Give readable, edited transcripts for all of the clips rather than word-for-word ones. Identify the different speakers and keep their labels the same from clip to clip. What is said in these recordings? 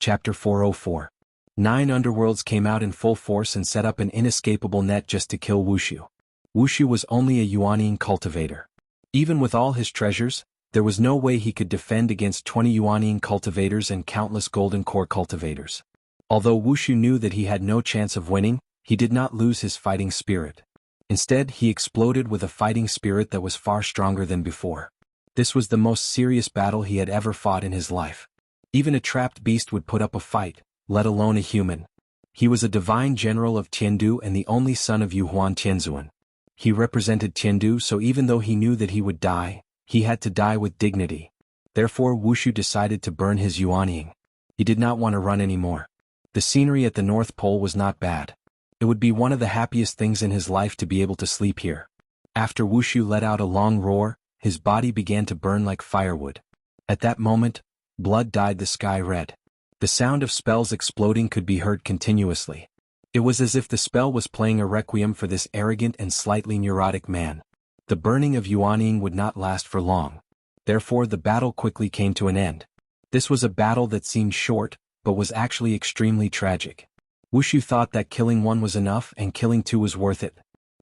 Speaker 1: Chapter 404. 9 underworlds came out in full force and set up an inescapable net just to kill Wuxia. Wuxia was only a Yuanning cultivator. Even with all his treasures, there was no way he could defend against 20 Yuanning cultivators and countless golden core cultivators. Although Wuxia knew that he had no chance of winning, he did not lose his fighting spirit. Instead, he exploded with a fighting spirit that was far stronger than before. This was the most serious battle he had ever fought in his life. Even a trapped beast would put up a fight, let alone a human. He was a divine general of Tiandu and the only son of Yuhuan Tianzuan. He represented Tiandu, so even though he knew that he would die, he had to die with dignity. Therefore Wuxia decided to burn his Yuanning. He did not want to run anymore. The scenery at the North Pole was not bad. It would be one of the happiest things in his life to be able to sleep here. After Wuxia let out a long roar, his body began to burn like firewood. At that moment, blood dyed the sky red. The sound of spells exploding could be heard continuously. It was as if the spell was playing a requiem for this arrogant and slightly neurotic man. The burning of Yuanning would not last for long. Therefore the battle quickly came to an end. This was a battle that seemed short, but was actually extremely tragic. Wuxia thought that killing one was enough and killing two was worth it.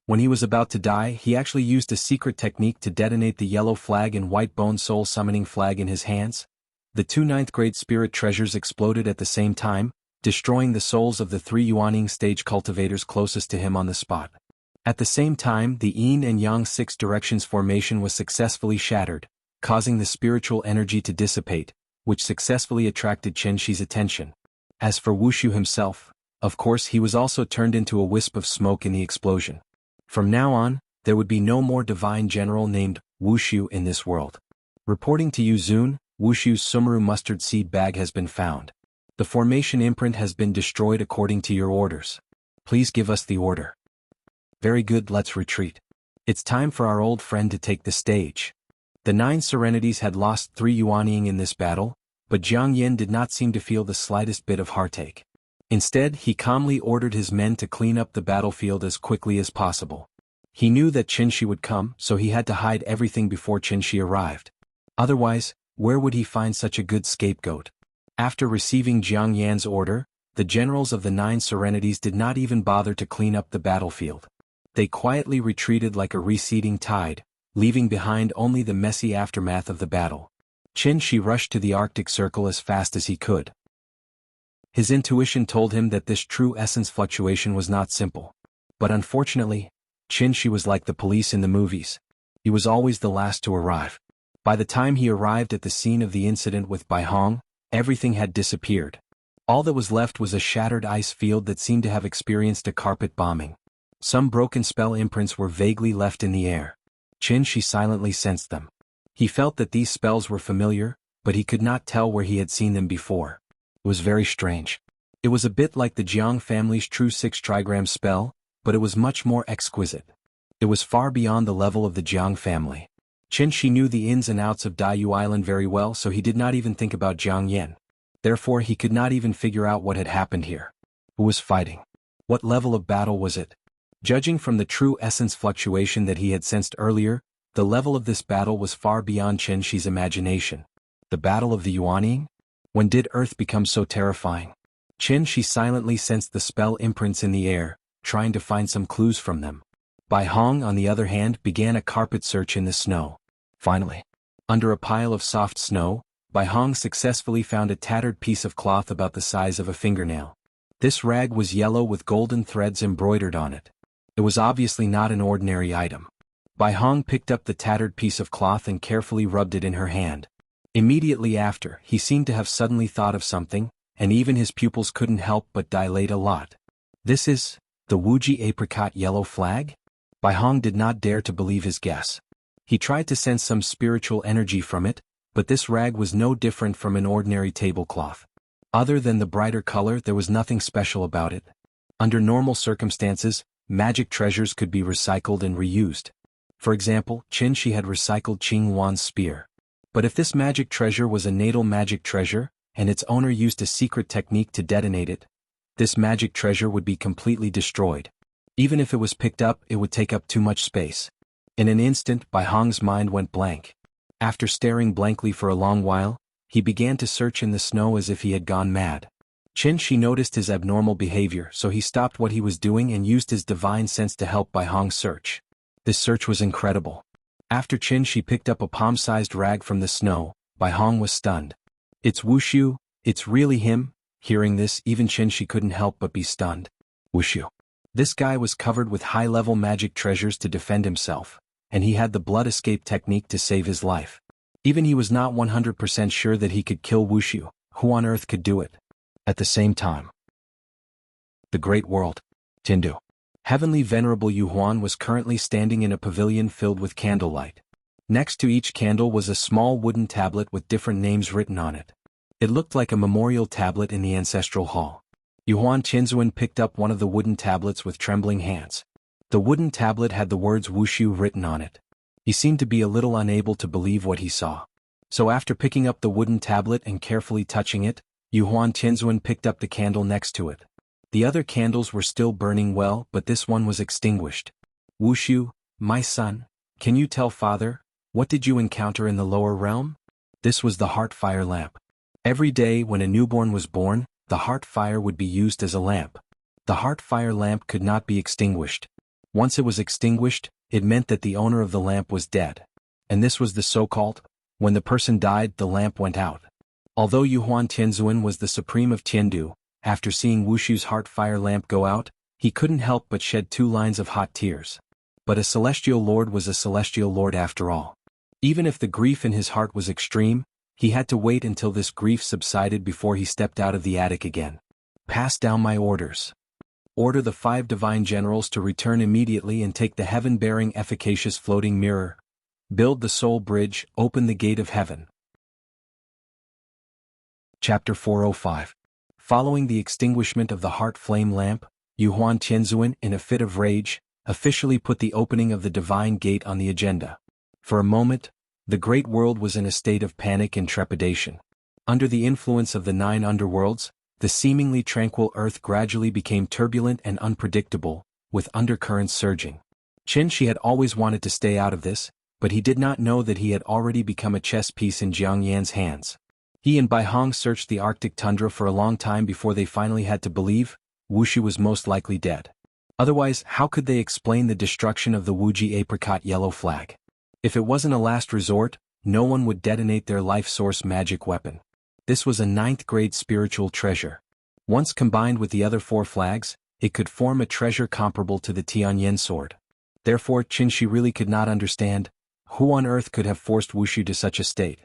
Speaker 1: When he was about to die, he actually used a secret technique to detonate the yellow flag and white bone soul summoning flag in his hands. The 2 9th-grade spirit treasures exploded at the same time, destroying the souls of the 3 Yuanning stage cultivators closest to him on the spot. At the same time, the Yin and Yang 6 directions formation was successfully shattered, causing the spiritual energy to dissipate, which successfully attracted Chen Shi's attention. As for Wuxia himself, of course he was also turned into a wisp of smoke in the explosion. From now on, there would be no more divine general named Wuxia in this world. Reporting to you Zun, Wuxia's Sumeru mustard seed bag has been found. The formation imprint has been destroyed according to your orders. Please give us the order. Very good, let's retreat. It's time for our old friend to take the stage. The 9 Serenities had lost 3 Yuanning in this battle, but Jiang Yin did not seem to feel the slightest bit of heartache. Instead, he calmly ordered his men to clean up the battlefield as quickly as possible. He knew that Chen Shi would come, so he had to hide everything before Chen Shi arrived. Otherwise, where would he find such a good scapegoat? After receiving Jiang Yan's order, the generals of the 9 Serenities did not even bother to clean up the battlefield. They quietly retreated like a receding tide, leaving behind only the messy aftermath of the battle. Chen Shi rushed to the Arctic Circle as fast as he could. His intuition told him that this true essence fluctuation was not simple. But unfortunately, Chen Shi was like the police in the movies. He was always the last to arrive. By the time he arrived at the scene of the incident with Bai Hong, everything had disappeared. All that was left was a shattered ice field that seemed to have experienced a carpet bombing. Some broken spell imprints were vaguely left in the air. Chen Shi silently sensed them. He felt that these spells were familiar, but he could not tell where he had seen them before. It was very strange. It was a bit like the Jiang family's True 6 Trigram spell, but it was much more exquisite. It was far beyond the level of the Jiang family. Chen Shi knew the ins and outs of Daiyu Island very well, so he did not even think about Jiang Yan. Therefore he could not even figure out what had happened here. Who was fighting? What level of battle was it? Judging from the true essence fluctuation that he had sensed earlier, the level of this battle was far beyond Chen Shi's imagination. The battle of the Yuanning? When did Earth become so terrifying? Chen Shi silently sensed the spell imprints in the air, trying to find some clues from them. Bai Hong, on the other hand, began a carpet search in the snow. Finally, under a pile of soft snow, Bai Hong successfully found a tattered piece of cloth about the size of a fingernail. This rag was yellow with golden threads embroidered on it. It was obviously not an ordinary item. Bai Hong picked up the tattered piece of cloth and carefully rubbed it in her hand. Immediately after, he seemed to have suddenly thought of something, and even his pupils couldn't help but dilate a lot. This is the Wuji apricot yellow flag? Bai Hong did not dare to believe his guess. He tried to sense some spiritual energy from it, but this rag was no different from an ordinary tablecloth. Other than the brighter color, there was nothing special about it. Under normal circumstances, magic treasures could be recycled and reused. For example, Chen Shi had recycled Qing Wan's spear. But if this magic treasure was a natal magic treasure, and its owner used a secret technique to detonate it, this magic treasure would be completely destroyed. Even if it was picked up, it would take up too much space. In an instant, Bai Hong's mind went blank. After staring blankly for a long while, he began to search in the snow as if he had gone mad. Qin Shi noticed his abnormal behavior, so he stopped what he was doing and used his divine sense to help Bai Hong's search. This search was incredible. After Qin Shi picked up a palm-sized rag from the snow, Bai Hong was stunned. "It's Wuxiu, it's really him." Hearing this, even Qin Shi couldn't help but be stunned. Wuxiu. This guy was covered with high-level magic treasures to defend himself, and he had the blood escape technique to save his life. Even he was not 100% sure that he could kill Wuxiu. Who on earth could do it? At the same time, the Great World, Tindu. Heavenly Venerable Yuhuan was currently standing in a pavilion filled with candlelight. Next to each candle was a small wooden tablet with different names written on it. It looked like a memorial tablet in the ancestral hall. Yuhuan Qinzuan picked up one of the wooden tablets with trembling hands. The wooden tablet had the words Wuxiu written on it. He seemed to be a little unable to believe what he saw. So after picking up the wooden tablet and carefully touching it, Yuhuan Qinzuan picked up the candle next to it. The other candles were still burning well, but this one was extinguished. "Wuxiu, my son, can you tell father, what did you encounter in the lower realm?" This was the heart fire lamp. Every day when a newborn was born, the heart fire would be used as a lamp. The heart fire lamp could not be extinguished. Once it was extinguished, it meant that the owner of the lamp was dead. And this was the so-called, when the person died, the lamp went out. Although Yuhuan Tianzuan was the supreme of Tiandu, after seeing Wuxiu's heart fire lamp go out, he couldn't help but shed 2 lines of hot tears. But a celestial lord was a celestial lord after all. Even if the grief in his heart was extreme, he had to wait until this grief subsided before he stepped out of the attic again. "Pass down my orders. Order the 5 divine generals to return immediately and take the heaven-bearing efficacious floating mirror. Build the soul bridge, open the gate of heaven." Chapter 405. Following the extinguishment of the heart flame lamp, Yuhuan Tianzuan, in a fit of rage, officially put the opening of the divine gate on the agenda. For a moment, the great world was in a state of panic and trepidation. Under the influence of the 9 underworlds, the seemingly tranquil earth gradually became turbulent and unpredictable, with undercurrents surging. Qin Shi had always wanted to stay out of this, but he did not know that he had already become a chess piece in Jiang Yan's hands. He and Bai Hong searched the Arctic tundra for a long time before they finally had to believe Wuxiu was most likely dead. Otherwise, how could they explain the destruction of the Wuji apricot yellow flag? If it wasn't a last resort, no one would detonate their life source magic weapon. This was a 9th-grade spiritual treasure. Once combined with the other 4 flags, it could form a treasure comparable to the Tianyan sword. Therefore, Qin Shi really could not understand who on earth could have forced Wuxiu to such a state.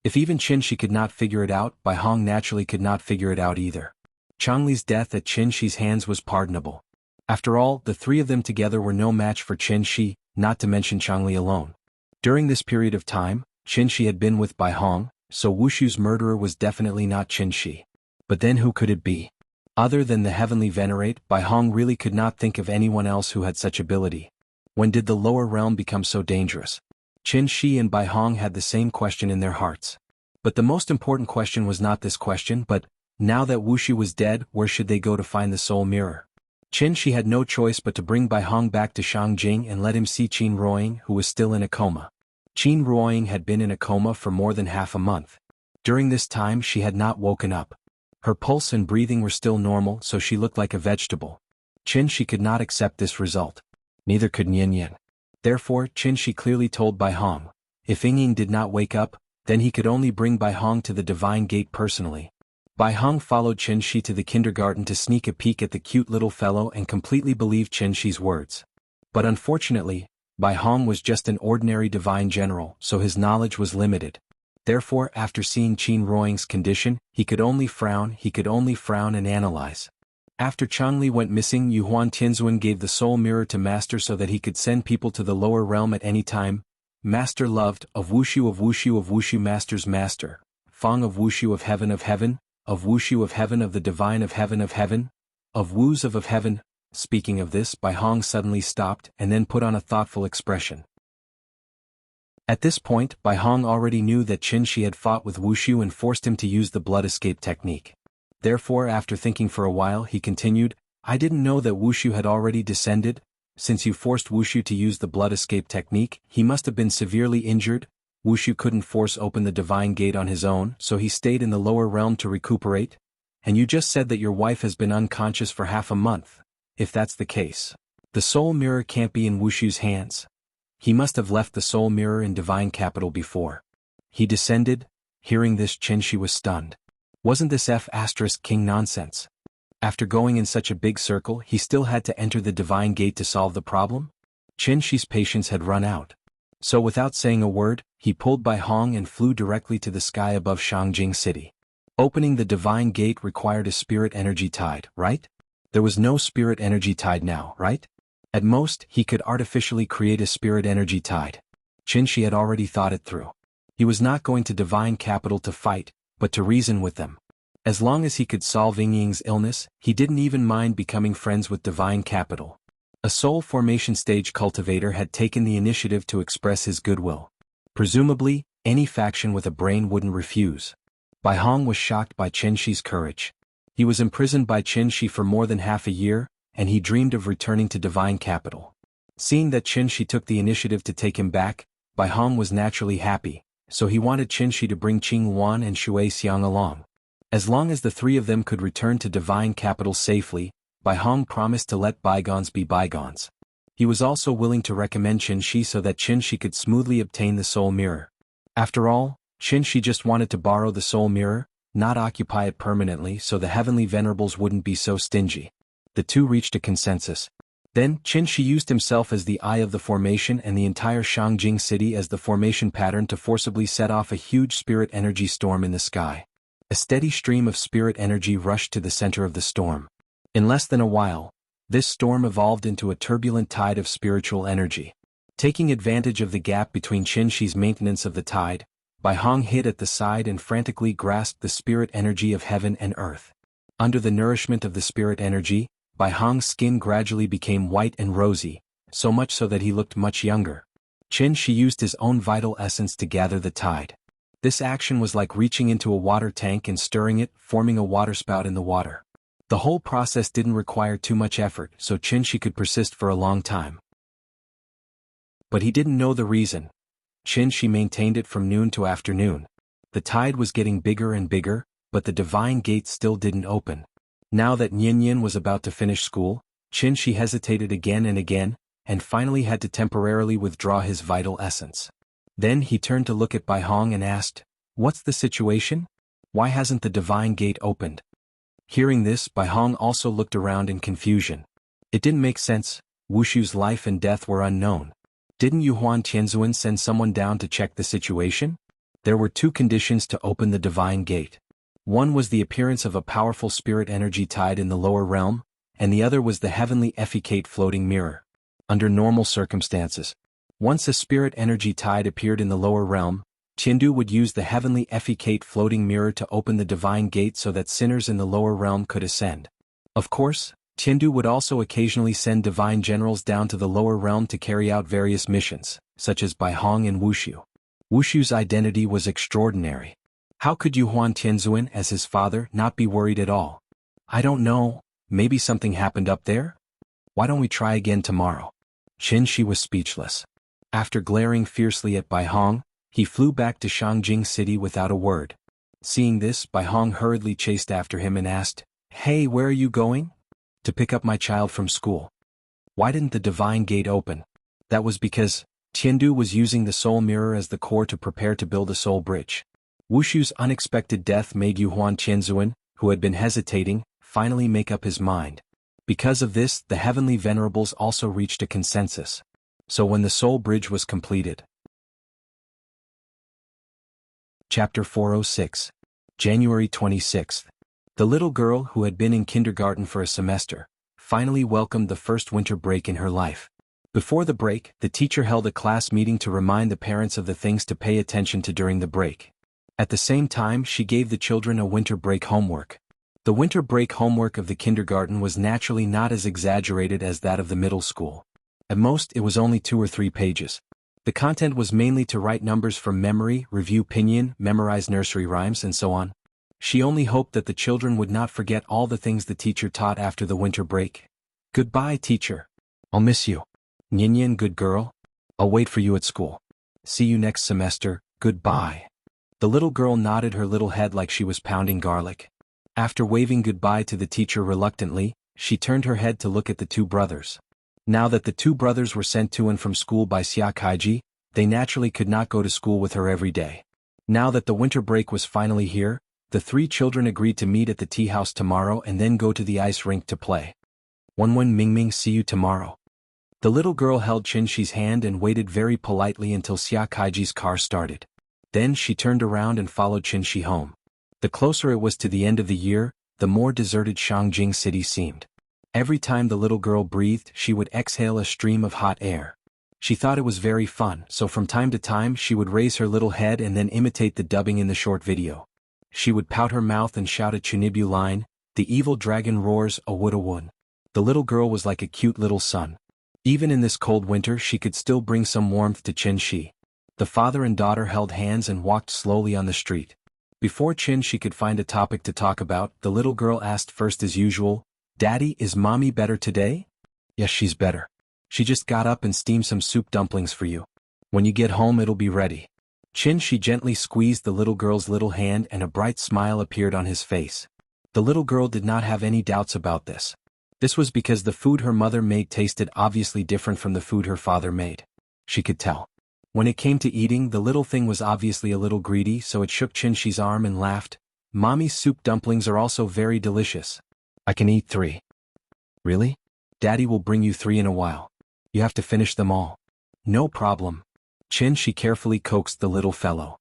Speaker 1: If even Qin Shi could not figure it out, Bai Hong naturally could not figure it out either. Changli's death at Qin Shi's hands was pardonable. After all, the 3 of them together were no match for Qin Shi, not to mention Changli alone. During this period of time, Qin Shi had been with Bai Hong, so Wuxiu's murderer was definitely not Qin Shi. But then who could it be? Other than the heavenly venerate, Bai Hong really could not think of anyone else who had such ability. When did the lower realm become so dangerous? Qin Shi and Bai Hong had the same question in their hearts. But the most important question was not this question, but, now that Wuxiu was dead, where should they go to find the soul mirror? Qin Shi had no choice but to bring Bai Hong back to Shangjing and let him see Qin Ruoying, who was still in a coma. Qin Ruoying had been in a coma for more than half a month. During this time she had not woken up. Her pulse and breathing were still normal, so she looked like a vegetable. Qin Shi could not accept this result. Neither could Yin Yin. Therefore, Qin Shi clearly told Bai Hong, if Ying did not wake up, then he could only bring Bai Hong to the divine gate personally. Bai Hong followed Qin Shi to the kindergarten to sneak a peek at the cute little fellow and completely believed Qin Shi's words. But unfortunately, Bai Hong was just an ordinary divine general, so his knowledge was limited. Therefore, after seeing Qin Ruoying's condition, he could only frown and analyze. After Changli went missing, Yuhuan Tianzuan gave the soul mirror to Master so that he could send people to the lower realm at any time. Master loved, of Wuxiu Master's Master, Fang of Wuxiu of Heaven, of Wuxiu of Heaven of the Divine of Heaven, of Wus of Heaven. Speaking of this, Bai Hong suddenly stopped and then put on a thoughtful expression. At this point, Bai Hong already knew that Qin Shi had fought with Wuxiu and forced him to use the blood escape technique. Therefore, after thinking for a while, he continued, I didn't know that Wuxiu had already descended. Since you forced Wuxiu to use the blood escape technique, he must have been severely injured. Wuxiu couldn't force open the divine gate on his own, so he stayed in the lower realm to recuperate. And you just said that your wife has been unconscious for half a month. If that's the case, the soul mirror can't be in Wuxiu's hands. He must have left the soul mirror in divine capital before he descended. Hearing this, Qinshi was stunned. Wasn't this F*King nonsense? After going in such a big circle, he still had to enter the divine gate to solve the problem? Qinshi's patience had run out. So without saying a word, he pulled Bai Hong and flew directly to the sky above Shangjing City. Opening the divine gate required a spirit energy tide, right? There was no spirit energy tide now, right? At most, he could artificially create a spirit energy tide. Qinshi had already thought it through. He was not going to divine capital to fight, but to reason with them. As long as he could solve Yingying's illness, he didn't even mind becoming friends with divine capital. A soul formation stage cultivator had taken the initiative to express his goodwill. Presumably, any faction with a brain wouldn't refuse. Bai Hong was shocked by Qinshi's courage. He was imprisoned by Qinshi for more than half a year, and he dreamed of returning to divine capital. Seeing that Qinshi took the initiative to take him back, Bai Hong was naturally happy, so he wanted Qinshi to bring Qing Wan and Shui Xiang along. As long as the three of them could return to divine capital safely, Bai Hong promised to let bygones be bygones. He was also willing to recommend Qinshi so that Qinshi could smoothly obtain the soul mirror. After all, Qinshi just wanted to borrow the soul mirror, not occupy it permanently, so the heavenly venerables wouldn't be so stingy. The two reached a consensus. Then, Qinshi used himself as the eye of the formation and the entire Shangjing City as the formation pattern to forcibly set off a huge spirit energy storm in the sky. A steady stream of spirit energy rushed to the center of the storm. In less than a while, this storm evolved into a turbulent tide of spiritual energy. Taking advantage of the gap between Qinshi's maintenance of the tide, Bai Hong hid at the side and frantically grasped the spirit energy of heaven and earth. Under the nourishment of the spirit energy, Bai Hong's skin gradually became white and rosy, so much so that he looked much younger. Qinshi used his own vital essence to gather the tide. This action was like reaching into a water tank and stirring it, forming a waterspout in the water. The whole process didn't require too much effort, so Qinshi could persist for a long time. But he didn't know the reason. Qinshi maintained it from noon to afternoon. The tide was getting bigger and bigger, but the divine gate still didn't open. Now that Yin was about to finish school, Qinshi hesitated again and again, and finally had to temporarily withdraw his vital essence. Then he turned to look at Bai Hong and asked, "What's the situation? Why hasn't the divine gate opened?" Hearing this, Bai Hong also looked around in confusion. It didn't make sense. Wuxiu's life and death were unknown. Didn't Yuhuan Tianzuan send someone down to check the situation? There were two conditions to open the divine gate. One was the appearance of a powerful spirit energy tide in the lower realm, and the other was the heavenly effecate floating mirror. Under normal circumstances, once a spirit energy tide appeared in the lower realm, Tiandu would use the heavenly effecate floating mirror to open the divine gate so that sinners in the lower realm could ascend. Of course, Tiandu would also occasionally send divine generals down to the lower realm to carry out various missions, such as Bai Hong and Wuxiu. Wuxiu's identity was extraordinary. How could Yuhuan Tianzuan, as his father, not be worried at all? I don't know, maybe something happened up there? Why don't we try again tomorrow? Qinshi was speechless. After glaring fiercely at Bai Hong, he flew back to Shangjing City without a word. Seeing this, Bai Hong hurriedly chased after him and asked, "Hey, where are you going?" "To pick up my child from school." "Why didn't the divine gate open?" "That was because Tiandu was using the soul mirror as the core to prepare to build a soul bridge." Wuxiu's unexpected death made Yuhuan Tianzuan, who had been hesitating, finally make up his mind. Because of this, the heavenly venerables also reached a consensus. So when the soul bridge was completed. Chapter 406. January 26th. The little girl who had been in kindergarten for a semester, finally welcomed the first winter break in her life. Before the break, the teacher held a class meeting to remind the parents of the things to pay attention to during the break. At the same time, she gave the children a winter break homework. The winter break homework of the kindergarten was naturally not as exaggerated as that of the middle school. At most, it was only 2 or 3 pages. The content was mainly to write numbers from memory, review pinyin, memorize nursery rhymes, and so on. She only hoped that the children would not forget all the things the teacher taught after the winter break. "Goodbye, teacher. I'll miss you. Nyin, good girl. I'll wait for you at school. See you next semester, goodbye." The little girl nodded her little head like she was pounding garlic. After waving goodbye to the teacher reluctantly, she turned her head to look at the two brothers. Now that the two brothers were sent to and from school by Xia Kaiji, they naturally could not go to school with her every day. Now that the winter break was finally here, the three children agreed to meet at the tea house tomorrow and then go to the ice rink to play. Wenwen Mingming, see you tomorrow. The little girl held Qinshi's hand and waited very politely until Xia Kaiji's car started. Then she turned around and followed Qinshi home. The closer it was to the end of the year, the more deserted Shangjing City seemed. Every time the little girl breathed, she would exhale a stream of hot air. She thought it was very fun, so from time to time she would raise her little head and then imitate the dubbing in the short video. She would pout her mouth and shout a Chunibu line, "The evil dragon roars, a wood a woon." The little girl was like a cute little sun. Even in this cold winter she could still bring some warmth to Qinshi. The father and daughter held hands and walked slowly on the street. Before Qinshi could find a topic to talk about, the little girl asked first as usual, "Daddy, is mommy better today?" "Yes, she's better. She just got up and steamed some soup dumplings for you. When you get home it'll be ready." Qinshi gently squeezed the little girl's little hand and a bright smile appeared on his face. The little girl did not have any doubts about this. This was because the food her mother made tasted obviously different from the food her father made. She could tell. When it came to eating, the little thing was obviously a little greedy, so it shook Qinshi's arm and laughed. "Mommy's soup dumplings are also very delicious. I can eat 3. "Really? Daddy will bring you 3 in a while. You have to finish them all." "No problem." Qinshi carefully coaxed the little fellow.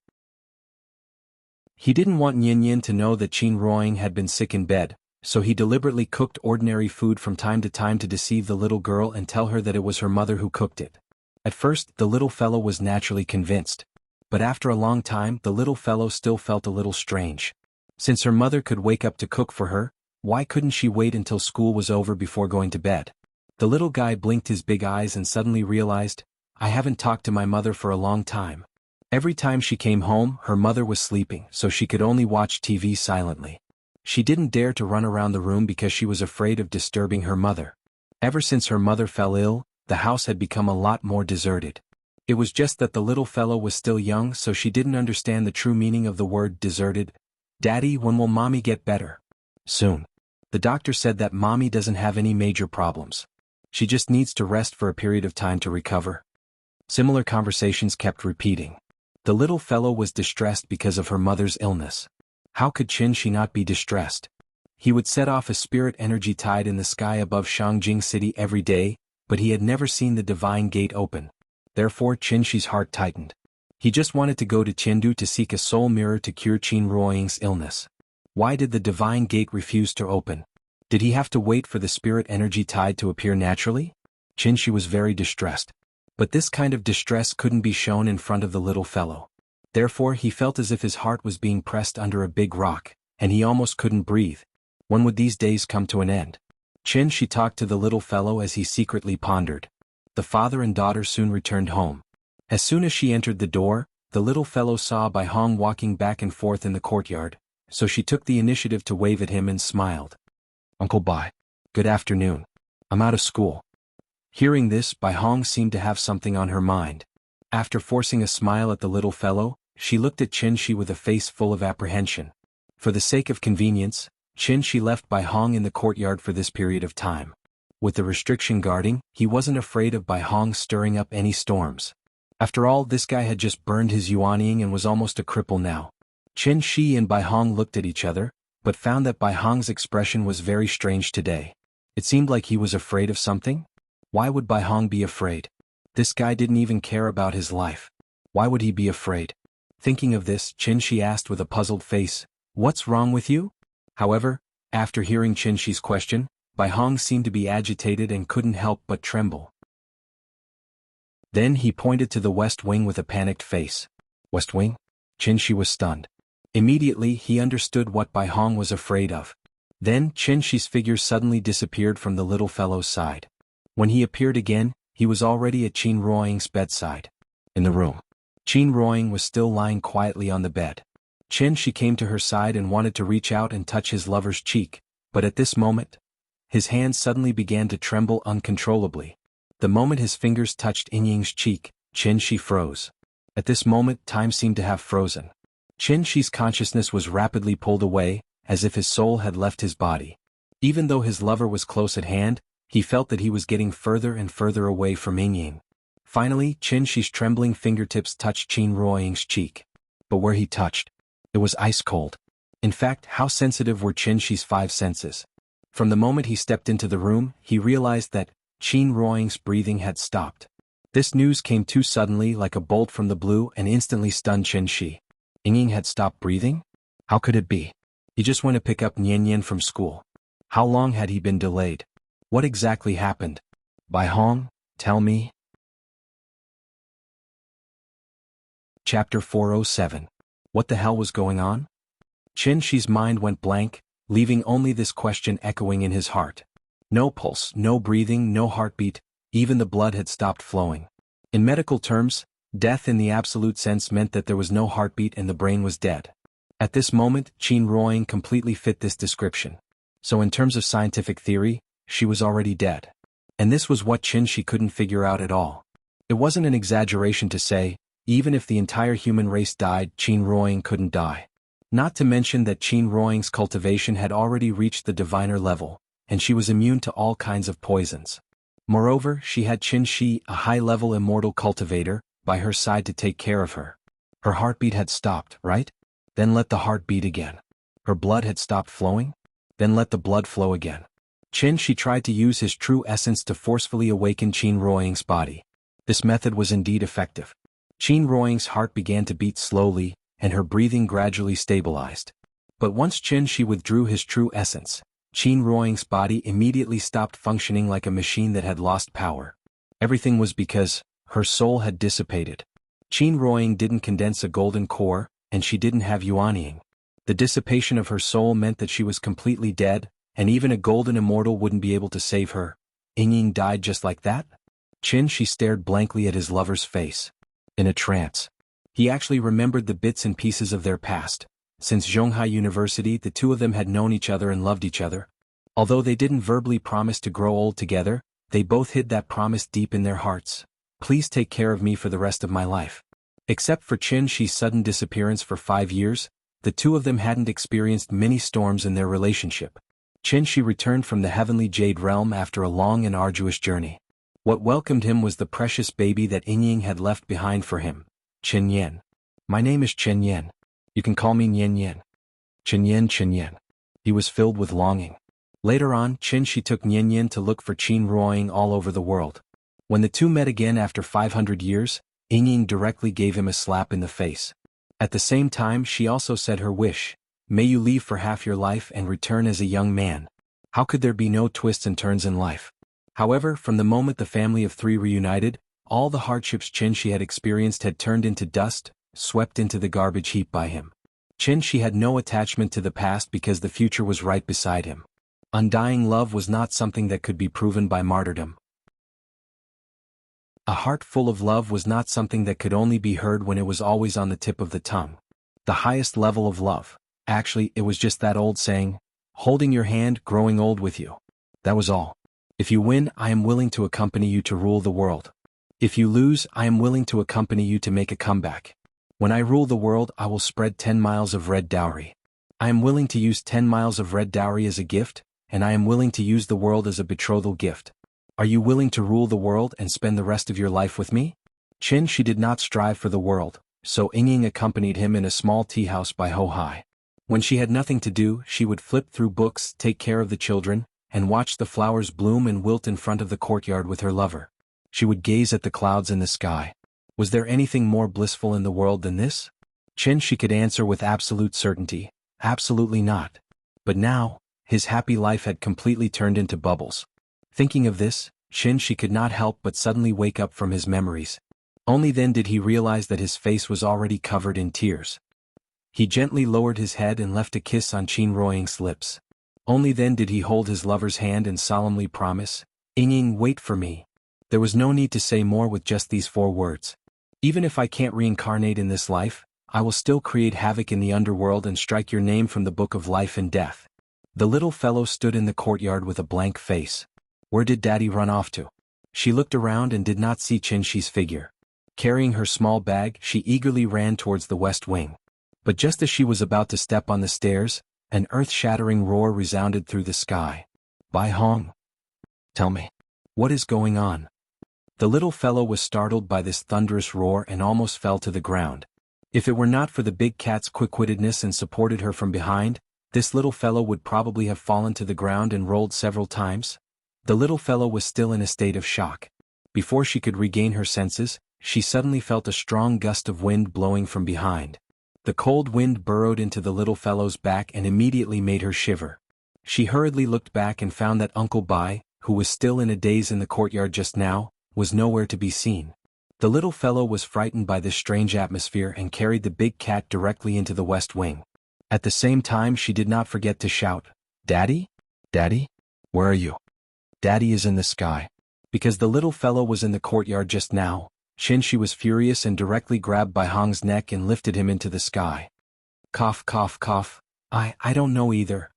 Speaker 1: He didn't want Yin Yin to know that Qin Ruoying had been sick in bed, so he deliberately cooked ordinary food from time to time to deceive the little girl and tell her that it was her mother who cooked it. At first, the little fellow was naturally convinced. But after a long time, the little fellow still felt a little strange. Since her mother could wake up to cook for her, why couldn't she wait until school was over before going to bed? The little guy blinked his big eyes and suddenly realized, "I haven't talked to my mother for a long time." Every time she came home, her mother was sleeping, so she could only watch TV silently. She didn't dare to run around the room because she was afraid of disturbing her mother. Ever since her mother fell ill, the house had become a lot more deserted. It was just that the little fellow was still young, so she didn't understand the true meaning of the word deserted. "Daddy, when will mommy get better?" "Soon. The doctor said that mommy doesn't have any major problems. She just needs to rest for a period of time to recover." Similar conversations kept repeating. The little fellow was distressed because of her mother's illness. How could Qinshi not be distressed? He would set off a spirit energy tide in the sky above Shangjing City every day, but he had never seen the divine gate open. Therefore Qinshi's heart tightened. He just wanted to go to Chengdu to seek a soul mirror to cure Qin Ruoying's illness. Why did the divine gate refuse to open? Did he have to wait for the spirit energy tide to appear naturally? Qinshi was very distressed. But this kind of distress couldn't be shown in front of the little fellow. Therefore he felt as if his heart was being pressed under a big rock, and he almost couldn't breathe. When would these days come to an end? Qinshi talked to the little fellow as he secretly pondered. The father and daughter soon returned home. As soon as she entered the door, the little fellow saw Bai Hong walking back and forth in the courtyard, so she took the initiative to wave at him and smiled. "Uncle Bai. Good afternoon. I'm out of school." Hearing this, Bai Hong seemed to have something on her mind. After forcing a smile at the little fellow, she looked at Qinshi with a face full of apprehension. For the sake of convenience, Qinshi left Bai Hong in the courtyard for this period of time. With the restriction guarding, he wasn't afraid of Bai Hong stirring up any storms. After all, this guy had just burned his yuanying and was almost a cripple now. Qinshi and Bai Hong looked at each other, but found that Bai Hong's expression was very strange today. It seemed like he was afraid of something? Why would Bai Hong be afraid? This guy didn't even care about his life. Why would he be afraid? Thinking of this, Qinshi asked with a puzzled face, "What's wrong with you?" However, after hearing Qinshi's question, Bai Hong seemed to be agitated and couldn't help but tremble. Then he pointed to the west wing with a panicked face. "West wing?" Qinshi was stunned. Immediately he understood what Bai Hong was afraid of. Then Qinshi's figure suddenly disappeared from the little fellow's side. When he appeared again, he was already at Qin Ruoying's bedside. In the room, Qin Ruoying was still lying quietly on the bed. Qinshi came to her side and wanted to reach out and touch his lover's cheek, but at this moment, his hands suddenly began to tremble uncontrollably. The moment his fingers touched Inying's cheek, Qinshi froze. At this moment time seemed to have frozen. Qinshi's consciousness was rapidly pulled away, as if his soul had left his body. Even though his lover was close at hand, he felt that he was getting further and further away from Ying. Finally, Qin Shi's trembling fingertips touched Qin Ruoying's cheek. But where he touched, it was ice cold. In fact, how sensitive were Qin Shi's 5 senses? From the moment he stepped into the room, he realized that Qin Ruoying's breathing had stopped. This news came too suddenly, like a bolt from the blue, and instantly stunned Qin Shi. Ying had stopped breathing? How could it be? He just went to pick up Nian from school. How long had he been delayed? What exactly happened? Bai Hong, tell me. Chapter 407. What the hell was going on? Qin Shi's mind went blank, leaving only this question echoing in his heart. No pulse, no breathing, no heartbeat, even the blood had stopped flowing. In medical terms, death in the absolute sense meant that there was no heartbeat and the brain was dead. At this moment, Qin Ruoying completely fit this description. So in terms of scientific theory, she was already dead. And this was what Qin Shi couldn't figure out at all. It wasn't an exaggeration to say, even if the entire human race died, Qin Ruoying couldn't die. Not to mention that Qin Ruoying's cultivation had already reached the diviner level, and she was immune to all kinds of poisons. Moreover, she had Qin Shi, a high-level immortal cultivator, by her side to take care of her. Her heartbeat had stopped, right? Then let the heart beat again. Her blood had stopped flowing? Then let the blood flow again. Qin Shi tried to use his true essence to forcefully awaken Qin Ruoying's body. This method was indeed effective. Qin Ruoying's heart began to beat slowly, and her breathing gradually stabilized. But once Qin Shi withdrew his true essence, Qin Ruoying's body immediately stopped functioning like a machine that had lost power. Everything was because her soul had dissipated. Qin Ruoying didn't condense a golden core, and she didn't have yuanying. The dissipation of her soul meant that she was completely dead, and even a golden immortal wouldn't be able to save her. Ying died just like that? Qin Shi stared blankly at his lover's face. In a trance. He actually remembered the bits and pieces of their past. Since Zhonghai University, the two of them had known each other and loved each other. Although they didn't verbally promise to grow old together, they both hid that promise deep in their hearts. Please take care of me for the rest of my life. Except for Qin Shi's sudden disappearance for 5 years, the two of them hadn't experienced many storms in their relationship. Qin Shi returned from the heavenly Jade Realm after a long and arduous journey. What welcomed him was the precious baby that Ying had left behind for him, Chen Yan. My name is Chen Yan. You can call me Nian Yan. Chen Yan, Chen Yan. He was filled with longing. Later on, Qin Shi took Nian Yan to look for Qin Ruoying all over the world. When the two met again after 500 years, Ying directly gave him a slap in the face. At the same time, she also said her wish, may you leave for half your life and return as a young man. How could there be no twists and turns in life? However, from the moment the family of 3 reunited, all the hardships Qin Shi had experienced had turned into dust, swept into the garbage heap by him. Qin Shi had no attachment to the past because the future was right beside him. Undying love was not something that could be proven by martyrdom. A heart full of love was not something that could only be heard when it was always on the tip of the tongue. The highest level of love. Actually, it was just that old saying, holding your hand, growing old with you. That was all. If you win, I am willing to accompany you to rule the world. If you lose, I am willing to accompany you to make a comeback. When I rule the world, I will spread 10 miles of red dowry. I am willing to use 10 miles of red dowry as a gift, and I am willing to use the world as a betrothal gift. Are you willing to rule the world and spend the rest of your life with me? Qin Shi did not strive for the world, so Ying accompanied him in a small tea house by Hohai. When she had nothing to do, she would flip through books, take care of the children, and watch the flowers bloom and wilt in front of the courtyard with her lover. She would gaze at the clouds in the sky. Was there anything more blissful in the world than this? Qin Shi could answer with absolute certainty, absolutely not. But now, his happy life had completely turned into bubbles. Thinking of this, Qin Shi could not help but suddenly wake up from his memories. Only then did he realize that his face was already covered in tears. He gently lowered his head and left a kiss on Qin Ruoying's lips. Only then did he hold his lover's hand and solemnly promise, Ying, wait for me. There was no need to say more with just these 4 words. Even if I can't reincarnate in this life, I will still create havoc in the underworld and strike your name from the book of life and death. The little fellow stood in the courtyard with a blank face. Where did Daddy run off to? She looked around and did not see Qin Shi's figure. Carrying her small bag, she eagerly ran towards the west wing. But just as she was about to step on the stairs, An earth-shattering roar resounded through the sky. Bai Hong, tell me, what is going on? The little fellow was startled by this thunderous roar and almost fell to the ground. If it were not for the big cat's quick-wittedness and supported her from behind, this little fellow would probably have fallen to the ground and rolled several times. The little fellow was still in a state of shock. Before she could regain her senses, she suddenly felt a strong gust of wind blowing from behind. The cold wind burrowed into the little fellow's back and immediately made her shiver. She hurriedly looked back and found that Uncle Bai, who was still in a daze in the courtyard just now, was nowhere to be seen. The little fellow was frightened by this strange atmosphere and carried the big cat directly into the west wing. At the same time she did not forget to shout, "Daddy? Daddy? Where are you?" "Daddy is in the sky." Because the little fellow was in the courtyard just now, Qin was furious and directly grabbed Bai Hong's neck and lifted him into the sky. Cough, cough, cough. I don't know either.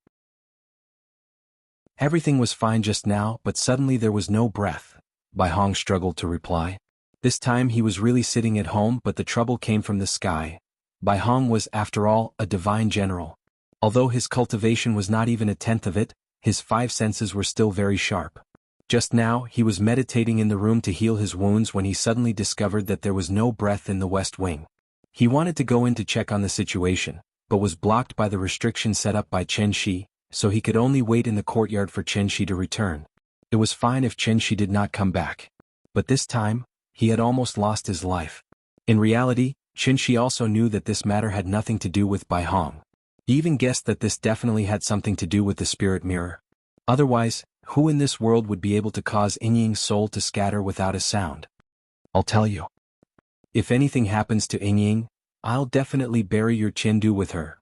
Speaker 1: Everything was fine just now, but suddenly there was no breath. Bai Hong struggled to reply. This time he was really sitting at home, but the trouble came from the sky. Bai Hong was, after all, a divine general. Although his cultivation was not even a tenth of it, his 5 senses were still very sharp. Just now, he was meditating in the room to heal his wounds when he suddenly discovered that there was no breath in the west wing. He wanted to go in to check on the situation, but was blocked by the restriction set up by Qin, so he could only wait in the courtyard for Qin to return. It was fine if Qin did not come back. But this time, he had almost lost his life. In reality, Qin also knew that this matter had nothing to do with Bai Hong. He even guessed that this definitely had something to do with the spirit mirror. Otherwise, who in this world would be able to cause Yingying's soul to scatter without a sound? I'll tell you. If anything happens to Yingying, I'll definitely bury your Qindu with her.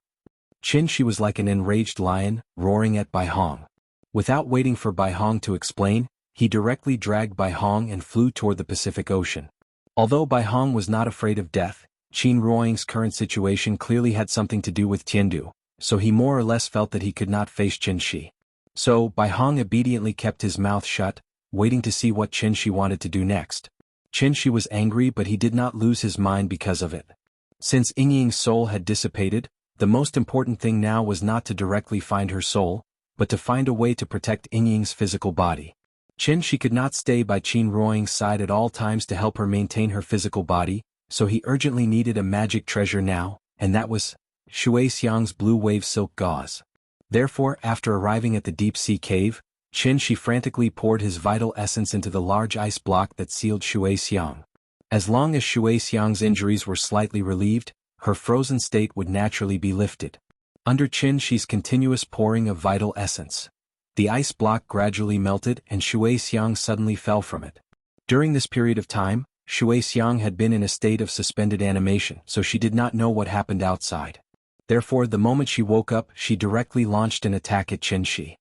Speaker 1: Qin was like an enraged lion, roaring at Bai Hong. Without waiting for Bai Hong to explain, he directly dragged Bai Hong and flew toward the Pacific Ocean. Although Bai Hong was not afraid of death, Qin Ruoying's current situation clearly had something to do with Tiandu, so he more or less felt that he could not face Qin. So, Bai Hong obediently kept his mouth shut, waiting to see what Qin wanted to do next. Qin was angry, but he did not lose his mind because of it. Since Yingying's soul had dissipated, the most important thing now was not to directly find her soul, but to find a way to protect Yingying's physical body. Qin could not stay by Qin Ruoying's side at all times to help her maintain her physical body, so he urgently needed a magic treasure now, and that was Shui Xiang's blue wave silk gauze. Therefore, after arriving at the deep-sea cave, Qin frantically poured his vital essence into the large ice block that sealed Shui Xiang. As long as Shui Xiang's injuries were slightly relieved, her frozen state would naturally be lifted. Under Qin's continuous pouring of vital essence, the ice block gradually melted and Shui Xiang suddenly fell from it. During this period of time, Shui Xiang had been in a state of suspended animation, so she did not know what happened outside. Therefore, the moment she woke up, she directly launched an attack at Qin.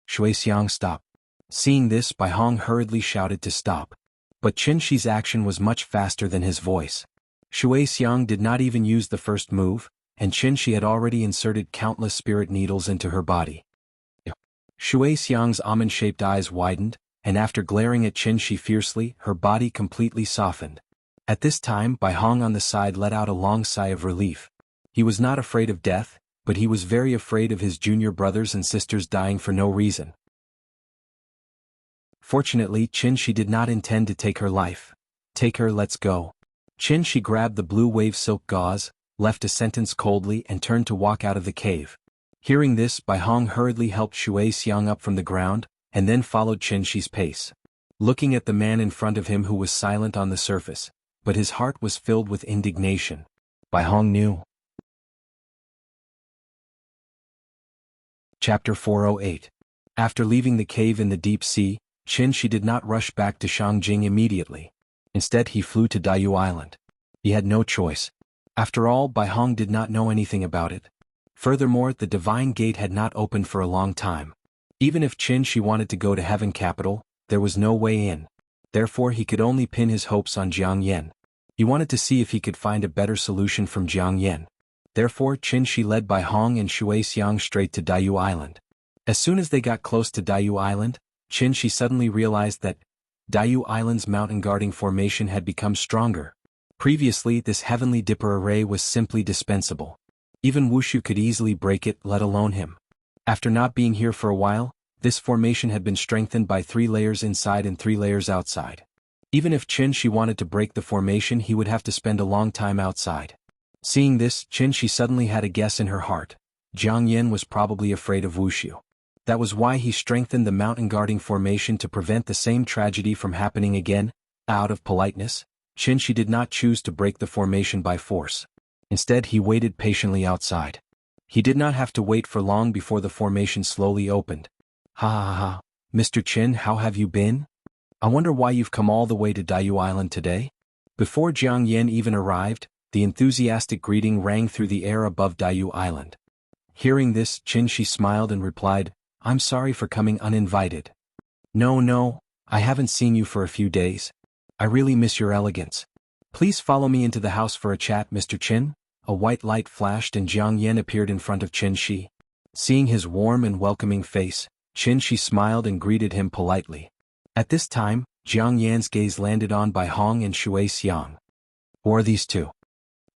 Speaker 1: Shui Xiang, stop. Seeing this, Bai Hong hurriedly shouted to stop. But Qin's action was much faster than his voice. Shui Xiang did not even use the first move, and Qin had already inserted countless spirit needles into her body. Shui Xiang's almond-shaped eyes widened, and after glaring at Qin fiercely, her body completely softened. At this time, Bai Hong on the side let out a long sigh of relief. He was not afraid of death, but he was very afraid of his junior brothers and sisters dying for no reason. Fortunately, Qin did not intend to take her life. Take her, let's go. Qin grabbed the blue wave silk gauze, left a sentence coldly and turned to walk out of the cave. Hearing this, Bai Hong hurriedly helped Shui Xiang up from the ground, and then followed Qin's pace. Looking at the man in front of him who was silent on the surface, but his heart was filled with indignation. Bai Hong knew. Chapter 408. After leaving the cave in the deep sea, Qin did not rush back to Shangjing immediately. Instead he flew to Daiyu Island. He had no choice. After all, Bai Hong did not know anything about it. Furthermore, the Divine Gate had not opened for a long time. Even if Qin wanted to go to Heaven Capital, there was no way in. Therefore he could only pin his hopes on Jiang Yan. He wanted to see if he could find a better solution from Jiang Yan. Therefore Qin led Bai Hong and Shui Xiang straight to Daiyu Island. As soon as they got close to Daiyu Island, Qin suddenly realized that Daiyu Island's mountain guarding formation had become stronger. Previously, this heavenly dipper array was simply dispensable. Even Wushu could easily break it, let alone him. After not being here for a while, this formation had been strengthened by 3 layers inside and 3 layers outside. Even if Qin Shi wanted to break the formation, he would have to spend a long time outside. Seeing this, Qin Shi suddenly had a guess in her heart. Jiang Yin was probably afraid of Wushu. That was why he strengthened the mountain guarding formation to prevent the same tragedy from happening again. Out of politeness, Qin Shi did not choose to break the formation by force. Instead, he waited patiently outside. He did not have to wait for long before the formation slowly opened. Ha ha ha, Mr. Qin, how have you been? I wonder why you've come all the way to Daiyu Island today? Before Jiang Yin even arrived, the enthusiastic greeting rang through the air above Daiyu Island. Hearing this, Qin Shi smiled and replied, I'm sorry for coming uninvited. No, I haven't seen you for a few days. I really miss your elegance. Please follow me into the house for a chat, Mr. Qin. A white light flashed and Jiang Yin appeared in front of Qin Shi. Seeing his warm and welcoming face, Qin Shi smiled and greeted him politely. At this time, Jiang Yan's gaze landed on Bai Hong and Shui Xiang. Who are these two?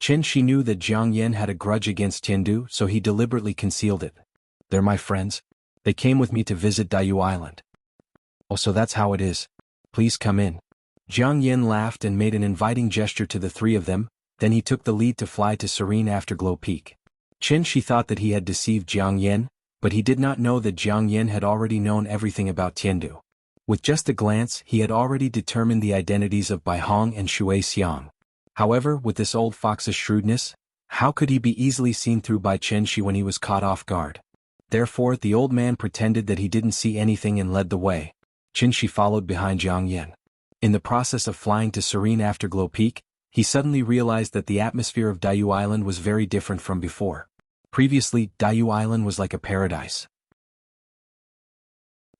Speaker 1: Qin Shi knew that Jiang Yan had a grudge against Tiandu, so he deliberately concealed it. They're my friends. They came with me to visit Daiyu Island. Oh, so that's how it is. Please come in. Jiang Yan laughed and made an inviting gesture to the 3 of them, then he took the lead to fly to Serene Afterglow Peak. Qin Shi thought that he had deceived Jiang Yan, but he did not know that Jiang Yan had already known everything about Tiandu. With just a glance, he had already determined the identities of Bai Hong and Shui Xiang. However, with this old fox's shrewdness, how could he be easily seen through by Qin Shi when he was caught off guard? Therefore, the old man pretended that he didn't see anything and led the way. Qin Shi followed behind Jiang Yan. In the process of flying to Serene Afterglow Peak, he suddenly realized that the atmosphere of Daiyu Island was very different from before. Previously, Daiyu Island was like a paradise.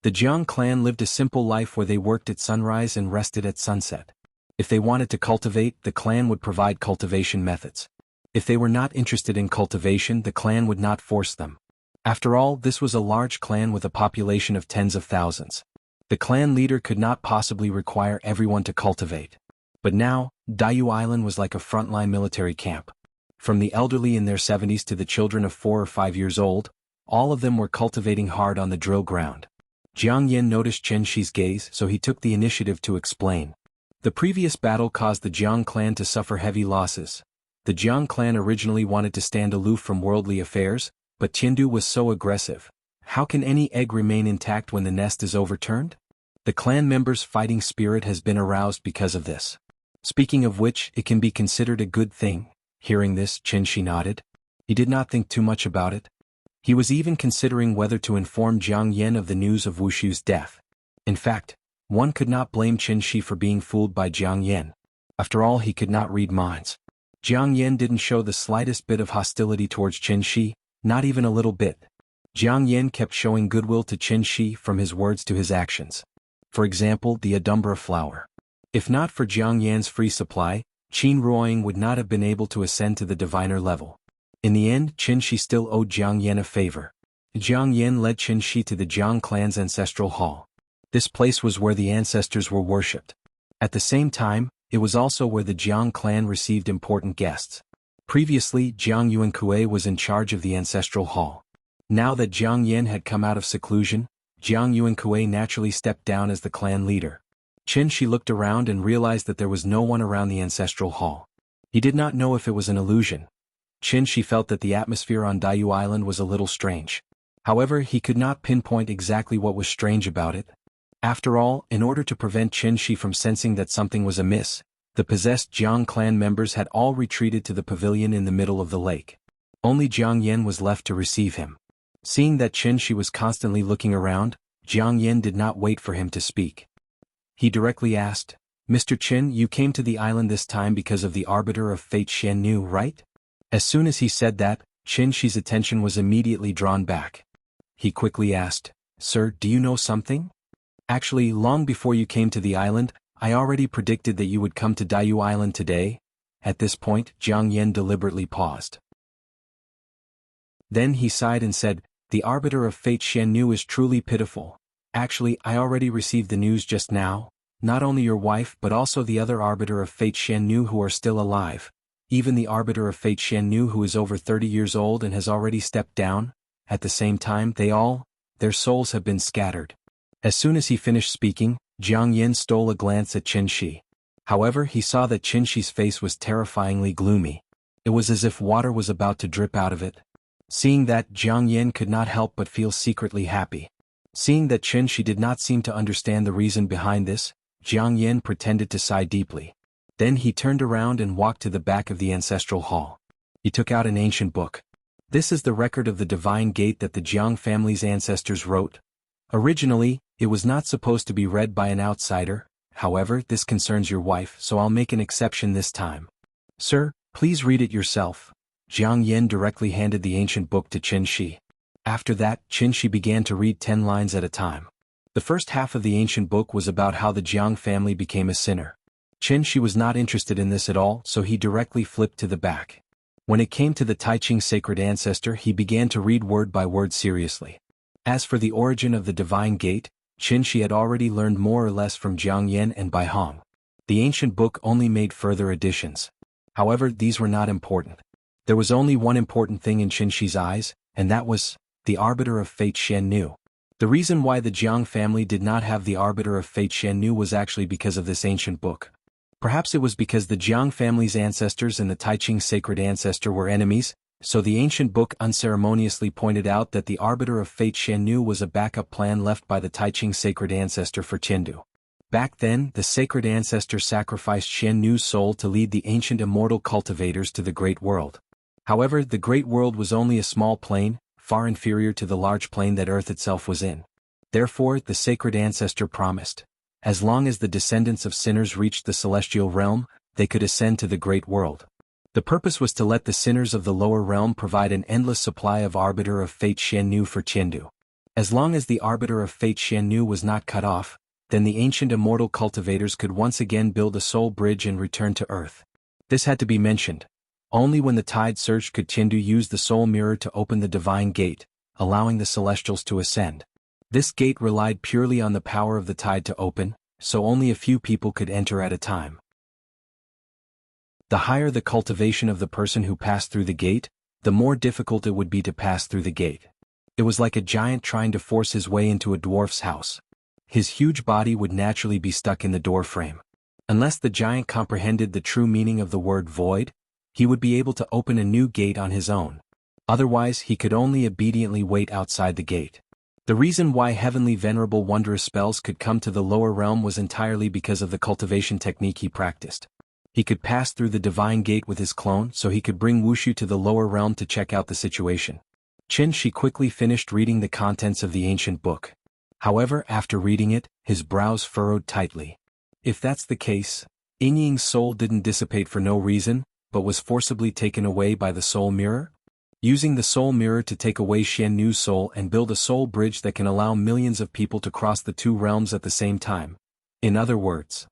Speaker 1: The Jiang clan lived a simple life where they worked at sunrise and rested at sunset. If they wanted to cultivate, the clan would provide cultivation methods. If they were not interested in cultivation, the clan would not force them. After all, this was a large clan with a population of tens of thousands. The clan leader could not possibly require everyone to cultivate. But now, Daiyu Island was like a frontline military camp. From the elderly in their 70s to the children of 4 or 5 years old, all of them were cultivating hard on the drill ground. Jiang Yin noticed Qin Shi's gaze, so he took the initiative to explain. The previous battle caused the Jiang clan to suffer heavy losses. The Jiang clan originally wanted to stand aloof from worldly affairs, but Tiandu was so aggressive. How can any egg remain intact when the nest is overturned? The clan members' fighting spirit has been aroused because of this. Speaking of which, it can be considered a good thing. Hearing this, Qin Shi nodded. He did not think too much about it. He was even considering whether to inform Jiang Yan of the news of Wushu's death. In fact, one could not blame Qin Shi for being fooled by Jiang Yan. After all, he could not read minds. Jiang Yan didn't show the slightest bit of hostility towards Qin Shi, not even a little bit. Jiang Yan kept showing goodwill to Qin Shi from his words to his actions. For example, the Adumbra flower. If not for Jiang Yan's free supply, Qin Ruoying would not have been able to ascend to the diviner level. In the end, Qin Shi still owed Jiang Yan a favor. Jiang Yan led Qin Shi to the Jiang clan's ancestral hall. This place was where the ancestors were worshipped. At the same time, it was also where the Jiang clan received important guests. Previously, Jiang Yuankue was in charge of the ancestral hall. Now that Jiang Yan had come out of seclusion, Jiang Yuankue naturally stepped down as the clan leader. Qin Shi looked around and realized that there was no one around the ancestral hall. He did not know if it was an illusion. Qin Shi felt that the atmosphere on Daiyu Island was a little strange. However, he could not pinpoint exactly what was strange about it. After all, in order to prevent Qin Shi from sensing that something was amiss, the possessed Jiang clan members had all retreated to the pavilion in the middle of the lake. Only Jiang Yan was left to receive him. Seeing that Qin Shi was constantly looking around, Jiang Yan did not wait for him to speak. He directly asked, Mr. Qin, you came to the island this time because of the Arbiter of Fate Xian Nu, right? As soon as he said that, Qin Shi's attention was immediately drawn back. He quickly asked, Sir, do you know something? Actually, long before you came to the island, I already predicted that you would come to Daiyu Island today. At this point, Jiang Yan deliberately paused. Then he sighed and said, The Arbiter of Fate Xian Nu is truly pitiful. Actually, I already received the news just now. Not only your wife but also the other Arbiter of Fate Xian Nu who are still alive. even the arbiter of fate Xian Nu, who is over 30 years old and has already stepped down. At the same time, their souls have been scattered. As soon as he finished speaking, Jiang Yin stole a glance at Qin Shi. However, he saw that Qin Shi's face was terrifyingly gloomy. It was as if water was about to drip out of it. Seeing that, Jiang Yin could not help but feel secretly happy. Seeing that Qin Shi did not seem to understand the reason behind this, Jiang Yin pretended to sigh deeply. Then he turned around and walked to the back of the ancestral hall. He took out an ancient book. This is the record of the divine gate that the Jiang family's ancestors wrote. Originally, it was not supposed to be read by an outsider. However, this concerns your wife, so I'll make an exception this time. Sir, please read it yourself. Jiang Yin directly handed the ancient book to Qin Shi. After that, Qin Shi began to read 10 lines at a time. The first half of the ancient book was about how the Jiang family became a sinner. Qin Shi was not interested in this at all, so he directly flipped to the back. When it came to the Taiqing sacred ancestor, he began to read word by word seriously. As for the origin of the divine gate, Qin Shi had already learned more or less from Jiang Yin and Bai Hong. The ancient book only made further additions. However, these were not important. There was only one important thing in Qin Shi's eyes, and that was the arbiter of fate Xian Nu. The reason why the Jiang family did not have the arbiter of fate Xian Nu was actually because of this ancient book. Perhaps it was because the Jiang family's ancestors and the Taiqing sacred ancestor were enemies, so the ancient book unceremoniously pointed out that the arbiter of fate Xian Nu was a backup plan left by the Taiqing sacred ancestor for Qindu. Back then, the sacred ancestor sacrificed Xian Nu's soul to lead the ancient immortal cultivators to the Great World. However, the Great World was only a small plane, far inferior to the large plane that Earth itself was in. Therefore, the sacred ancestor promised, as long as the descendants of sinners reached the celestial realm, they could ascend to the Great World. The purpose was to let the sinners of the lower realm provide an endless supply of arbiter of fate Xian Nu for Qindu. As long as the arbiter of fate Xian Nu was not cut off, then the ancient immortal cultivators could once again build a soul bridge and return to Earth. This had to be mentioned. Only when the tide surged could Qindu use the soul mirror to open the divine gate, allowing the celestials to ascend. This gate relied purely on the power of the tide to open, so only a few people could enter at a time. The higher the cultivation of the person who passed through the gate, the more difficult it would be to pass through the gate. It was like a giant trying to force his way into a dwarf's house. His huge body would naturally be stuck in the door frame. Unless the giant comprehended the true meaning of the word void, he would be able to open a new gate on his own. Otherwise, he could only obediently wait outside the gate. The reason why heavenly venerable wondrous spells could come to the lower realm was entirely because of the cultivation technique he practiced. He could pass through the divine gate with his clone, so he could bring Wuxia to the lower realm to check out the situation. Qin Shi quickly finished reading the contents of the ancient book. However, after reading it, his brows furrowed tightly. If that's the case, Yingying's soul didn't dissipate for no reason, but was forcibly taken away by the soul mirror? Using the soul mirror to take away Xian Nu's soul and build a soul bridge that can allow millions of people to cross the two realms at the same time. In other words.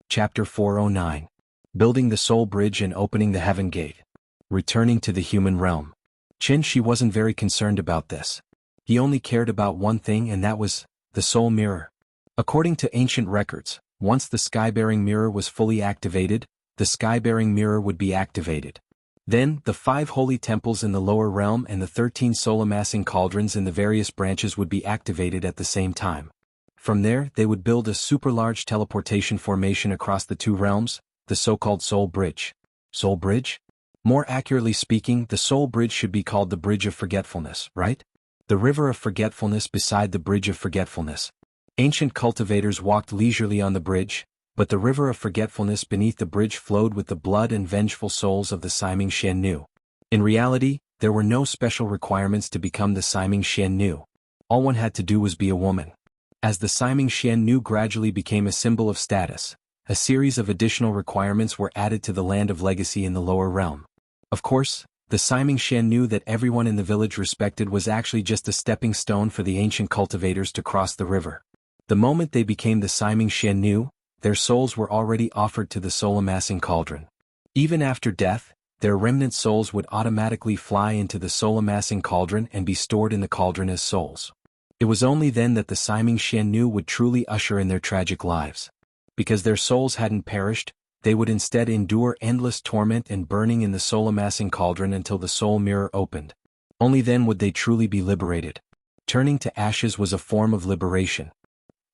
Speaker 1: Chapter 409. Building the soul bridge and opening the heaven gate. Returning to the human realm. Qin Shi wasn't very concerned about this. He only cared about one thing, and that was the soul mirror. According to ancient records, once the sky-bearing mirror was fully activated, the sky-bearing mirror would be activated. Then, the 5 holy temples in the lower realm and the 13 soul-amassing cauldrons in the various branches would be activated at the same time. From there, they would build a super-large teleportation formation across the two realms, the so-called Soul Bridge. Soul Bridge? More accurately speaking, the Soul Bridge should be called the Bridge of Forgetfulness, right? The River of Forgetfulness beside the Bridge of Forgetfulness. Ancient cultivators walked leisurely on the bridge, but the river of forgetfulness beneath the bridge flowed with the blood and vengeful souls of the Siming Xian Nu. In reality, there were no special requirements to become the Siming Xian Nu. All one had to do was be a woman. As the Siming Xian Nu gradually became a symbol of status, a series of additional requirements were added to the land of legacy in the lower realm. Of course, the Siming Xian Nu that everyone in the village respected was actually just a stepping stone for the ancient cultivators to cross the river. The moment they became the Siming Xian Nu, their souls were already offered to the soul-amassing cauldron. Even after death, their remnant souls would automatically fly into the soul-amassing cauldron and be stored in the cauldron as souls. It was only then that the Siming Xian Nu would truly usher in their tragic lives. Because their souls hadn't perished, they would instead endure endless torment and burning in the soul-amassing cauldron until the soul mirror opened. Only then would they truly be liberated. Turning to ashes was a form of liberation.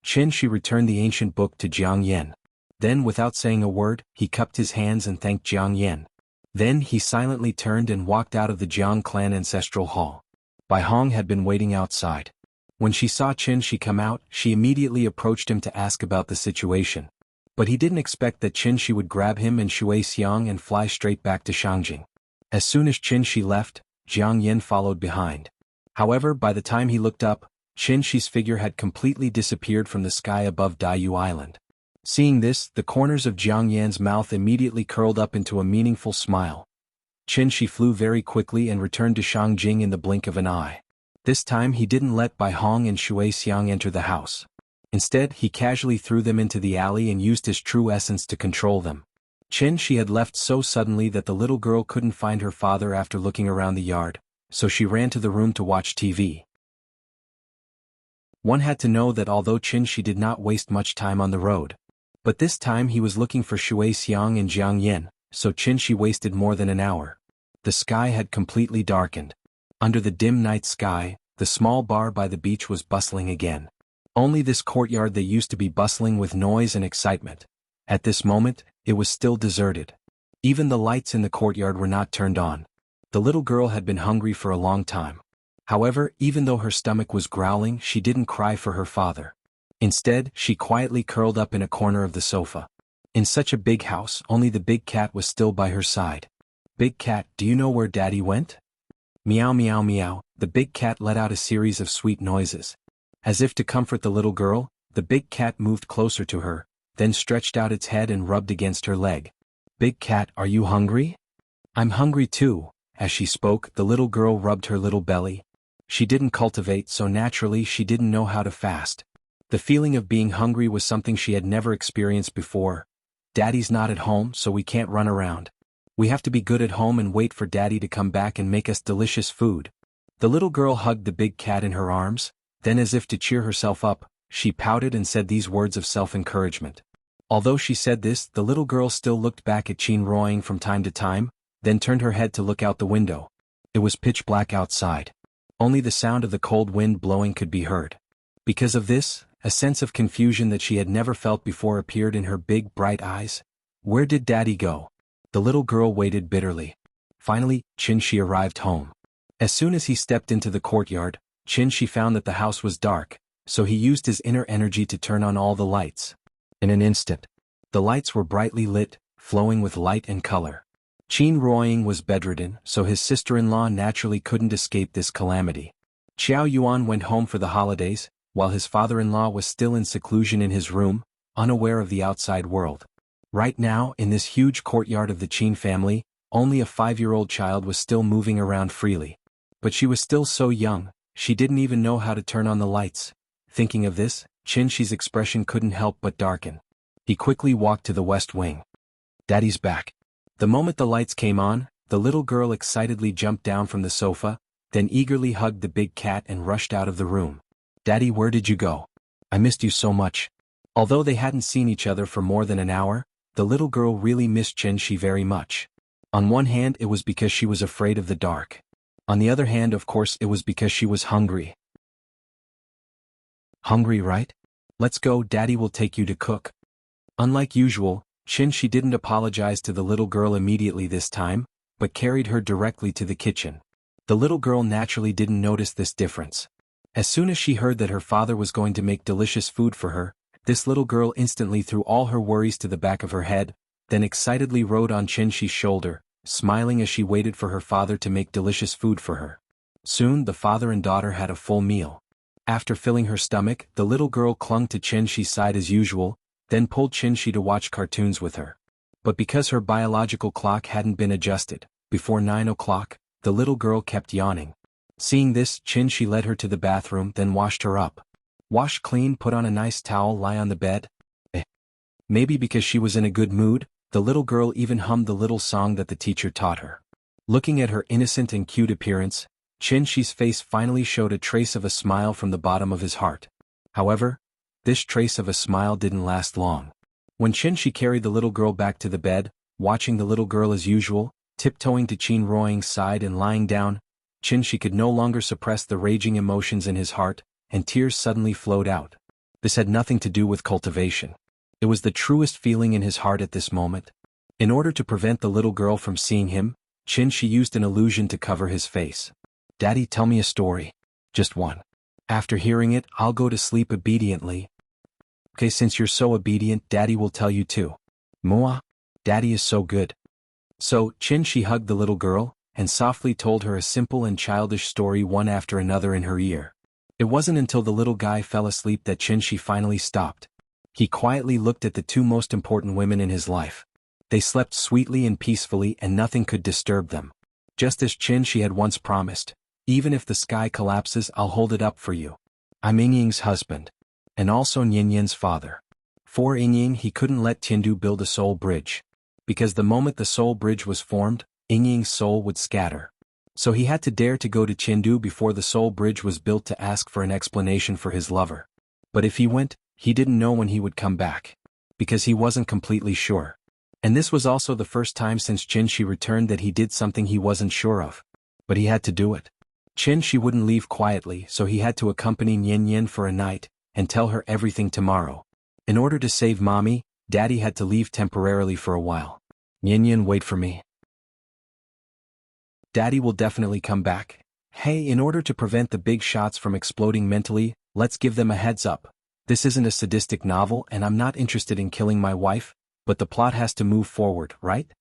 Speaker 1: Qin Shi returned the ancient book to Jiang Yan. Then, without saying a word, he cupped his hands and thanked Jiang Yan. Then he silently turned and walked out of the Jiang clan ancestral hall. Bai Hong had been waiting outside. When she saw Qin Shi come out, she immediately approached him to ask about the situation. But he didn't expect that Qin Shi would grab him and Shui Xiang and fly straight back to Shangjing. As soon as Qin Shi left, Jiang Yan followed behind. However, by the time he looked up, Qin Shi's figure had completely disappeared from the sky above Daiyu Island. Seeing this, the corners of Jiang Yan's mouth immediately curled up into a meaningful smile. Qin Shi flew very quickly and returned to Shangjing in the blink of an eye. This time he didn't let Bai Hong and Shui Xiang enter the house. Instead, he casually threw them into the alley and used his true essence to control them. Qin Shi had left so suddenly that the little girl couldn't find her father after looking around the yard, so she ran to the room to watch TV. One had to know that although Qin Shi did not waste much time on the road, but this time he was looking for Shui Xiang and Jiang Yan, so Qin Shi wasted more than an hour. The sky had completely darkened. Under the dim night sky, the small bar by the beach was bustling again. Only this courtyard that used to be bustling with noise and excitement. At this moment, it was still deserted. Even the lights in the courtyard were not turned on. The little girl had been hungry for a long time. However, even though her stomach was growling, she didn't cry for her father. Instead, she quietly curled up in a corner of the sofa. In such a big house, only the big cat was still by her side. "Big cat, do you know where Daddy went?" Meow meow meow, the big cat let out a series of sweet noises. As if to comfort the little girl, the big cat moved closer to her, then stretched out its head and rubbed against her leg. "Big cat, are you hungry?" "I'm hungry too." As she spoke, the little girl rubbed her little belly. She didn't cultivate, so naturally she didn't know how to fast. The feeling of being hungry was something she had never experienced before. "Daddy's not at home, so we can't run around. We have to be good at home and wait for Daddy to come back and make us delicious food." The little girl hugged the big cat in her arms, then as if to cheer herself up, she pouted and said these words of self-encouragement. Although she said this, the little girl still looked back at Qin Roying from time to time, then turned her head to look out the window. It was pitch black outside. Only the sound of the cold wind blowing could be heard. Because of this, a sense of confusion that she had never felt before appeared in her big bright eyes. Where did Daddy go? The little girl waited bitterly. Finally, Qin Shi arrived home. As soon as he stepped into the courtyard, Qin Shi found that the house was dark, so he used his inner energy to turn on all the lights. In an instant, the lights were brightly lit, flowing with light and color. Qin Roying was bedridden, so his sister-in-law naturally couldn't escape this calamity. Qiao Yuan went home for the holidays, while his father-in-law was still in seclusion in his room, unaware of the outside world. Right now, in this huge courtyard of the Qin family, only a 5-year-old child was still moving around freely. But she was still so young, she didn't even know how to turn on the lights. Thinking of this, Qin Shi's expression couldn't help but darken. He quickly walked to the west wing. "Daddy's back." The moment the lights came on, the little girl excitedly jumped down from the sofa, then eagerly hugged the big cat and rushed out of the room. "Daddy, where did you go? I missed you so much." Although they hadn't seen each other for more than an hour, the little girl really missed Qin Shi very much. On one hand, it was because she was afraid of the dark. On the other hand, of course, it was because she was hungry. "Hungry, right? Let's go, Daddy will take you to cook." Unlike usual, Qin Shi didn't apologize to the little girl immediately this time, but carried her directly to the kitchen. The little girl naturally didn't notice this difference. As soon as she heard that her father was going to make delicious food for her, this little girl instantly threw all her worries to the back of her head, then excitedly rode on Qin Shi's shoulder, smiling as she waited for her father to make delicious food for her. Soon the father and daughter had a full meal. After filling her stomach, the little girl clung to Qin Shi's side as usual, then pulled Qin Shi to watch cartoons with her. But because her biological clock hadn't been adjusted, before 9 o'clock, the little girl kept yawning. Seeing this, Qin Shi led her to the bathroom, then washed her up. Wash clean, put on a nice towel, lie on the bed. Maybe because she was in a good mood, the little girl even hummed the little song that the teacher taught her. Looking at her innocent and cute appearance, Qin Shi's face finally showed a trace of a smile from the bottom of his heart. However, this trace of a smile didn't last long. When Qin carried the little girl back to the bed, watching the little girl as usual, tiptoeing to Qin Ruoying's side and lying down, Qin could no longer suppress the raging emotions in his heart, and tears suddenly flowed out. This had nothing to do with cultivation. It was the truest feeling in his heart at this moment. In order to prevent the little girl from seeing him, Qin used an illusion to cover his face. "Daddy, tell me a story. Just one. After hearing it, I'll go to sleep obediently." "Okay, since you're so obedient, Daddy will tell you too." "Mua. Daddy is so good." So, Qin hugged the little girl, and softly told her a simple and childish story one after another in her ear. It wasn't until the little guy fell asleep that Qin finally stopped. He quietly looked at the two most important women in his life. They slept sweetly and peacefully and nothing could disturb them. Just as Qin had once promised, "Even if the sky collapses, I'll hold it up for you. I'm Yingying's husband. And also Nianyan's father." For Yingying, he couldn't let Tiandu build a soul bridge. Because the moment the soul bridge was formed, Yingying's soul would scatter. So he had to dare to go to Tiandu before the soul bridge was built to ask for an explanation for his lover. But if he went, he didn't know when he would come back. Because he wasn't completely sure. And this was also the first time since Qin returned that he did something he wasn't sure of. But he had to do it. Qin wouldn't leave quietly, so he had to accompany Nianyan for a night, and tell her everything tomorrow. In order to save Mommy, Daddy had to leave temporarily for a while. "Nianyan, wait for me. Daddy will definitely come back." "Hey, in order to prevent the big shots from exploding mentally, let's give them a heads up. This isn't a sadistic novel and I'm not interested in killing my wife, but the plot has to move forward, right?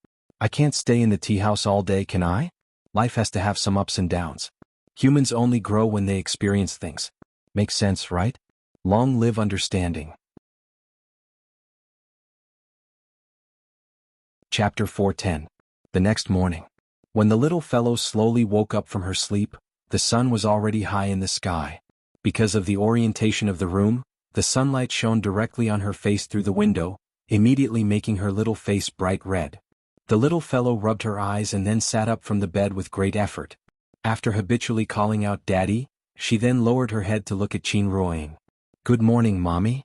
Speaker 1: I can't stay in the tea house all day, can I? Life has to have some ups and downs. Humans only grow when they experience things. Makes sense, right? Long live understanding." Chapter 410. The next morning. When the little fellow slowly woke up from her sleep, the sun was already high in the sky. Because of the orientation of the room, the sunlight shone directly on her face through the window, immediately making her little face bright red. The little fellow rubbed her eyes and then sat up from the bed with great effort. After habitually calling out "Daddy," she then lowered her head to look at Qin Ruoying. "Good morning, Mommy."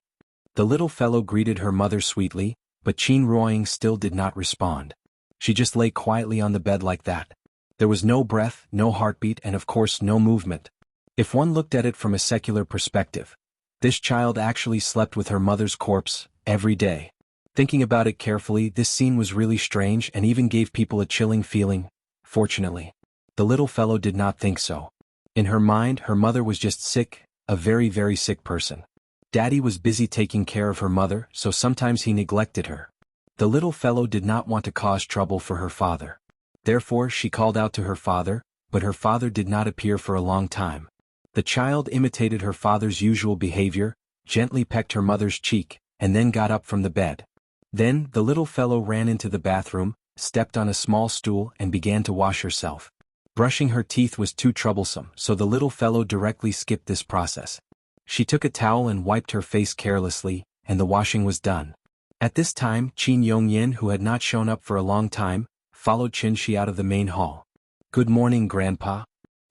Speaker 1: The little fellow greeted her mother sweetly, but Qin Ruoying still did not respond. She just lay quietly on the bed like that. There was no breath, no heartbeat, and of course no movement. If one looked at it from a secular perspective, this child actually slept with her mother's corpse every day. Thinking about it carefully, this scene was really strange and even gave people a chilling feeling. Fortunately, the little fellow did not think so. In her mind, her mother was just sick, a very, very sick person. Daddy was busy taking care of her mother, so sometimes he neglected her. The little fellow did not want to cause trouble for her father. Therefore, she called out to her father, but her father did not appear for a long time. The child imitated her father's usual behavior, gently pecked her mother's cheek, and then got up from the bed. Then, the little fellow ran into the bathroom, stepped on a small stool and began to wash herself. Brushing her teeth was too troublesome, so the little fellow directly skipped this process. She took a towel and wiped her face carelessly, and the washing was done. At this time, Qin Yongyan, who had not shown up for a long time, followed Qin out of the main hall. "Good morning, Grandpa."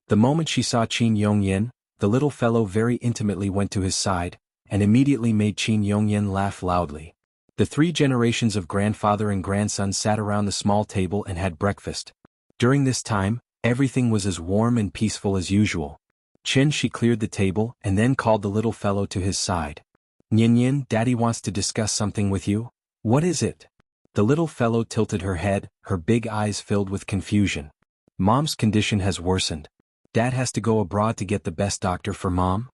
Speaker 1: The moment she saw Qin Yongyan, the little fellow very intimately went to his side, and immediately made Qin Yongyan laugh loudly. The 3 generations of grandfather and grandson sat around the small table and had breakfast. During this time, everything was as warm and peaceful as usual. Qin cleared the table and then called the little fellow to his side. "Nianyan, Daddy wants to discuss something with you." "What is it?" The little fellow tilted her head, her big eyes filled with confusion. "Mom's condition has worsened. Dad has to go abroad to get the best doctor for Mom.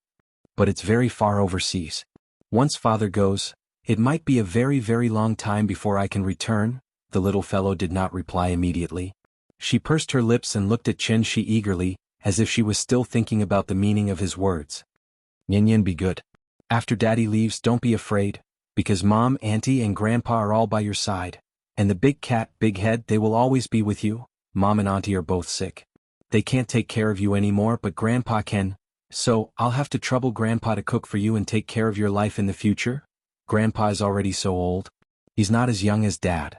Speaker 1: But it's very far overseas. Once Father goes, it might be a very, very long time before I can return." The little fellow did not reply immediately. She pursed her lips and looked at Qin eagerly, as if she was still thinking about the meaning of his words. "Nianyan, be good. After Daddy leaves, don't be afraid, because Mom, Auntie and Grandpa are all by your side. And the big cat, Big Head, they will always be with you. Mom and Auntie are both sick. They can't take care of you anymore, but Grandpa can. So, I'll have to trouble Grandpa to cook for you and take care of your life in the future. Grandpa is already so old. He's not as young as Dad.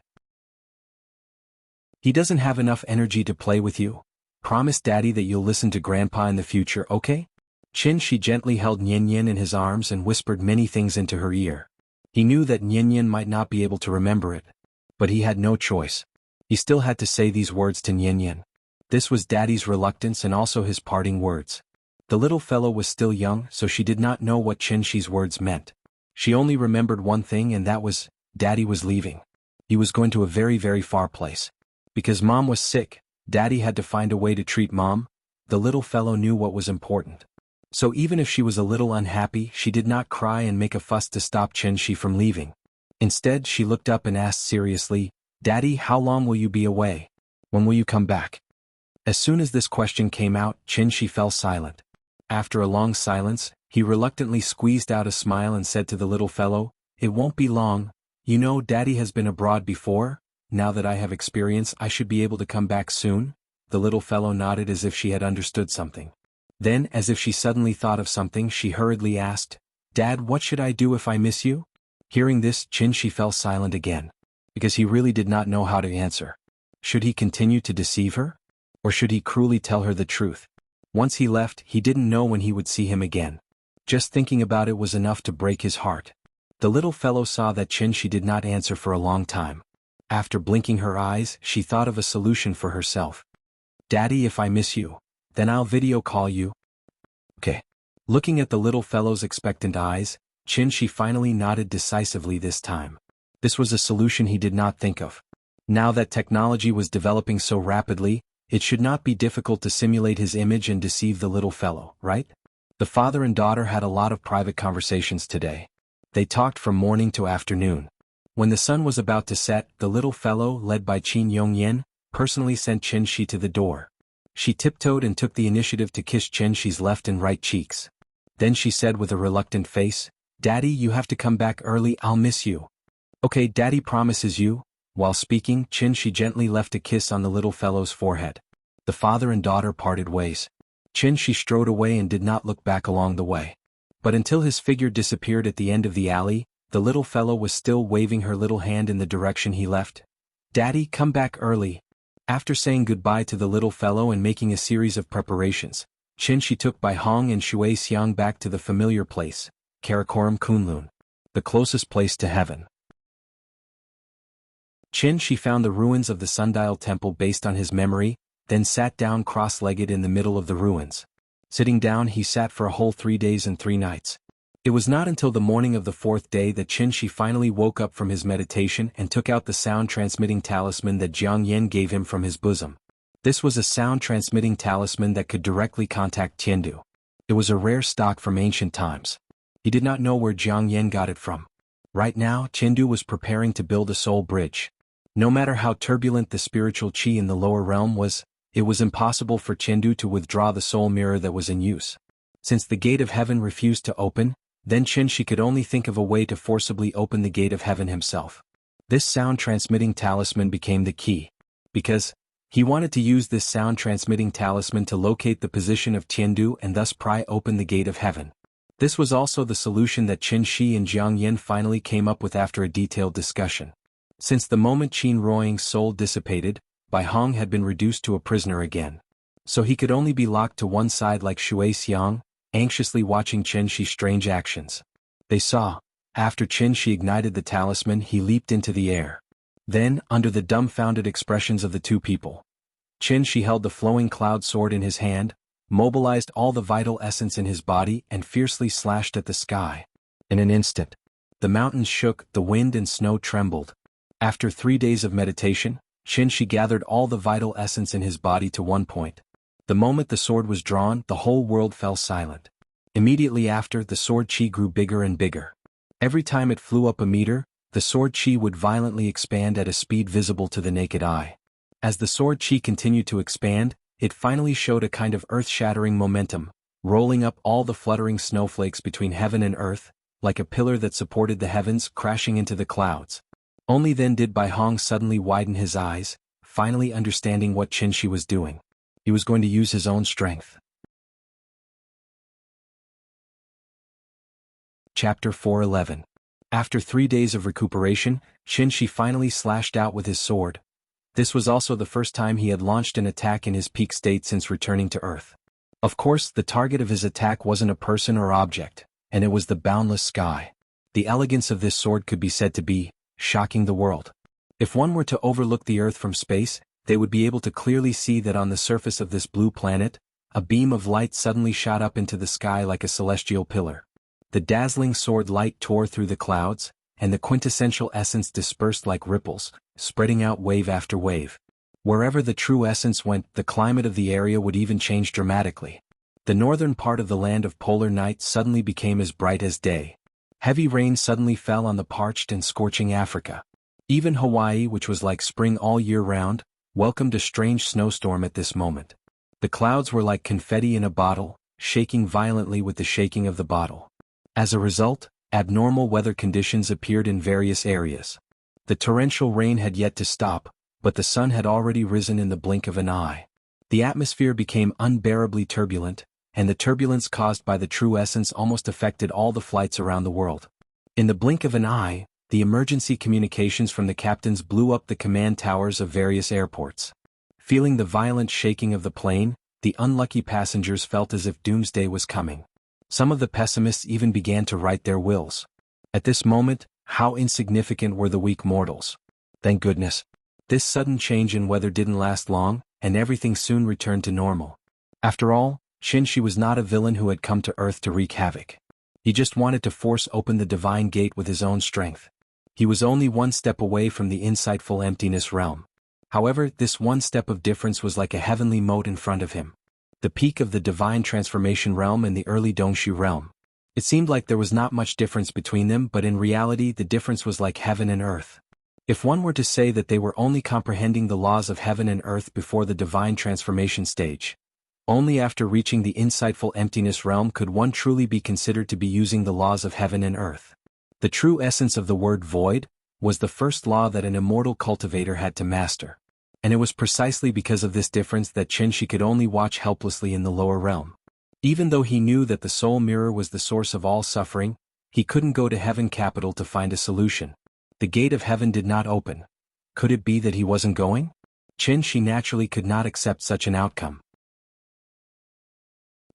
Speaker 1: He doesn't have enough energy to play with you. Promise Daddy that you'll listen to Grandpa in the future, okay?" Qin gently held Nianyan in his arms and whispered many things into her ear. He knew that Nyenyen might not be able to remember it, but he had no choice. He still had to say these words to Nyenyen. This was Daddy's reluctance and also his parting words. The little fellow was still young, so she did not know what Qinshi's words meant. She only remembered one thing, and that was, Daddy was leaving. He was going to a very, very far place. Because Mom was sick, Daddy had to find a way to treat Mom. The little fellow knew what was important. So even if she was a little unhappy, she did not cry and make a fuss to stop Qinshi from leaving. Instead, she looked up and asked seriously, Daddy, how long will you be away? When will you come back? As soon as this question came out, Qinshi fell silent. After a long silence, he reluctantly squeezed out a smile and said to the little fellow, It won't be long. You know, Daddy has been abroad before. Now that I have experience, I should be able to come back soon. The little fellow nodded as if she had understood something. Then, as if she suddenly thought of something, she hurriedly asked, Dad, what should I do if I miss you? Hearing this, Qinshi fell silent again. Because he really did not know how to answer. Should he continue to deceive her? Or should he cruelly tell her the truth? Once he left, he didn't know when he would see him again. Just thinking about it was enough to break his heart. The little fellow saw that Qinshi did not answer for a long time. After blinking her eyes, she thought of a solution for herself. Daddy, if I miss you, then I'll video call you. Okay. Looking at the little fellow's expectant eyes, Qinshi finally nodded decisively this time. This was a solution he did not think of. Now that technology was developing so rapidly, it should not be difficult to simulate his image and deceive the little fellow, right? The father and daughter had a lot of private conversations today. They talked from morning to afternoon. When the sun was about to set, the little fellow, led by Qin Yongyan, personally sent Qinshi to the door. She tiptoed and took the initiative to kiss Qinshi's left and right cheeks. Then she said with a reluctant face, Daddy, you have to come back early, I'll miss you. Okay, Daddy promises you. While speaking, Qinshi gently left a kiss on the little fellow's forehead. The father and daughter parted ways. Qinshi strode away and did not look back along the way. But until his figure disappeared at the end of the alley, the little fellow was still waving her little hand in the direction he left. Daddy, come back early. After saying goodbye to the little fellow and making a series of preparations, Qinshi took Bai Hong and Shui Xiang back to the familiar place, Karakoram Kunlun, the closest place to heaven. Qinshi found the ruins of the sundial temple based on his memory, then sat down cross-legged in the middle of the ruins. Sitting down, he sat for a whole 3 days and 3 nights. It was not until the morning of the 4th day that Qinshi finally woke up from his meditation and took out the sound-transmitting talisman that Jiang Yen gave him from his bosom. This was a sound-transmitting talisman that could directly contact Tiandu. It was a rare stock from ancient times. He did not know where Jiang Yen got it from. Right now, Tiandu was preparing to build a soul bridge. No matter how turbulent the spiritual qi in the lower realm was, it was impossible for Tiandu to withdraw the soul mirror that was in use. Since the gate of heaven refused to open, then Qinshi could only think of a way to forcibly open the gate of heaven himself. This sound-transmitting talisman became the key. Because he wanted to use this sound-transmitting talisman to locate the position of Tiandu and thus pry open the gate of heaven. This was also the solution that Qinshi and Jiang Yen finally came up with after a detailed discussion. Since the moment Qin Ruoying's soul dissipated, Bai Hong had been reduced to a prisoner again. So he could only be locked to one side like Shui Xiang, anxiously watching Qinshi's strange actions. They saw, after Qinshi ignited the talisman, he leaped into the air. Then, under the dumbfounded expressions of the two people, Qinshi held the flowing cloud sword in his hand, mobilized all the vital essence in his body and fiercely slashed at the sky. In an instant, the mountains shook, the wind and snow trembled. After 3 days of meditation, Qinshi gathered all the vital essence in his body to one point. The moment the sword was drawn, the whole world fell silent. Immediately after, the sword qi grew bigger and bigger. Every time it flew up a meter, the sword qi would violently expand at a speed visible to the naked eye. As the sword qi continued to expand, it finally showed a kind of earth-shattering momentum, rolling up all the fluttering snowflakes between heaven and earth, like a pillar that supported the heavens, crashing into the clouds. Only then did Bai Hong suddenly widen his eyes, finally understanding what Qinshi was doing. He was going to use his own strength. Chapter 4:11. After 3 days of recuperation, Qinshi finally slashed out with his sword. This was also the first time he had launched an attack in his peak state since returning to Earth. Of course, the target of his attack wasn't a person or object, and it was the boundless sky. The elegance of this sword could be said to be shocking the world. If one were to overlook the Earth from space, they would be able to clearly see that on the surface of this blue planet, a beam of light suddenly shot up into the sky like a celestial pillar. The dazzling sword light tore through the clouds, and the quintessential essence dispersed like ripples, spreading out wave after wave. Wherever the true essence went, the climate of the area would even change dramatically. The northern part of the land of polar night suddenly became as bright as day. Heavy rain suddenly fell on the parched and scorching Africa. Even Hawaii, which was like spring all year round, welcomed a strange snowstorm at this moment. The clouds were like confetti in a bottle, shaking violently with the shaking of the bottle. As a result, abnormal weather conditions appeared in various areas. The torrential rain had yet to stop, but the sun had already risen in the blink of an eye. The atmosphere became unbearably turbulent, and the turbulence caused by the true essence almost affected all the flights around the world. In the blink of an eye, the emergency communications from the captains blew up the command towers of various airports. Feeling the violent shaking of the plane, the unlucky passengers felt as if doomsday was coming. Some of the pessimists even began to write their wills. At this moment, how insignificant were the weak mortals. Thank goodness. This sudden change in weather didn't last long, and everything soon returned to normal. After all, Shinshi was not a villain who had come to Earth to wreak havoc. He just wanted to force open the divine gate with his own strength. He was only one step away from the insightful emptiness realm. However, this one step of difference was like a heavenly moat in front of him. The peak of the divine transformation realm and the early Dongshu realm. It seemed like there was not much difference between them, but in reality the difference was like heaven and earth. If one were to say that they were only comprehending the laws of heaven and earth before the divine transformation stage, only after reaching the insightful emptiness realm could one truly be considered to be using the laws of heaven and earth. The true essence of the word void was the first law that an immortal cultivator had to master. And it was precisely because of this difference that Shinshi could only watch helplessly in the lower realm. Even though he knew that the soul mirror was the source of all suffering, he couldn't go to heaven capital to find a solution. The gate of heaven did not open. Could it be that he wasn't going? Shinshi naturally could not accept such an outcome.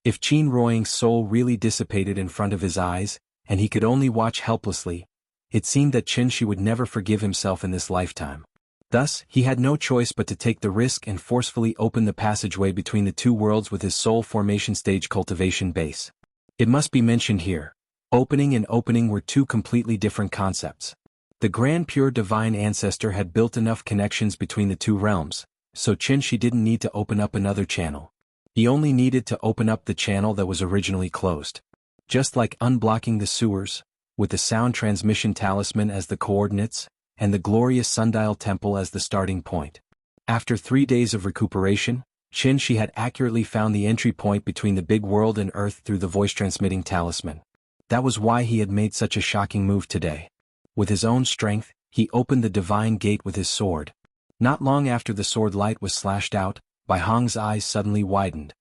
Speaker 1: If Qin Ruoying's soul really dissipated in front of his eyes, and he could only watch helplessly, it seemed that Shinshi would never forgive himself in this lifetime. Thus, he had no choice but to take the risk and forcefully open the passageway between the two worlds with his soul formation stage cultivation base. It must be mentioned here, opening and opening were two completely different concepts. The grand pure divine ancestor had built enough connections between the two realms, so Shinshi didn't need to open up another channel. He only needed to open up the channel that was originally closed. Just like unblocking the sewers, with the sound transmission talisman as the coordinates, and the glorious sundial temple as the starting point. After 3 days of recuperation, Shinshi had accurately found the entry point between the big world and Earth through the voice-transmitting talisman. That was why he had made such a shocking move today. With his own strength, he opened the divine gate with his sword. Not long after the sword light was slashed out, Bai Hong's eyes suddenly widened.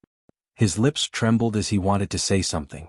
Speaker 1: His lips trembled as he wanted to say something.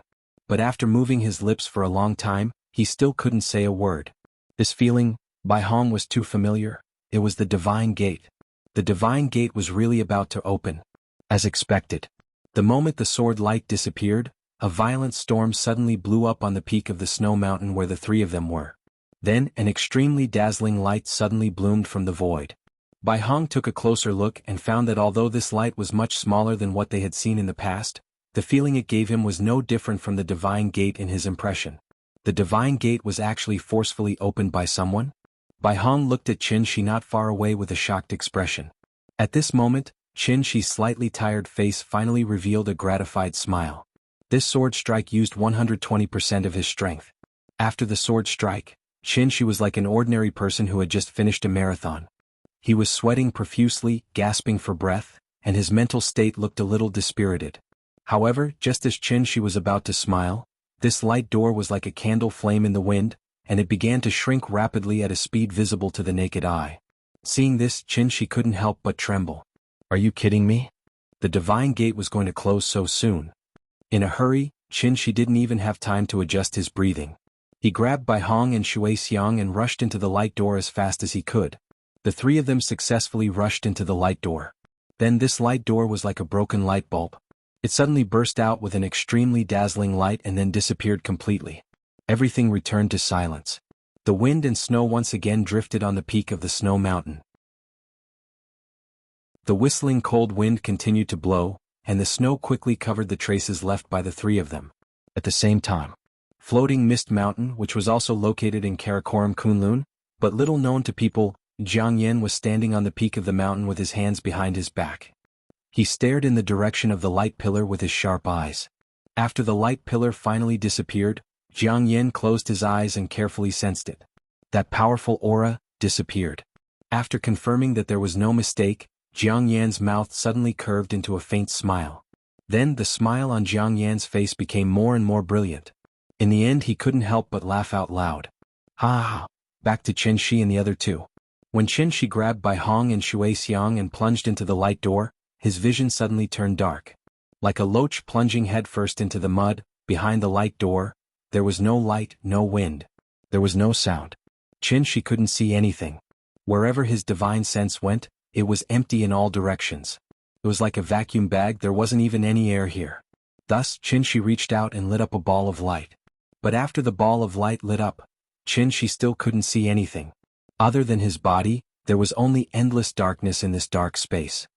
Speaker 1: But after moving his lips for a long time, he still couldn't say a word. This feeling, Bai Hong, was too familiar. It was the divine gate. The divine gate was really about to open. As expected. The moment the sword light disappeared, a violent storm suddenly blew up on the peak of the snow mountain where the three of them were. Then, an extremely dazzling light suddenly bloomed from the void. Bai Hong took a closer look and found that although this light was much smaller than what they had seen in the past, the feeling it gave him was no different from the divine gate in his impression. The divine gate was actually forcefully opened by someone? Bai Hong looked at Shinshi not far away with a shocked expression. At this moment, Shinshi's slightly tired face finally revealed a gratified smile. This sword strike used 120% of his strength. After the sword strike, Shinshi was like an ordinary person who had just finished a marathon. He was sweating profusely, gasping for breath, and his mental state looked a little dispirited. However, just as Shinshi was about to smile, this light door was like a candle flame in the wind, and it began to shrink rapidly at a speed visible to the naked eye. Seeing this, Shinshi couldn't help but tremble. Are you kidding me? The divine gate was going to close so soon. In a hurry, Shinshi didn't even have time to adjust his breathing. He grabbed Bai Hong and Shui Xiang and rushed into the light door as fast as he could. The three of them successfully rushed into the light door. Then this light door was like a broken light bulb. It suddenly burst out with an extremely dazzling light and then disappeared completely. Everything returned to silence. The wind and snow once again drifted on the peak of the snow mountain. The whistling cold wind continued to blow, and the snow quickly covered the traces left by the three of them. At the same time, floating Mist Mountain, which was also located in Karakoram Kunlun, but little known to people, Jiang Yen was standing on the peak of the mountain with his hands behind his back. He stared in the direction of the light pillar with his sharp eyes. After the light pillar finally disappeared, Jiang Yen closed his eyes and carefully sensed it. That powerful aura disappeared. After confirming that there was no mistake, Jiang Yan's mouth suddenly curved into a faint smile. Then the smile on Jiang Yan's face became more and more brilliant. In the end he couldn't help but laugh out loud. Ha ha! Back to Qin Shi and the other two. When Qin Shi grabbed Bai Hong and Shui Xiang and plunged into the light door, his vision suddenly turned dark. Like a loach plunging headfirst into the mud, behind the light door, there was no light, no wind. There was no sound. Qin Shi couldn't see anything. Wherever his divine sense went, it was empty in all directions. It was like a vacuum bag, there wasn't even any air here. Thus, Qin Shi reached out and lit up a ball of light. But after the ball of light lit up, Qin Shi still couldn't see anything. Other than his body, there was only endless darkness in this dark space.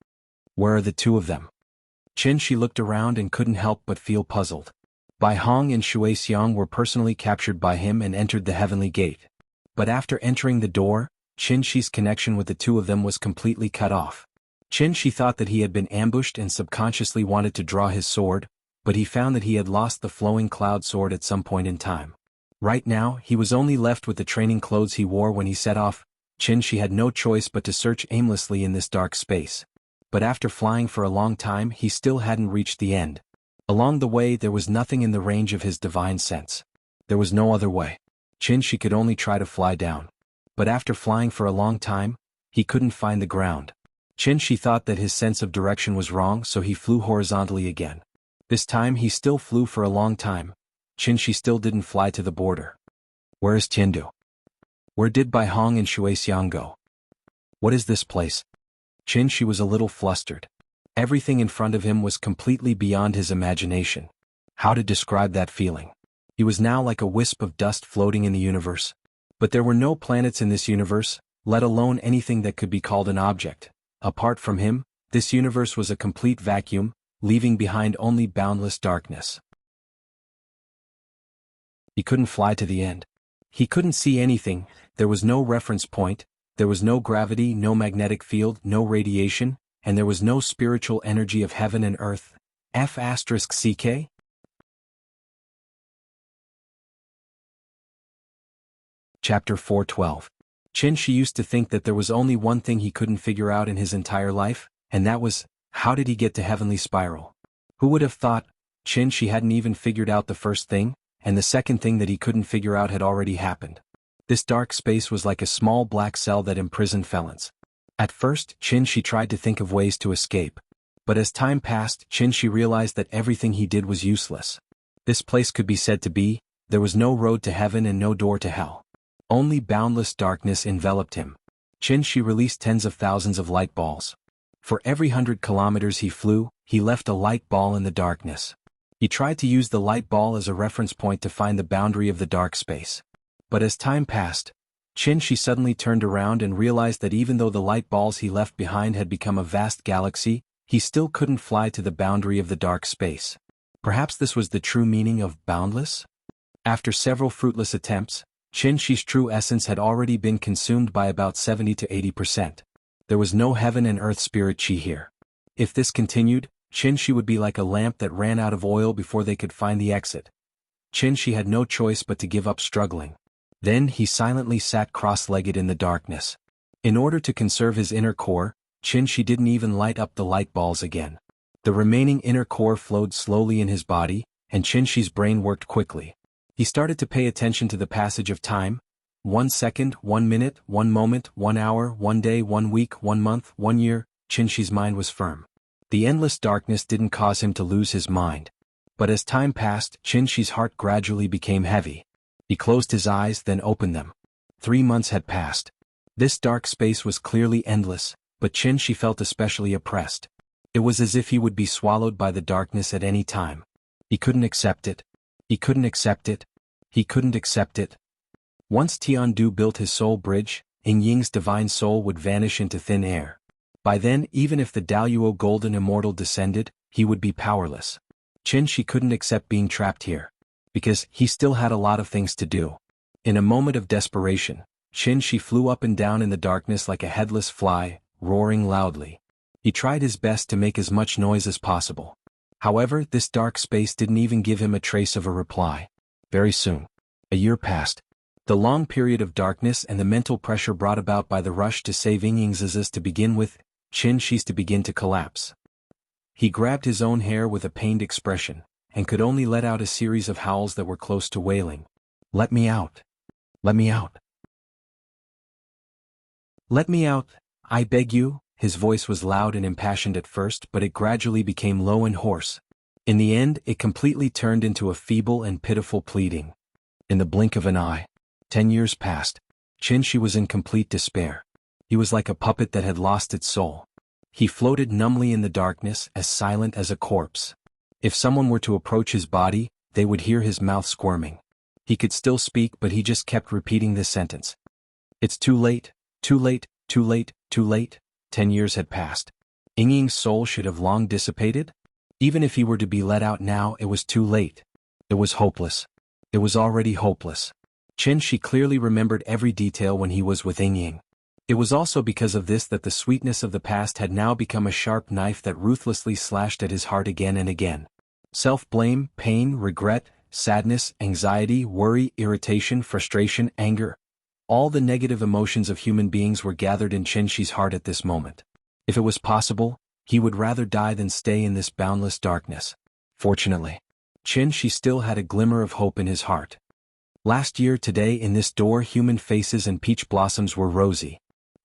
Speaker 1: Where are the two of them? Qin Shi looked around and couldn't help but feel puzzled. Bai Hong and Shui Xiang were personally captured by him and entered the heavenly gate. But after entering the door, Qin Shi's connection with the two of them was completely cut off. Qin Shi thought that he had been ambushed and subconsciously wanted to draw his sword, but he found that he had lost the flowing cloud sword at some point in time. Right now, he was only left with the training clothes he wore when he set off. Qin Shi had no choice but to search aimlessly in this dark space. But after flying for a long time, he still hadn't reached the end. Along the way there was nothing in the range of his divine sense. There was no other way. Qin Shi could only try to fly down. But after flying for a long time, he couldn't find the ground. Qin Shi thought that his sense of direction was wrong, so he flew horizontally again. This time he still flew for a long time. Qin Shi still didn't fly to the border. Where is Tiandu? Where did Bai Hong and Shui Xiang go? What is this place? Qin Shi was a little flustered. Everything in front of him was completely beyond his imagination. How to describe that feeling? He was now like a wisp of dust floating in the universe. But there were no planets in this universe, let alone anything that could be called an object. Apart from him, this universe was a complete vacuum, leaving behind only boundless darkness. He couldn't fly to the end. He couldn't see anything, there was no reference point, there was no gravity, no magnetic field, no radiation, and there was no spiritual energy of heaven and earth. F***CK? Chapter 412. Qin Shi used to think that there was only one thing he couldn't figure out in his entire life, and that was, how did he get to Heavenly Spiral? Who would have thought? Qin Shi hadn't even figured out the first thing, and the second thing that he couldn't figure out had already happened. This dark space was like a small black cell that imprisoned felons. At first, Qin Shi tried to think of ways to escape. But as time passed, Qin Shi realized that everything he did was useless. This place could be said to be, there was no road to heaven and no door to hell. Only boundless darkness enveloped him. Qin Shi released tens of thousands of light balls. For every 100 kilometers he flew, he left a light ball in the darkness. He tried to use the light ball as a reference point to find the boundary of the dark space. But as time passed, Qin Shi suddenly turned around and realized that even though the light balls he left behind had become a vast galaxy, he still couldn't fly to the boundary of the dark space. Perhaps this was the true meaning of boundless? After several fruitless attempts, Qin Shi's true essence had already been consumed by about 70 to 80%. There was no heaven and earth spirit chi here. If this continued, Qin Shi would be like a lamp that ran out of oil before they could find the exit. Qin Shi had no choice but to give up struggling. Then he silently sat cross-legged in the darkness. In order to conserve his inner core, Qin Shi didn't even light up the light balls again. The remaining inner core flowed slowly in his body, and Qin Shi's brain worked quickly. He started to pay attention to the passage of time. 1 second, 1 minute, 1 moment, 1 hour, 1 day, 1 week, 1 month, 1 year. Qin Shi's mind was firm. The endless darkness didn't cause him to lose his mind. But as time passed, Qin Shi's heart gradually became heavy. He closed his eyes, then opened them. 3 months had passed. This dark space was clearly endless, but Qin Shi felt especially oppressed. It was as if he would be swallowed by the darkness at any time. He couldn't accept it. He couldn't accept it. He couldn't accept it. Once Tiandu built his soul bridge, Ying's divine soul would vanish into thin air. By then, even if the Daluo Golden Immortal descended, he would be powerless. She couldn't accept being trapped here. Because he still had a lot of things to do. In a moment of desperation, she flew up and down in the darkness like a headless fly, roaring loudly. He tried his best to make as much noise as possible. However, this dark space didn't even give him a trace of a reply. Very soon. A year passed. The long period of darkness and the mental pressure brought about by the rush to save Ying's to begin with, Shi's to begin to collapse. He grabbed his own hair with a pained expression, and could only let out a series of howls that were close to wailing. Let me out. Let me out. Let me out, I beg you. His voice was loud and impassioned at first, but it gradually became low and hoarse. In the end, it completely turned into a feeble and pitiful pleading. In the blink of an eye. 10 years passed. Shi was in complete despair. He was like a puppet that had lost its soul. He floated numbly in the darkness, as silent as a corpse. If someone were to approach his body, they would hear his mouth squirming. He could still speak, but he just kept repeating this sentence. It's too late, too late, too late, too late. 10 years had passed. Ying's soul should have long dissipated. Even if he were to be let out now, it was too late. It was hopeless. It was already hopeless. Shi clearly remembered every detail when he was with Ying. It was also because of this that the sweetness of the past had now become a sharp knife that ruthlessly slashed at his heart again and again. Self-blame, pain, regret, sadness, anxiety, worry, irritation, frustration, anger. All the negative emotions of human beings were gathered in Shi's heart at this moment. If it was possible, he would rather die than stay in this boundless darkness. Fortunately, Shi still had a glimmer of hope in his heart. Last year today in this door human faces and peach blossoms were rosy.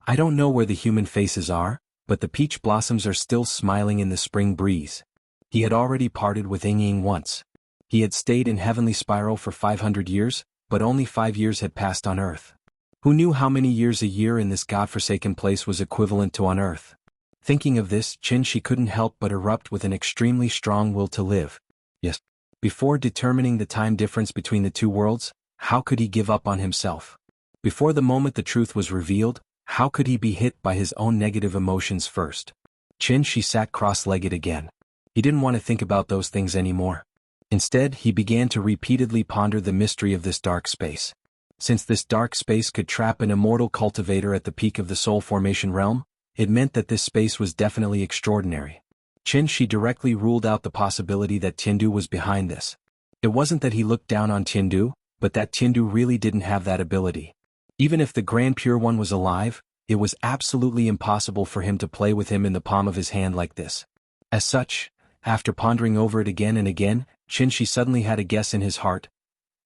Speaker 1: I don't know where the human faces are, but the peach blossoms are still smiling in the spring breeze. He had already parted with Ying once. He had stayed in heavenly spiral for 500 years, but only 5 years had passed on Earth. Who knew how many years a year in this godforsaken place was equivalent to on Earth? Thinking of this, Shi couldn't help but erupt with an extremely strong will to live. Yes. Before determining the time difference between the two worlds, how could he give up on himself? Before the moment the truth was revealed, how could he be hit by his own negative emotions first? Shi sat cross-legged again. He didn't want to think about those things anymore. Instead, he began to repeatedly ponder the mystery of this dark space. Since this dark space could trap an immortal cultivator at the peak of the soul formation realm, it meant that this space was definitely extraordinary. Shi directly ruled out the possibility that Tiandu was behind this. It wasn't that he looked down on Tiandu, but that Tiandu really didn't have that ability. Even if the Grand Pure One was alive, it was absolutely impossible for him to play with him in the palm of his hand like this. As such, after pondering over it again and again, Shi suddenly had a guess in his heart.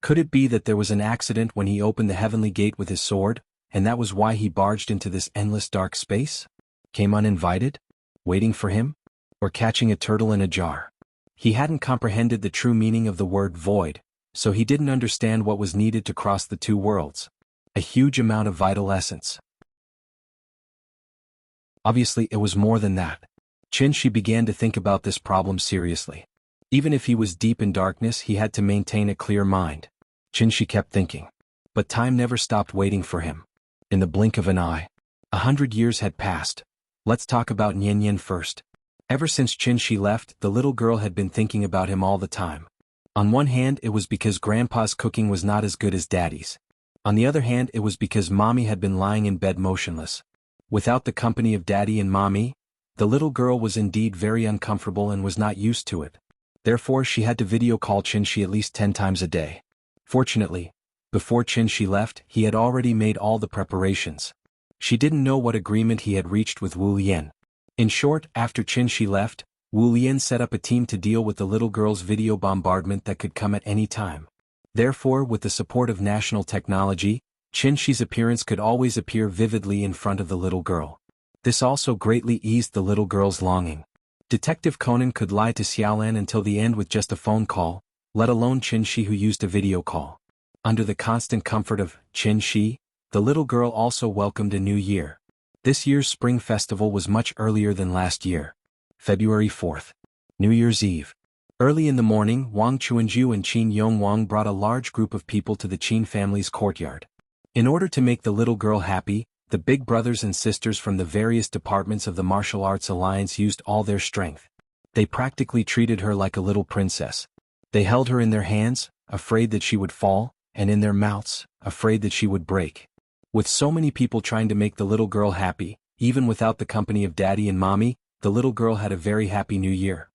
Speaker 1: Could it be that there was an accident when he opened the heavenly gate with his sword, and that was why he barged into this endless dark space? Came uninvited? Waiting for him? Or catching a turtle in a jar? He hadn't comprehended the true meaning of the word void, so he didn't understand what was needed to cross the two worlds. A huge amount of vital essence. Obviously, it was more than that. Shi began to think about this problem seriously. Even if he was deep in darkness, he had to maintain a clear mind. Shi kept thinking. But time never stopped waiting for him. In the blink of an eye. 100 years had passed. Let's talk about Nian first. Ever since Shi left, the little girl had been thinking about him all the time. On one hand, it was because Grandpa's cooking was not as good as Daddy's. On the other hand, it was because Mommy had been lying in bed motionless. Without the company of Daddy and Mommy, the little girl was indeed very uncomfortable and was not used to it. Therefore, she had to video call Shi at least 10 times a day. Fortunately, before Shi left, he had already made all the preparations. She didn't know what agreement he had reached with Wu Lian. In short, after Shi left, Wu Lian set up a team to deal with the little girl's video bombardment that could come at any time. Therefore, with the support of national technology, Shi's appearance could always appear vividly in front of the little girl. This also greatly eased the little girl's longing. Detective Conan could lie to Xiaolan until the end with just a phone call, let alone Shi who used a video call. Under the constant comfort of Shi, the little girl also welcomed a new year. This year's spring festival was much earlier than last year. February 4th. New Year's Eve. Early in the morning, Wang Chuanju and Qin Yongwang brought a large group of people to the Qin family's courtyard. In order to make the little girl happy, the big brothers and sisters from the various departments of the martial arts alliance used all their strength. They practically treated her like a little princess. They held her in their hands, afraid that she would fall, and in their mouths, afraid that she would break. With so many people trying to make the little girl happy, even without the company of daddy and mommy, the little girl had a very happy new year.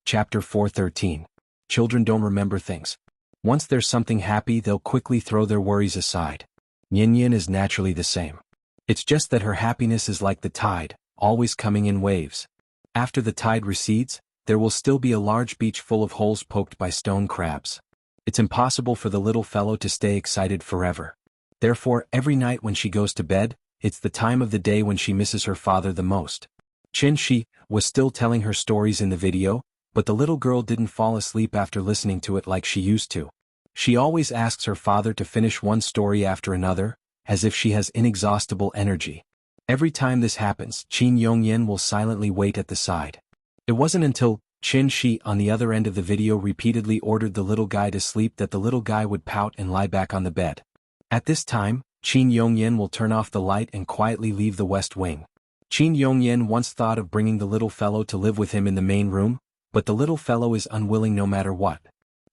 Speaker 1: Chapter 4:13. Children don't remember things. Once there's something happy, they'll quickly throw their worries aside. Yin Yin is naturally the same. It's just that her happiness is like the tide, always coming in waves. After the tide recedes, there will still be a large beach full of holes poked by stone crabs. It's impossible for the little fellow to stay excited forever. Therefore, every night when she goes to bed, it's the time of the day when she misses her father the most. Qin Shi was still telling her stories in the video, but the little girl didn't fall asleep after listening to it like she used to. She always asks her father to finish one story after another, as if she has inexhaustible energy. Every time this happens, Qin Yongyan will silently wait at the side. It wasn't until Qin Shi on the other end of the video repeatedly ordered the little guy to sleep that the little guy would pout and lie back on the bed. At this time, Qin Yongyan will turn off the light and quietly leave the west wing. Qin Yongyan once thought of bringing the little fellow to live with him in the main room, but the little fellow is unwilling no matter what.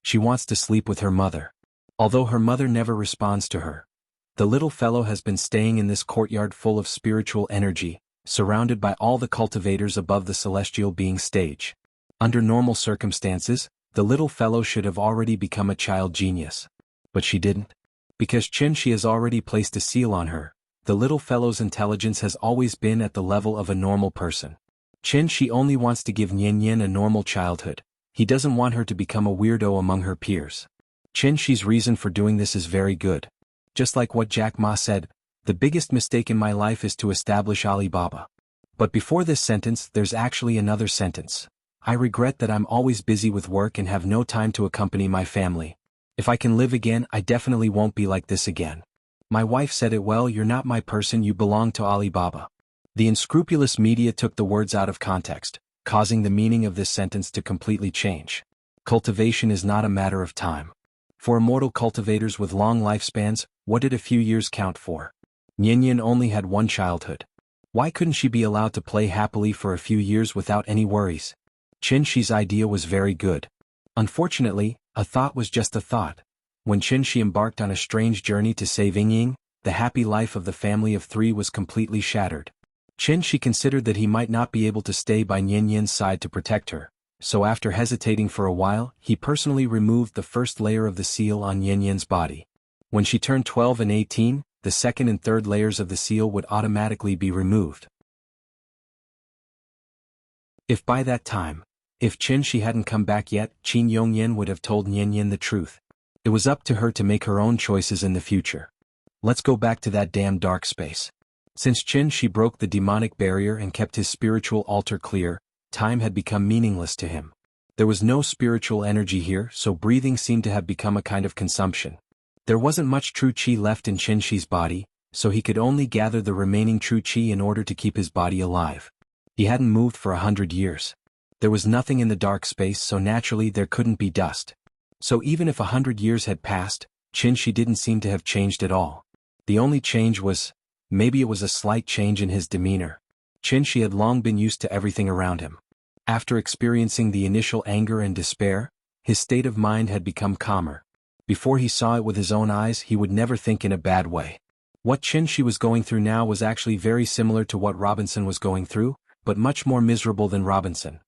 Speaker 1: She wants to sleep with her mother. Although her mother never responds to her. The little fellow has been staying in this courtyard full of spiritual energy, surrounded by all the cultivators above the celestial being stage. Under normal circumstances, the little fellow should have already become a child genius. But she didn't. Because Qin Shi has already placed a seal on her, the little fellow's intelligence has always been at the level of a normal person. Qin Shi only wants to give Nian Yin a normal childhood. He doesn't want her to become a weirdo among her peers. Qin Shi's reason for doing this is very good. Just like what Jack Ma said, the biggest mistake in my life is to establish Alibaba. But before this sentence, there's actually another sentence. I regret that I'm always busy with work and have no time to accompany my family. If I can live again, I definitely won't be like this again. My wife said it well, you're not my person, you belong to Alibaba. The unscrupulous media took the words out of context, causing the meaning of this sentence to completely change. Cultivation is not a matter of time. For immortal cultivators with long lifespans, what did a few years count for? Nian Yin only had one childhood. Why couldn't she be allowed to play happily for a few years without any worries? Qin Shi's idea was very good. Unfortunately, a thought was just a thought. When Qin Shi embarked on a strange journey to save Yingying, the happy life of the family of three was completely shattered. Qin Shi considered that he might not be able to stay by Nian Yin's side to protect her, so after hesitating for a while, he personally removed the first layer of the seal on Nian Yin's body. When she turned 12 and 18, the second and third layers of the seal would automatically be removed. If by that time, if Qin Shi hadn't come back yet, Qin Yongyan would have told Nian Yin the truth. It was up to her to make her own choices in the future. Let's go back to that damn dark space. Since Qin Shi broke the demonic barrier and kept his spiritual altar clear, time had become meaningless to him. There was no spiritual energy here, so breathing seemed to have become a kind of consumption. There wasn't much true qi left in Qin Shi's body, so he could only gather the remaining true qi in order to keep his body alive. He hadn't moved for 100 years. There was nothing in the dark space, so naturally there couldn't be dust. So even if 100 years had passed, Qin Shi didn't seem to have changed at all. The only change was, maybe it was a slight change in his demeanor. Qin Shi had long been used to everything around him. After experiencing the initial anger and despair, his state of mind had become calmer. Before he saw it with his own eyes, he would never think in a bad way. What Qin Shi was going through now was actually very similar to what Robinson was going through, but much more miserable than Robinson.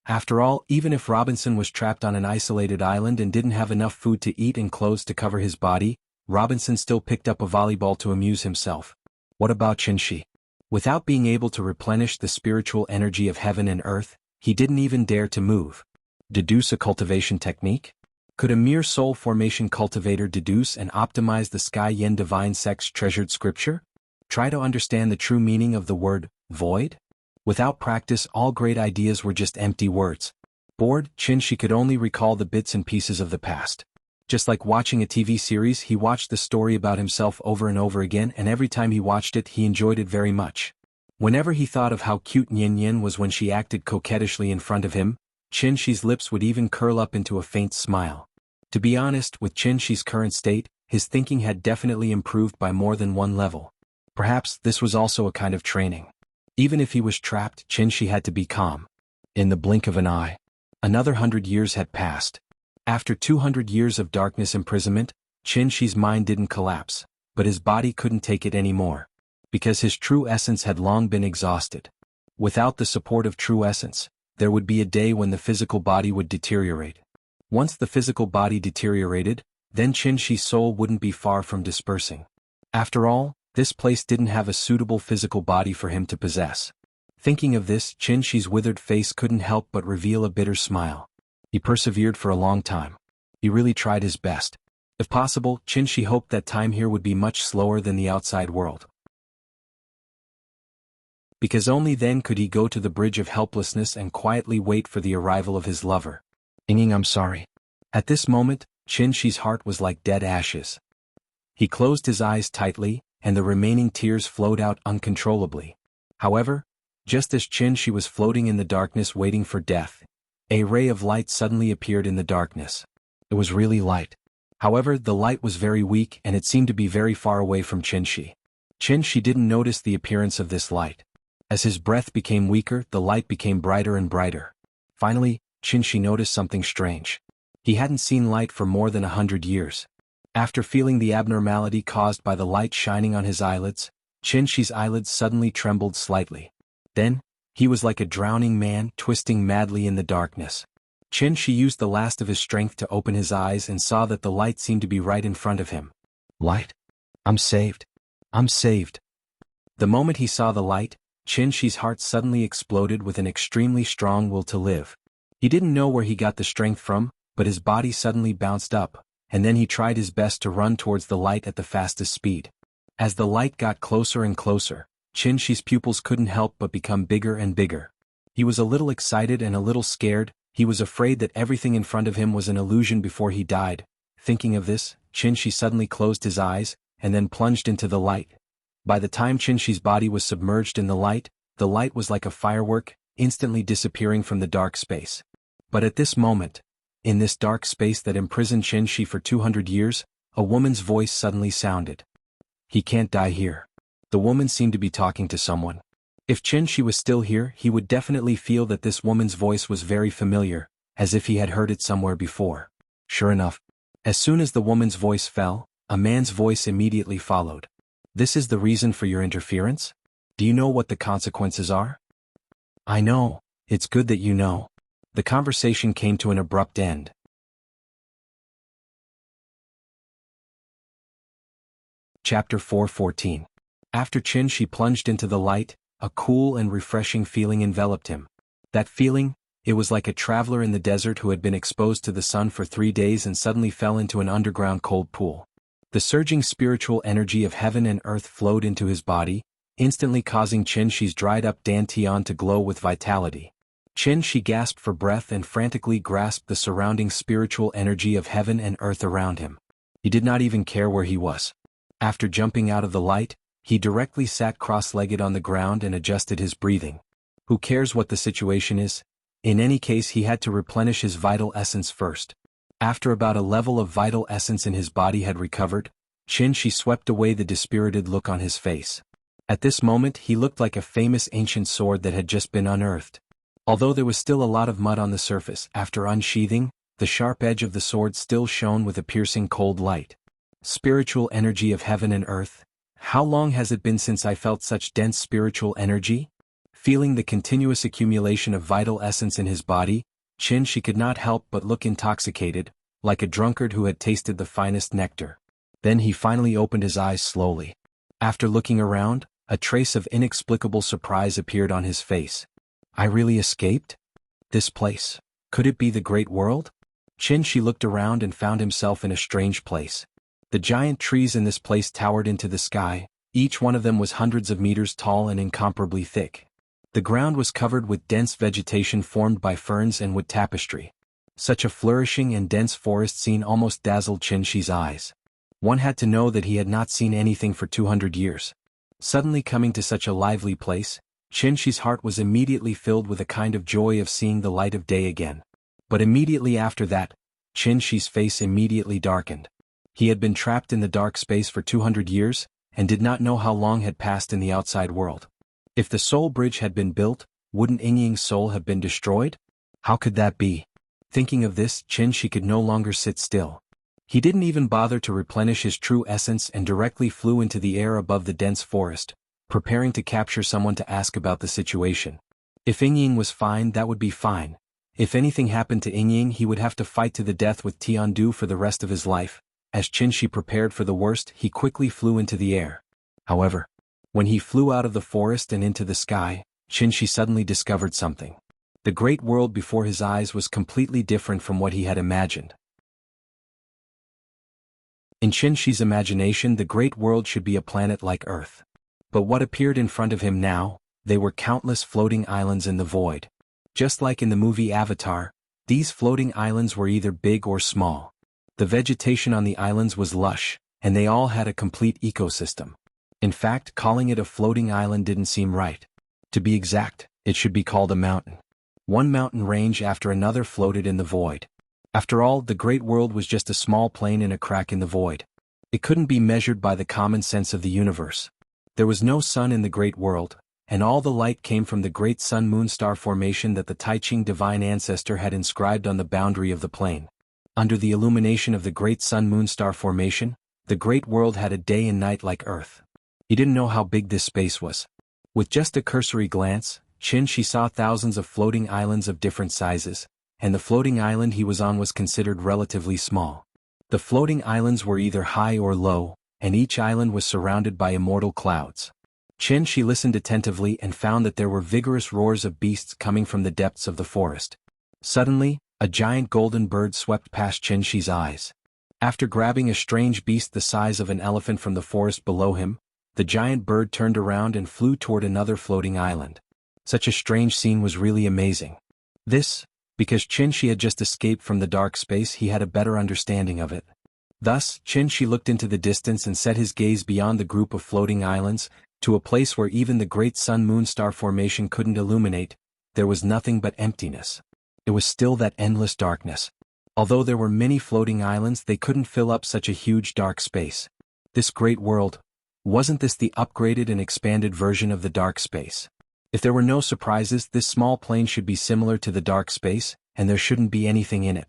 Speaker 1: After all, even if Robinson was trapped on an isolated island and didn't have enough food to eat and clothes to cover his body, Robinson still picked up a volleyball to amuse himself. What about Qin Shi? Without being able to replenish the spiritual energy of heaven and earth, he didn't even dare to move. Deduce a cultivation technique? Could a mere soul formation cultivator deduce and optimize the Sky Yin divine sex treasured scripture? Try to understand the true meaning of the word void? Without practice, all great ideas were just empty words. Bored, Qin Shi could only recall the bits and pieces of the past. Just like watching a TV series, he watched the story about himself over and over again, and every time he watched it, he enjoyed it very much. Whenever he thought of how cute Nian Yin was when she acted coquettishly in front of him, Qin Shi's lips would even curl up into a faint smile. To be honest, with Qin Shi's current state, his thinking had definitely improved by more than one level. Perhaps this was also a kind of training. Even if he was trapped, Qin Shi had to be calm. In the blink of an eye, another 100 years had passed. After 200 years of darkness imprisonment, Qin Shi's mind didn't collapse, but his body couldn't take it anymore. Because his true essence had long been exhausted. Without the support of true essence, there would be a day when the physical body would deteriorate. Once the physical body deteriorated, then Qin Shi's soul wouldn't be far from dispersing. After all, this place didn't have a suitable physical body for him to possess. Thinking of this, Qin Shi's withered face couldn't help but reveal a bitter smile. He persevered for a long time. He really tried his best. If possible, Qin Shi hoped that time here would be much slower than the outside world. Because only then could he go to the bridge of helplessness and quietly wait for the arrival of his lover. I'm sorry. At this moment, Qin Shi's heart was like dead ashes. He closed his eyes tightly, and the remaining tears flowed out uncontrollably. However, just as Qin Shi was floating in the darkness waiting for death, a ray of light suddenly appeared in the darkness. It was really light. However, the light was very weak and it seemed to be very far away from Qin Shi. Qin Shi didn't notice the appearance of this light. As his breath became weaker, the light became brighter and brighter. Finally, Qin Shi noticed something strange. He hadn't seen light for more than 100 years. After feeling the abnormality caused by the light shining on his eyelids, Qin Shi's eyelids suddenly trembled slightly. Then, he was like a drowning man twisting madly in the darkness. Qin Shi used the last of his strength to open his eyes and saw that the light seemed to be right in front of him. Light? I'm saved. I'm saved. The moment he saw the light, Qin Shi's heart suddenly exploded with an extremely strong will to live. He didn't know where he got the strength from, but his body suddenly bounced up, and then he tried his best to run towards the light at the fastest speed. As the light got closer and closer, Qin Shi's pupils couldn't help but become bigger and bigger. He was a little excited and a little scared. He was afraid that everything in front of him was an illusion before he died. Thinking of this, Qin Shi suddenly closed his eyes, and then plunged into the light. By the time Qin Shi's body was submerged in the light was like a firework, instantly disappearing from the dark space. But at this moment, in this dark space that imprisoned Qin Shi for 200 years, a woman's voice suddenly sounded. He can't die here. The woman seemed to be talking to someone. If Qin Shi was still here, he would definitely feel that this woman's voice was very familiar, as if he had heard it somewhere before. Sure enough, as soon as the woman's voice fell, a man's voice immediately followed. This is the reason for your interference? Do you know what the consequences are? I know. It's good that you know. The conversation came to an abrupt end. Chapter 4:14. After Qin Shi plunged into the light, a cool and refreshing feeling enveloped him. That feeling, it was like a traveler in the desert who had been exposed to the sun for 3 days and suddenly fell into an underground cold pool. The surging spiritual energy of heaven and earth flowed into his body, instantly causing Qin Shi's dried-up dantian to glow with vitality. Qin Shi gasped for breath and frantically grasped the surrounding spiritual energy of heaven and earth around him. He did not even care where he was. After jumping out of the light, he directly sat cross-legged on the ground and adjusted his breathing. Who cares what the situation is? In any case, he had to replenish his vital essence first. After about a level of vital essence in his body had recovered, Qin Shi swept away the dispirited look on his face. At this moment he looked like a famous ancient sword that had just been unearthed. Although there was still a lot of mud on the surface, after unsheathing, the sharp edge of the sword still shone with a piercing cold light. Spiritual energy of heaven and earth. How long has it been since I felt such dense spiritual energy? Feeling the continuous accumulation of vital essence in his body, Qin Shi could not help but look intoxicated, like a drunkard who had tasted the finest nectar. Then he finally opened his eyes slowly. After looking around, a trace of inexplicable surprise appeared on his face. I really escaped? This place, could it be the great world? Qin Shi looked around and found himself in a strange place. The giant trees in this place towered into the sky, each one of them was hundreds of meters tall and incomparably thick. The ground was covered with dense vegetation formed by ferns and wood tapestry. Such a flourishing and dense forest scene almost dazzled Qin Shi's eyes. One had to know that he had not seen anything for 200 years. Suddenly coming to such a lively place, Qinshi's heart was immediately filled with a kind of joy of seeing the light of day again. But immediately after that, Qinshi's face immediately darkened. He had been trapped in the dark space for 200 years, and did not know how long had passed in the outside world. If the soul bridge had been built, wouldn't Yingying's soul have been destroyed? How could that be? Thinking of this, Qinshi could no longer sit still. He didn't even bother to replenish his true essence and directly flew into the air above the dense forest, preparing to capture someone to ask about the situation. If Yingying was fine, that would be fine. If anything happened to Yingying, he would have to fight to the death with Tiandu for the rest of his life. As Qinshi prepared for the worst, he quickly flew into the air. However, when he flew out of the forest and into the sky, Qinshi suddenly discovered something. The great world before his eyes was completely different from what he had imagined. In Qinshi's imagination, the great world should be a planet like Earth. But what appeared in front of him now, they were countless floating islands in the void. Just like in the movie Avatar, these floating islands were either big or small. The vegetation on the islands was lush, and they all had a complete ecosystem. In fact, calling it a floating island didn't seem right. To be exact, it should be called a mountain. One mountain range after another floated in the void. After all, the great world was just a small plane in a crack in the void. It couldn't be measured by the common sense of the universe. There was no sun in the great world, and all the light came from the great sun-moon star formation that the Taiching divine ancestor had inscribed on the boundary of the plane. Under the illumination of the great sun-moon star formation, the great world had a day and night like Earth. He didn't know how big this space was. With just a cursory glance, Qinshi saw thousands of floating islands of different sizes, and the floating island he was on was considered relatively small. The floating islands were either high or low, and each island was surrounded by immortal clouds. Qinshi listened attentively and found that there were vigorous roars of beasts coming from the depths of the forest. Suddenly, a giant golden bird swept past Qinshi's eyes. After grabbing a strange beast the size of an elephant from the forest below him, the giant bird turned around and flew toward another floating island. Such a strange scene was really amazing. Because Qinshi had just escaped from the dark space, he had a better understanding of it. Thus, Qinshi looked into the distance and set his gaze beyond the group of floating islands, to a place where even the great sun-moon star formation couldn't illuminate. There was nothing but emptiness. It was still that endless darkness. Although there were many floating islands, they couldn't fill up such a huge dark space. This great world, wasn't this the upgraded and expanded version of the dark space? If there were no surprises, this small plane should be similar to the dark space, and there shouldn't be anything in it.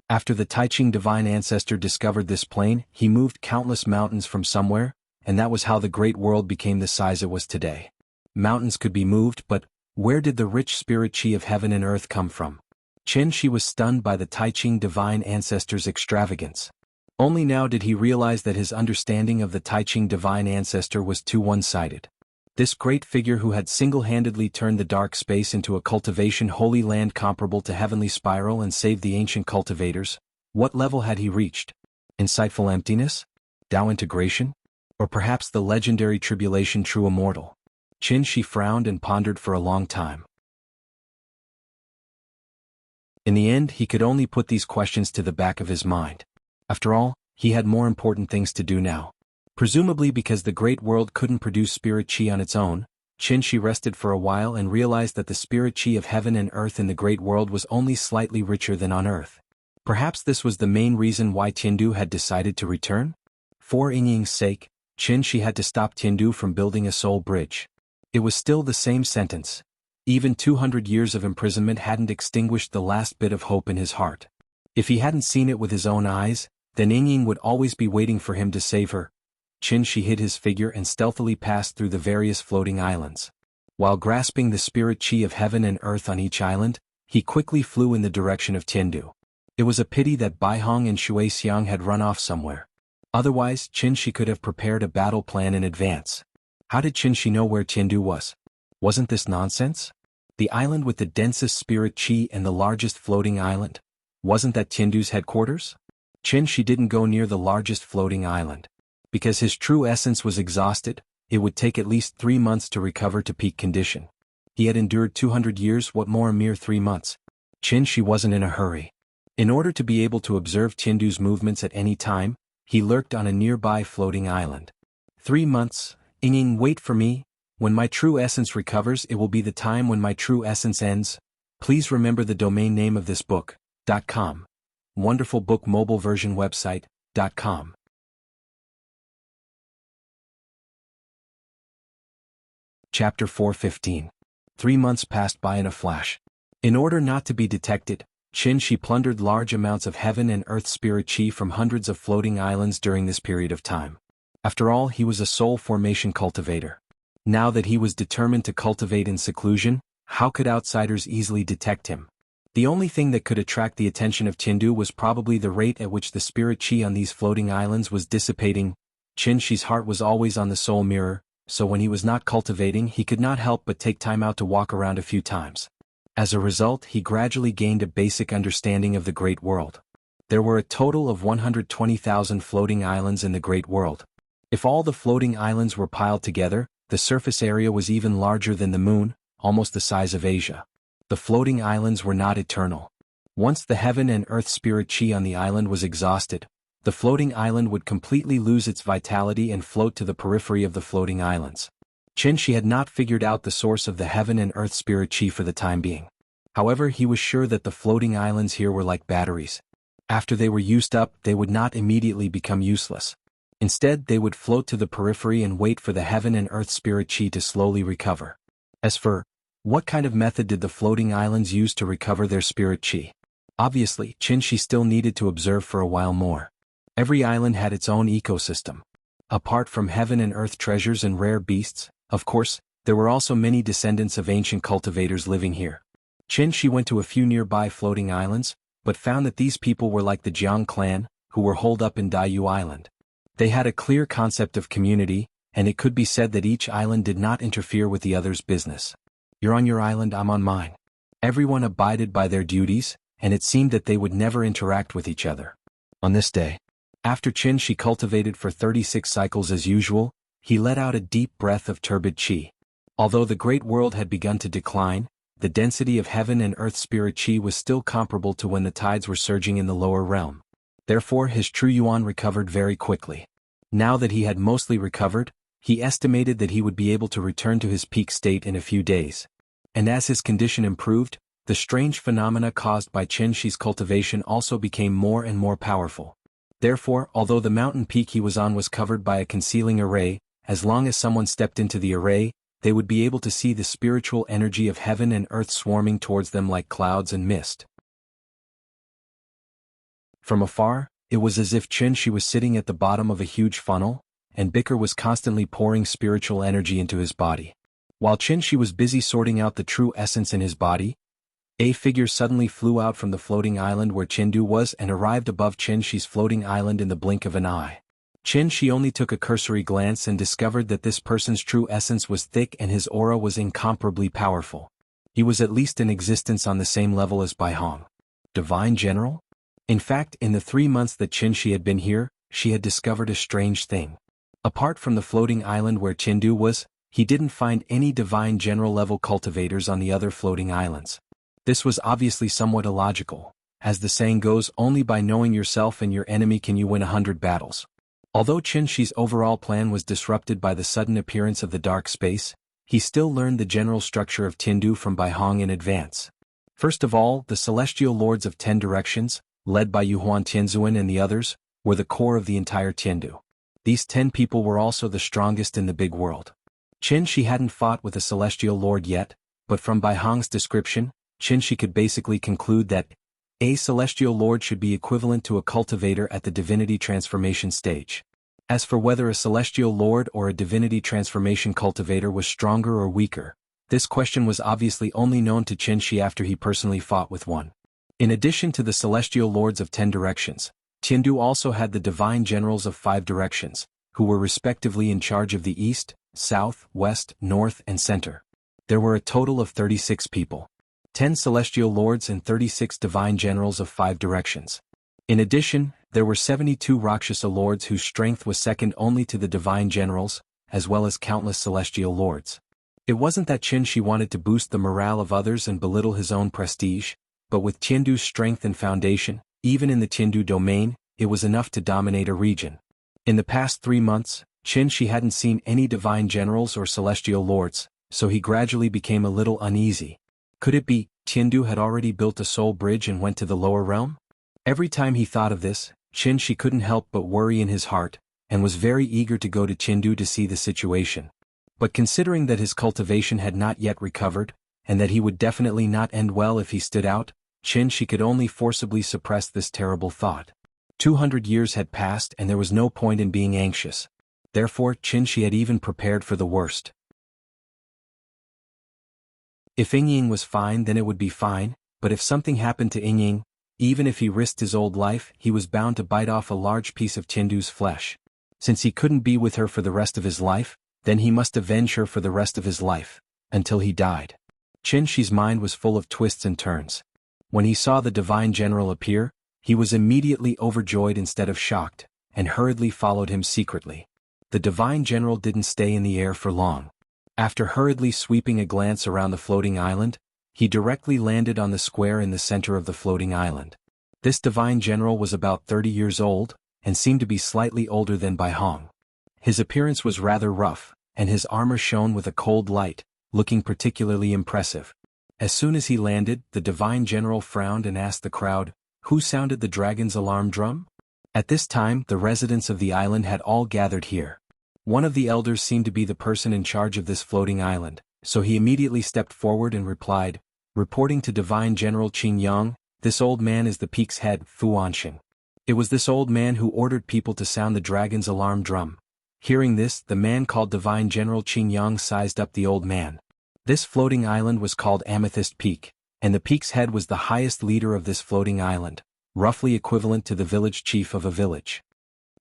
Speaker 1: After the Taiching divine ancestor discovered this plane, he moved countless mountains from somewhere, and that was how the great world became the size it was today. Mountains could be moved, but where did the rich spirit chi of heaven and earth come from? Qinshi was stunned by the Taiching divine ancestor's extravagance. Only now did he realize that his understanding of the Taiching divine ancestor was too one-sided. This great figure who had single-handedly turned the dark space into a cultivation holy land comparable to heavenly spiral and saved the ancient cultivators, what level had he reached? Insightful emptiness? Tao integration? Or perhaps the legendary tribulation true immortal? Qinshi frowned and pondered for a long time. In the end, he could only put these questions to the back of his mind. After all, he had more important things to do now. Presumably because the great world couldn't produce spirit chi on its own, Qinshi rested for a while and realized that the spirit chi of heaven and earth in the great world was only slightly richer than on earth. Perhaps this was the main reason why Tiandu had decided to return? For Yingying's sake, Qinshi had to stop Tiandu from building a soul bridge. It was still the same sentence. Even 200 years of imprisonment hadn't extinguished the last bit of hope in his heart. If he hadn't seen it with his own eyes, then Yingying would always be waiting for him to save her. Qinshi hid his figure and stealthily passed through the various floating islands. While grasping the spirit chi of heaven and earth on each island, he quickly flew in the direction of Tiandu. It was a pity that Baihong and Shuixiang had run off somewhere. Otherwise, Qinshi could have prepared a battle plan in advance. How did Qinshi know where Tiandu was? Wasn't this nonsense? The island with the densest spirit chi and the largest floating island. Wasn't that Tiandu's headquarters? Qinshi didn't go near the largest floating island. Because his true essence was exhausted, it would take at least 3 months to recover to peak condition. He had endured 200 years, what more a mere 3 months? Qinshi wasn't in a hurry. In order to be able to observe Tiandu's movements at any time, he lurked on a nearby floating island. 3 months, Yingying, wait for me. When my true essence recovers, it will be the time when my true essence ends. Please remember the domain name of this book, .com. Wonderful book mobile version website, .com. Chapter 4:15. 3 months passed by in a flash. In order not to be detected, Qin plundered large amounts of heaven and earth spirit chi from hundreds of floating islands during this period of time. After all, he was a soul formation cultivator. Now that he was determined to cultivate in seclusion, how could outsiders easily detect him? The only thing that could attract the attention of Qin was probably the rate at which the spirit chi on these floating islands was dissipating. Qin's heart was always on the soul mirror, so when he was not cultivating, he could not help but take time out to walk around a few times. As a result, he gradually gained a basic understanding of the Great World. There were a total of 120,000 floating islands in the Great World. If all the floating islands were piled together, the surface area was even larger than the moon, almost the size of Asia. The floating islands were not eternal. Once the heaven and earth spirit chi on the island was exhausted, the floating island would completely lose its vitality and float to the periphery of the floating islands. Qin had not figured out the source of the heaven and earth spirit chi for the time being. However, he was sure that the floating islands here were like batteries. After they were used up, they would not immediately become useless. Instead, they would float to the periphery and wait for the heaven and earth spirit chi to slowly recover. As for what kind of method did the floating islands use to recover their spirit chi? Obviously, Qin still needed to observe for a while more. Every island had its own ecosystem. Apart from heaven and earth treasures and rare beasts, of course, there were also many descendants of ancient cultivators living here. Qin went to a few nearby floating islands, but found that these people were like the Jiang clan, who were holed up in Daiyu Island. They had a clear concept of community, and it could be said that each island did not interfere with the other's business. You're on your island, I'm on mine. Everyone abided by their duties, and it seemed that they would never interact with each other. On this day, after Qin cultivated for 36 cycles as usual, he let out a deep breath of turbid chi. Although the great world had begun to decline, the density of heaven and earth spirit chi was still comparable to when the tides were surging in the lower realm. Therefore, his true yuan recovered very quickly. Now that he had mostly recovered, he estimated that he would be able to return to his peak state in a few days. And as his condition improved, the strange phenomena caused by Qin's cultivation also became more and more powerful. Therefore, although the mountain peak he was on was covered by a concealing array, as long as someone stepped into the array, they would be able to see the spiritual energy of heaven and earth swarming towards them like clouds and mist. From afar, it was as if Qin was sitting at the bottom of a huge funnel, and Bicker was constantly pouring spiritual energy into his body. While Qin was busy sorting out the true essence in his body, a figure suddenly flew out from the floating island where Qin was and arrived above Qin's floating island in the blink of an eye. Qin only took a cursory glance and discovered that this person's true essence was thick and his aura was incomparably powerful. He was at least in existence on the same level as Bai Hong. Divine General? In fact, in the 3 months that Qin had been here, she had discovered a strange thing. Apart from the floating island where Qin was, he didn't find any Divine General level cultivators on the other floating islands. This was obviously somewhat illogical. As the saying goes, only by knowing yourself and your enemy can you win 100 battles. Although Qin's overall plan was disrupted by the sudden appearance of the dark space, he still learned the general structure of Tindu from Bai Hong in advance. First of all, the Celestial Lords of 10 Directions, led by Yuhuan Tianzuan and the others, were the core of the entire Tindu. These 10 people were also the strongest in the big world. Qin hadn't fought with a Celestial Lord yet, but from Bai Hong's description, Qin could basically conclude that a Celestial Lord should be equivalent to a cultivator at the divinity transformation stage. As for whether a Celestial Lord or a divinity transformation cultivator was stronger or weaker, this question was obviously only known to Qin after he personally fought with one. In addition to the Celestial Lords of 10 Directions, Tindu also had the Divine Generals of 5 Directions, who were respectively in charge of the East, South, West, North, and Center. There were a total of 36 people. 10 Celestial Lords and 36 Divine Generals of 5 Directions. In addition, there were 72 Rakshasa Lords whose strength was second only to the Divine Generals, as well as countless Celestial Lords. It wasn't that Qin wanted to boost the morale of others and belittle his own prestige, but with Tindu's strength and foundation, even in the Tindu domain, it was enough to dominate a region. In the past 3 months, Qin Shi hadn't seen any divine generals or celestial lords, so he gradually became a little uneasy. Could it be, Tiandu had already built a soul bridge and went to the lower realm? Every time he thought of this, Qin Shi couldn't help but worry in his heart, and was very eager to go to Tiandu to see the situation. But considering that his cultivation had not yet recovered, and that he would definitely not end well if he stood out, Qin Shi could only forcibly suppress this terrible thought. 200 years had passed and there was no point in being anxious. Therefore, Qin Shi had even prepared for the worst. If Yingying was fine, then it would be fine, but if something happened to Yingying, even if he risked his old life, he was bound to bite off a large piece of Tiandu's flesh. Since he couldn't be with her for the rest of his life, then he must avenge her for the rest of his life, until he died. Qin Shi's mind was full of twists and turns. When he saw the divine general appear, he was immediately overjoyed instead of shocked, and hurriedly followed him secretly. The divine general didn't stay in the air for long. After hurriedly sweeping a glance around the floating island, he directly landed on the square in the center of the floating island. This divine general was about 30 years old, and seemed to be slightly older than Bai Hong. His appearance was rather rough, and his armor shone with a cold light, looking particularly impressive. As soon as he landed, the divine general frowned and asked the crowd, "Who sounded the dragon's alarm drum?" At this time, the residents of the island had all gathered here. One of the elders seemed to be the person in charge of this floating island, so he immediately stepped forward and replied, "Reporting to Divine General Qin Yang, this old man is the peak's head, Fu Anxing." It was this old man who ordered people to sound the dragon's alarm drum. Hearing this, the man called Divine General Qin Yang sized up the old man. This floating island was called Amethyst Peak, and the peak's head was the highest leader of this floating island, roughly equivalent to the village chief of a village.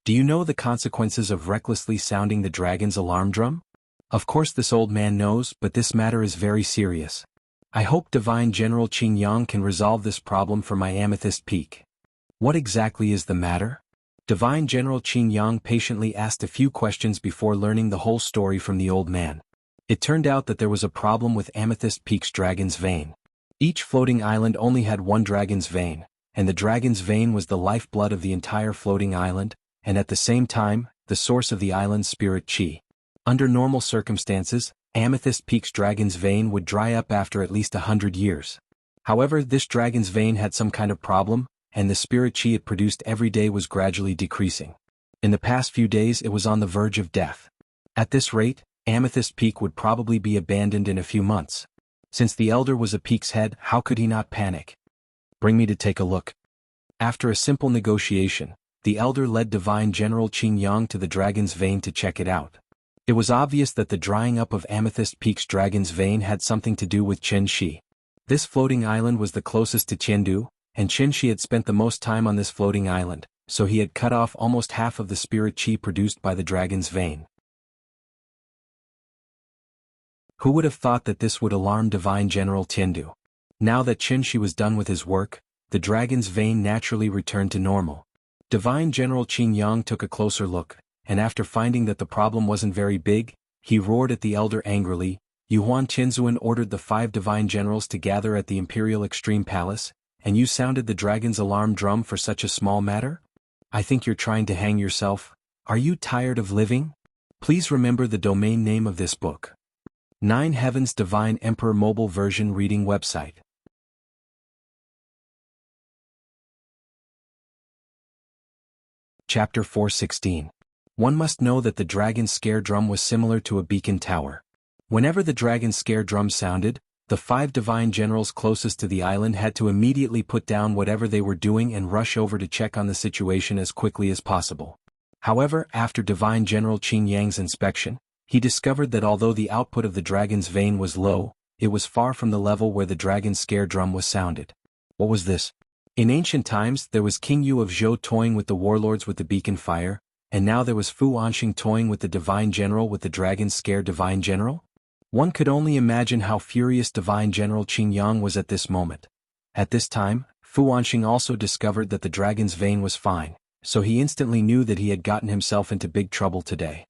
Speaker 1: Do you know the consequences of recklessly sounding the dragon's alarm drum? Of course this old man knows, but this matter is very serious. I hope Divine General Qin Yang can resolve this problem for my Amethyst Peak. What exactly is the matter? Divine General Qin Yang patiently asked a few questions before learning the whole story from the old man. It turned out that there was a problem with Amethyst Peak's dragon's vein. Each floating island only had one dragon's vein, and the dragon's vein was the lifeblood of the entire floating island, and at the same time, the source of the island's spirit chi. Under normal circumstances, Amethyst Peak's dragon's vein would dry up after at least 100 years. However, this dragon's vein had some kind of problem, and the spirit chi it produced every day was gradually decreasing. In the past few days it was on the verge of death. At this rate, Amethyst Peak would probably be abandoned in a few months. Since the elder was a peak's head, how could he not panic? Bring me to take a look. After a simple negotiation, the elder led Divine General Qin Yang to the dragon's vein to check it out. It was obvious that the drying up of Amethyst Peak's dragon's vein had something to do with Qin Shi. This floating island was the closest to Tiandu, and Qin Shi had spent the most time on this floating island, so he had cut off almost half of the spirit chi produced by the dragon's vein. Who would have thought that this would alarm Divine General Tiandu? Now that Qin Shi was done with his work, the dragon's vein naturally returned to normal. Divine General Qin Yang took a closer look, and after finding that the problem wasn't very big, he roared at the elder angrily. "Yuan Tianzuan ordered the 5 divine generals to gather at the Imperial Extreme Palace, and you sounded the dragon's alarm drum for such a small matter? I think you're trying to hang yourself. Are you tired of living? Please remember the domain name of this book. 9 Heavens Divine Emperor Mobile Version Reading Website. Chapter 416. One must know that the dragon's scare drum was similar to a beacon tower. Whenever the dragon's scare drum sounded, the 5 divine generals closest to the island had to immediately put down whatever they were doing and rush over to check on the situation as quickly as possible. However, after Divine General Qin Yang's inspection, he discovered that although the output of the dragon's vein was low, it was far from the level where the dragon's scare drum was sounded. What was this? In ancient times there was King Yu of Zhou toying with the warlords with the beacon fire, and now there was Fu Anxing toying with the divine general with the dragon's scare divine general? One could only imagine how furious Divine General Qin Yang was at this moment. At this time, Fu Anxing also discovered that the dragon's vein was fine, so he instantly knew that he had gotten himself into big trouble today.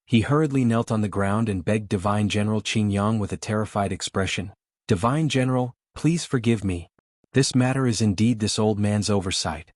Speaker 1: He hurriedly knelt on the ground and begged Divine General Qin Yang with a terrified expression, "Divine General, please forgive me. This matter is indeed this old man's oversight.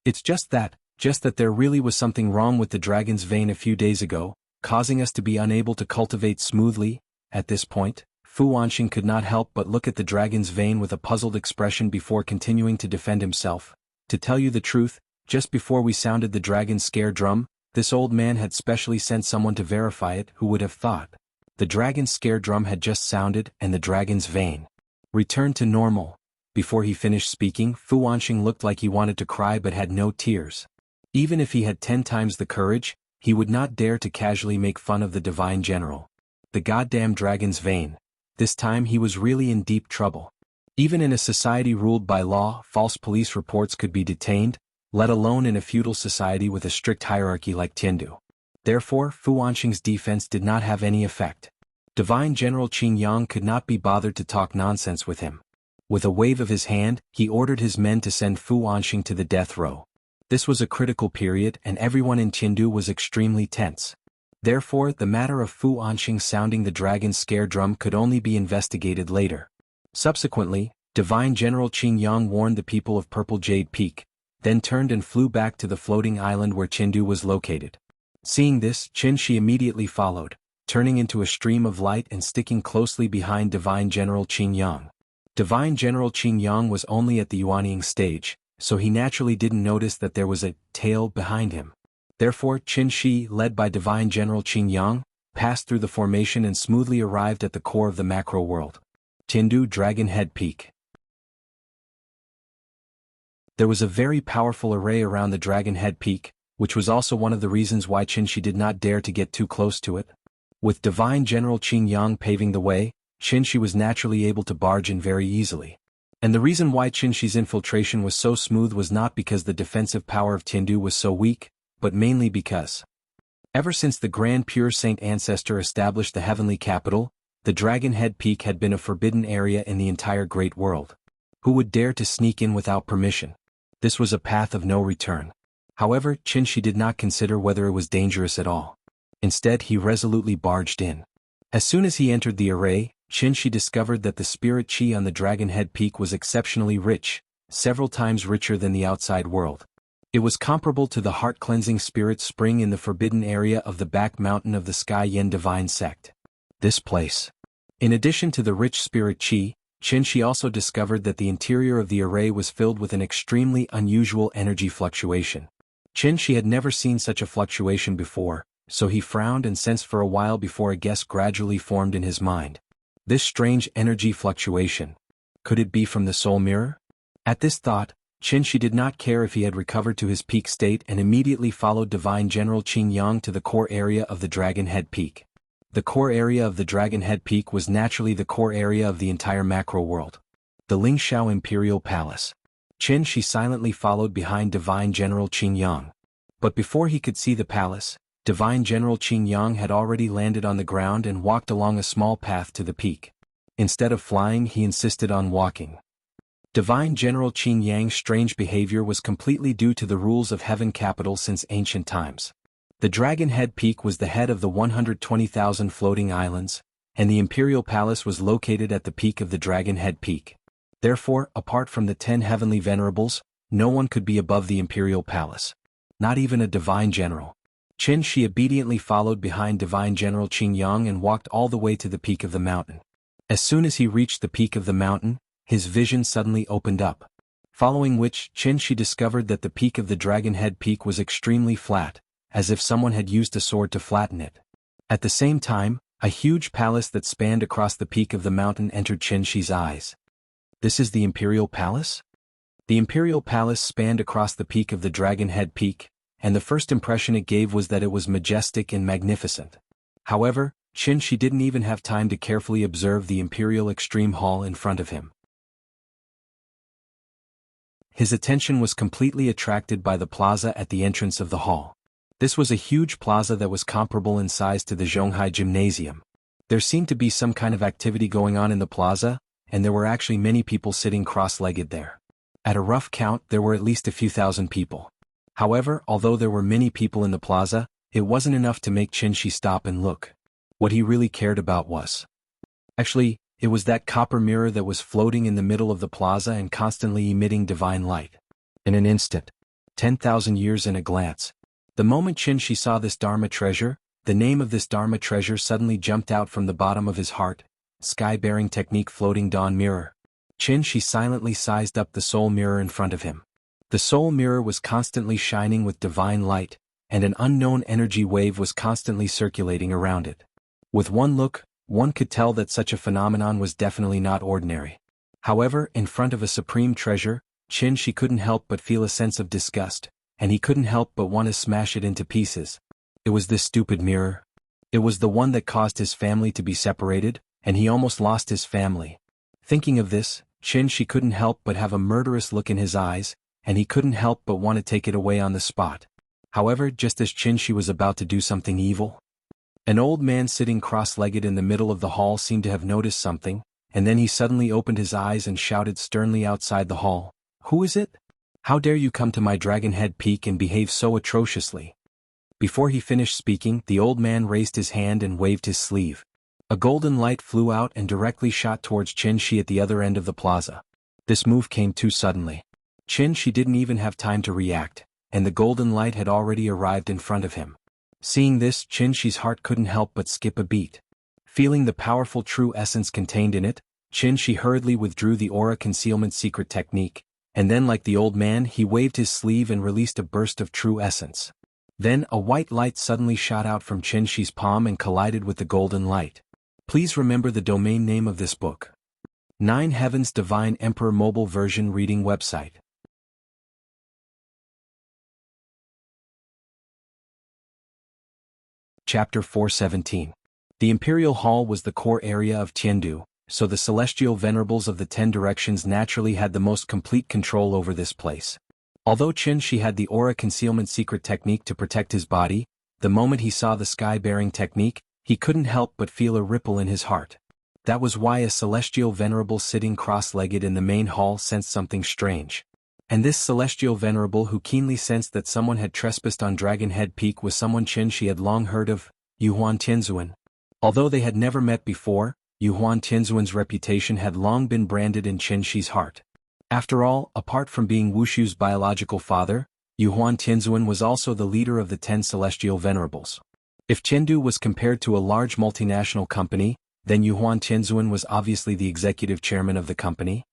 Speaker 1: It's just that, just that there really was something wrong with the dragon's vein a few days ago, causing us to be unable to cultivate smoothly. At this point, Fu Wanxing could not help but look at the dragon's vein with a puzzled expression before continuing to defend himself. To tell you the truth, just before we sounded the dragon's scare drum, this old man had specially sent someone to verify it. Who would have thought? The dragon's scare drum had just sounded and the dragon's vein returned to normal. Before he finished speaking, Fu Wanxing looked like he wanted to cry but had no tears. Even if he had 10 times the courage, he would not dare to casually make fun of the divine general. The goddamn dragon's vein. This time he was really in deep trouble. Even in a society ruled by law, false police reports could be detained, let alone in a feudal society with a strict hierarchy like Tiandu. Therefore, Fu Wanxing's defense did not have any effect. Divine General Qin Yang could not be bothered to talk nonsense with him. With a wave of his hand, he ordered his men to send Fu Wanxing to the death row. This was a critical period and everyone in Tiandu was extremely tense. Therefore, the matter of Fu Wanxing sounding the dragon's scare drum could only be investigated later. Subsequently, Divine General Qin Yang warned the people of Purple Jade Peak, then turned and flew back to the floating island where Tiandu was located. Seeing this, Qin Shi immediately followed, turning into a stream of light and sticking closely behind Divine General Qin Yang. Divine General Qin Yang was only at the Yuanying stage, so he naturally didn't notice that there was a tail behind him. Therefore, Qin Shi, led by Divine General Qin Yang, passed through the formation and smoothly arrived at the core of the macro world. Tiandu Dragon Head Peak. There was a very powerful array around the Dragon Head Peak, which was also one of the reasons why Qin Shi did not dare to get too close to it. With Divine General Qin Yang paving the way, Qin Shi was naturally able to barge in very easily. And the reason why Qin Shi's infiltration was so smooth was not because the defensive power of Tiandu was so weak, but mainly because, ever since the Grand Pure Saint Ancestor established the heavenly capital, the Dragon Head Peak had been a forbidden area in the entire great world. Who would dare to sneak in without permission? This was a path of no return. However, Qin Shi did not consider whether it was dangerous at all. Instead, he resolutely barged in. As soon as he entered the array, Qin Shi discovered that the spirit qi on the Dragon Head Peak was exceptionally rich, several times richer than the outside world. It was comparable to the heart-cleansing spirit spring in the forbidden area of the back mountain of the Sky Yin divine sect. This place. In addition to the rich spirit qi, Qin Shi also discovered that the interior of the array was filled with an extremely unusual energy fluctuation. Qin Shi had never seen such a fluctuation before, so he frowned and sensed for a while before a guess gradually formed in his mind. This strange energy fluctuation. Could it be from the soul mirror? At this thought, Qin Shi did not care if he had recovered to his peak state and immediately followed Divine General Qin Yang to the core area of the Dragon Head Peak. The core area of the Dragon Head Peak was naturally the core area of the entire macro world. The Lingxiao Imperial Palace. Qin Shi silently followed behind Divine General Qin Yang. But before he could see the palace, Divine General Qin Yang had already landed on the ground and walked along a small path to the peak. Instead of flying, he insisted on walking. Divine General Qin Yang's strange behavior was completely due to the rules of Heaven Capital since ancient times. The Dragon Head Peak was the head of the 120,000 floating islands, and the Imperial Palace was located at the peak of the Dragon Head Peak. Therefore, apart from the 10 heavenly venerables, no one could be above the Imperial Palace. Not even a Divine General. Qin Shi obediently followed behind Divine General Qin Yang and walked all the way to the peak of the mountain. As soon as he reached the peak of the mountain, his vision suddenly opened up. Following which, Qin Shi discovered that the peak of the Dragon Head Peak was extremely flat, as if someone had used a sword to flatten it. At the same time, a huge palace that spanned across the peak of the mountain entered Qin Shi's eyes. This is the Imperial Palace? The Imperial Palace spanned across the peak of the Dragon Head Peak, and the first impression it gave was that it was majestic and magnificent. However, Qin Shi didn't even have time to carefully observe the Imperial Extreme Hall in front of him. His attention was completely attracted by the plaza at the entrance of the hall. This was a huge plaza that was comparable in size to the Zhonghai Gymnasium. There seemed to be some kind of activity going on in the plaza, and there were actually many people sitting cross-legged there. At a rough count, there were at least a few thousand people. However, although there were many people in the plaza, it wasn't enough to make Qin Shi stop and look. What he really cared about was, it was that copper mirror that was floating in the middle of the plaza and constantly emitting divine light. In an instant, 10,000 years in a glance. The moment Qin saw this Dharma treasure, the name of this Dharma treasure suddenly jumped out from the bottom of his heart. Sky-bearing technique, floating dawn mirror. Qin silently sized up the soul mirror in front of him. The soul mirror was constantly shining with divine light, and an unknown energy wave was constantly circulating around it. With one look, one could tell that such a phenomenon was definitely not ordinary. However, in front of a supreme treasure, Qin couldn't help but feel a sense of disgust, and he couldn't help but want to smash it into pieces. It was this stupid mirror. It was the one that caused his family to be separated, and he almost lost his family. Thinking of this, Qin couldn't help but have a murderous look in his eyes, and he couldn't help but want to take it away on the spot. However, just as Qin was about to do something evil, an old man sitting cross-legged in the middle of the hall seemed to have noticed something, and then he suddenly opened his eyes and shouted sternly outside the hall, "Who is it? How dare you come to my Dragonhead Peak and behave so atrociously?" Before he finished speaking, the old man raised his hand and waved his sleeve. A golden light flew out and directly shot towards Qin at the other end of the plaza. This move came too suddenly. Qin didn't even have time to react, and the golden light had already arrived in front of him. Seeing this, Qin's heart couldn't help but skip a beat. Feeling the powerful true essence contained in it, Qin hurriedly withdrew the aura concealment secret technique, and then, like the old man, he waved his sleeve and released a burst of true essence. Then a white light suddenly shot out from Qin's palm and collided with the golden light. Please remember the domain name of this book. 9 Heavens Divine Emperor Mobile Version Reading Website. Chapter 417. The Imperial Hall was the core area of Tiandu, so the celestial venerables of the 10 directions naturally had the most complete control over this place. Although Qin had the aura concealment secret technique to protect his body, the moment he saw the sky-bearing technique, he couldn't help but feel a ripple in his heart. That was why a celestial venerable sitting cross-legged in the main hall sensed something strange. And this celestial venerable who keenly sensed that someone had trespassed on Dragonhead Peak was someone Qin had long heard of, Yuhuan Tianzuan. Although they had never met before, Yuhuan Tianzuan's reputation had long been branded in Qin's heart. After all, apart from being Wuxiu's biological father, Yuhuan Tianzuan was also the leader of the 10 celestial venerables. If Chengdu was compared to a large multinational company, then Yuhuan Tianzuan was obviously the executive chairman of the company.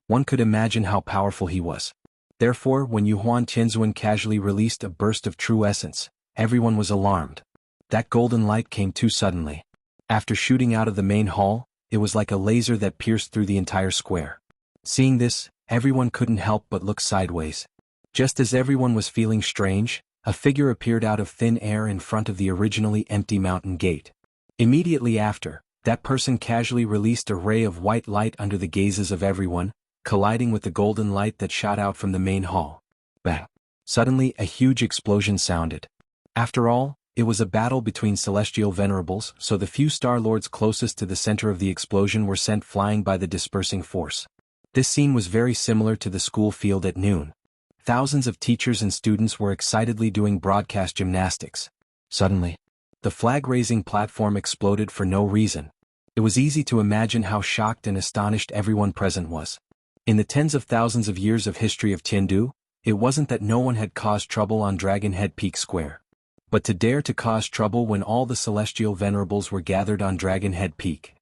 Speaker 1: One could imagine how powerful he was. Therefore, when Yuhuan Tianzuan casually released a burst of true essence, everyone was alarmed. That golden light came too suddenly. After shooting out of the main hall, it was like a laser that pierced through the entire square. Seeing this, everyone couldn't help but look sideways. Just as everyone was feeling strange, a figure appeared out of thin air in front of the originally empty mountain gate. Immediately after, that person casually released a ray of white light under the gazes of everyone, colliding with the golden light that shot out from the main hall. Bang! Suddenly, a huge explosion sounded. After all, it was a battle between celestial venerables, so the few Star Lords closest to the center of the explosion were sent flying by the dispersing force. This scene was very similar to the school field at noon. Thousands of teachers and students were excitedly doing broadcast gymnastics. Suddenly, the flag-raising platform exploded for no reason. It was easy to imagine how shocked and astonished everyone present was. In the tens of thousands of years of history of Tiandu, it wasn't that no one had caused trouble on Dragonhead Peak Square. But to dare to cause trouble when all the celestial venerables were gathered on Dragonhead Peak.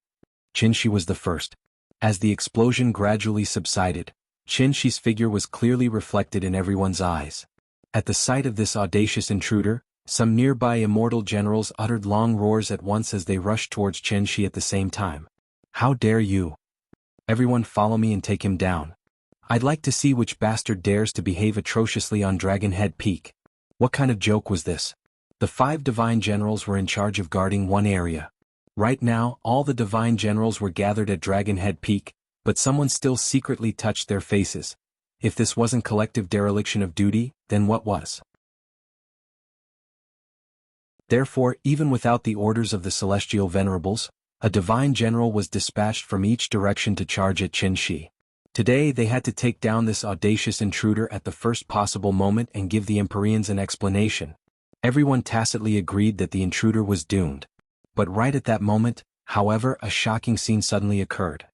Speaker 1: Qin was the first. As the explosion gradually subsided, Qin's figure was clearly reflected in everyone's eyes. At the sight of this audacious intruder, some nearby immortal generals uttered long roars at once as they rushed towards Qin at the same time. "How dare you? Everyone follow me and take him down. I'd like to see which bastard dares to behave atrociously on Dragonhead Peak." What kind of joke was this? The 5 divine generals were in charge of guarding one area. Right now, all the divine generals were gathered at Dragonhead Peak, but someone still secretly touched their faces. If this wasn't collective dereliction of duty, then what was? Therefore, even without the orders of the celestial venerables, a divine general was dispatched from each direction to charge at Qin. Today they had to take down this audacious intruder at the first possible moment and give the Empyreans an explanation. Everyone tacitly agreed that the intruder was doomed. But right at that moment, however, a shocking scene suddenly occurred.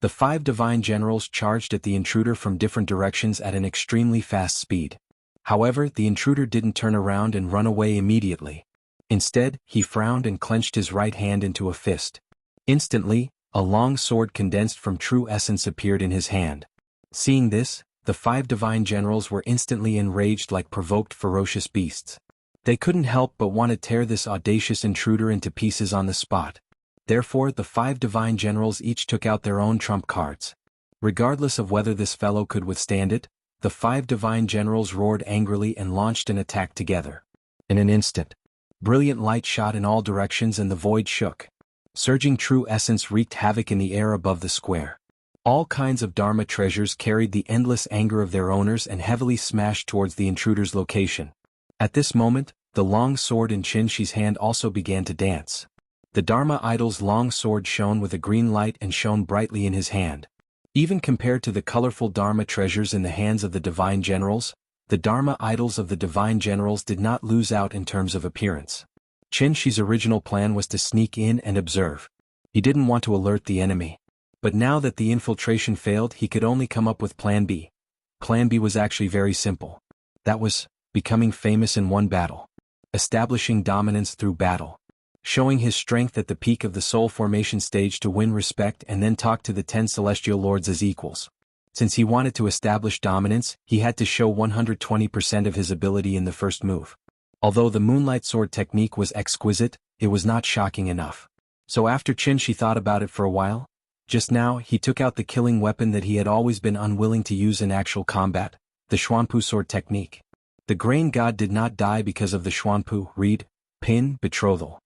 Speaker 1: The 5 divine generals charged at the intruder from different directions at an extremely fast speed. However, the intruder didn't turn around and run away immediately. Instead, he frowned and clenched his right hand into a fist. Instantly, a long sword condensed from true essence appeared in his hand. Seeing this, the 5 divine generals were instantly enraged like provoked ferocious beasts. They couldn't help but want to tear this audacious intruder into pieces on the spot. Therefore, the 5 divine generals each took out their own trump cards. Regardless of whether this fellow could withstand it, the 5 divine generals roared angrily and launched an attack together. In an instant, brilliant light shot in all directions and the void shook. Surging true essence wreaked havoc in the air above the square. All kinds of Dharma treasures carried the endless anger of their owners and heavily smashed towards the intruder's location. At this moment, the long sword in Qinshi's hand also began to dance. The Dharma idol's long sword shone with a green light and shone brightly in his hand. Even compared to the colorful Dharma treasures in the hands of the divine generals, the Dharma idols of the divine generals did not lose out in terms of appearance. Qinshi's original plan was to sneak in and observe. He didn't want to alert the enemy. But now that the infiltration failed, he could only come up with Plan B. Plan B was actually very simple. That was, becoming famous in one battle. Establishing dominance through battle. Showing his strength at the peak of the soul formation stage to win respect and then talk to the 10 celestial lords as equals. Since he wanted to establish dominance, he had to show 120% of his ability in the first move. Although the Moonlight Sword technique was exquisite, it was not shocking enough. So after Qinshi thought about it for a while, just now he took out the killing weapon that he had always been unwilling to use in actual combat, the Xuanpu sword technique. The grain god did not die because of the Xuanpu, read, pin, betrothal.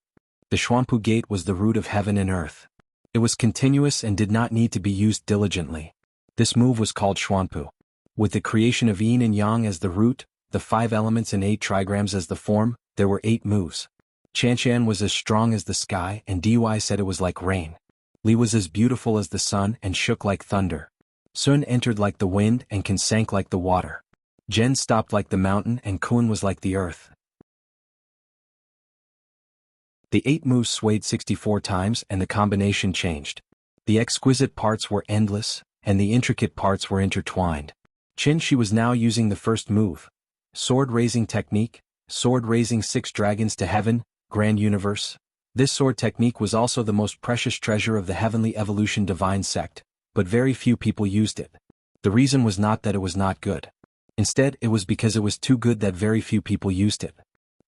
Speaker 1: The Xuanpu gate was the root of heaven and earth. It was continuous and did not need to be used diligently. This move was called Xuanpu. With the creation of yin and yang as the root, the 5 elements and 8 trigrams as the form, there were 8 moves. Chanshan was as strong as the sky and Dy said it was like rain. Li was as beautiful as the sun and shook like thunder. Sun entered like the wind and Kan sank like the water. Zhen stopped like the mountain and Kun was like the earth. The 8 moves swayed 64 times and the combination changed. The exquisite parts were endless, and the intricate parts were intertwined. Qinshi was now using the first move. Sword-raising technique, sword-raising 6 dragons to heaven, grand universe. This sword technique was also the most precious treasure of the heavenly evolution divine sect, but very few people used it. The reason was not that it was not good. Instead, it was because it was too good that very few people used it.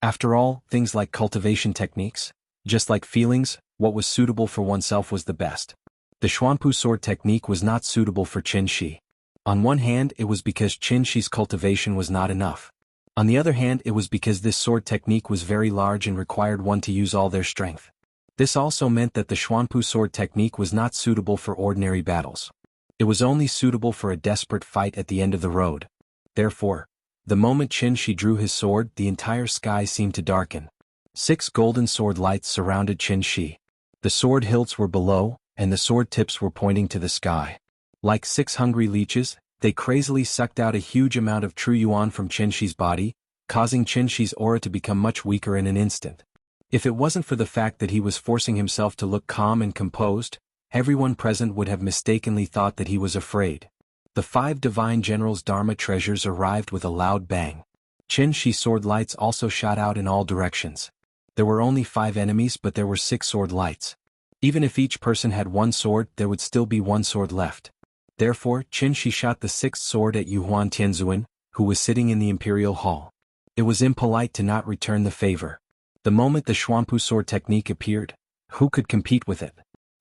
Speaker 1: After all, things like cultivation techniques, just like feelings, what was suitable for oneself was the best. The Xuanpu sword technique was not suitable for Qinshi. On one hand, it was because Qinshi's cultivation was not enough. On the other hand, it was because this sword technique was very large and required one to use all their strength. This also meant that the Xuanpu sword technique was not suitable for ordinary battles. It was only suitable for a desperate fight at the end of the road. Therefore, the moment Qinshi drew his sword, the entire sky seemed to darken. 6 golden sword lights surrounded Qinshi. The sword hilts were below, and the sword tips were pointing to the sky. Like 6 hungry leeches, they crazily sucked out a huge amount of true yuan from Qinshi's body, causing Qinshi's aura to become much weaker in an instant. If it wasn't for the fact that he was forcing himself to look calm and composed, everyone present would have mistakenly thought that he was afraid. The 5 divine generals' Dharma treasures arrived with a loud bang. Qinshi's sword lights also shot out in all directions. There were only 5 enemies, but there were 6 sword lights. Even if each person had 1 sword, there would still be 1 sword left. Therefore, Qinshi shot the 6th sword at Yuhuan Tianzuan, who was sitting in the imperial hall. It was impolite to not return the favor. The moment the Xuanpu sword technique appeared, who could compete with it?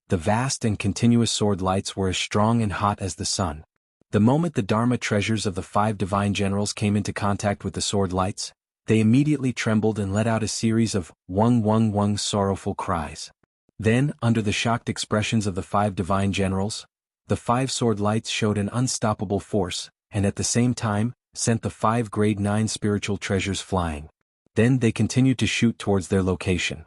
Speaker 1: The vast and continuous sword lights were as strong and hot as the sun. The moment the Dharma treasures of the 5 divine generals came into contact with the sword lights, they immediately trembled and let out a series of wung sorrowful cries. Then, under the shocked expressions of the 5 divine generals, the 5 sword lights showed an unstoppable force, and at the same time, sent the 5 grade 9 spiritual treasures flying. Then they continued to shoot towards their location.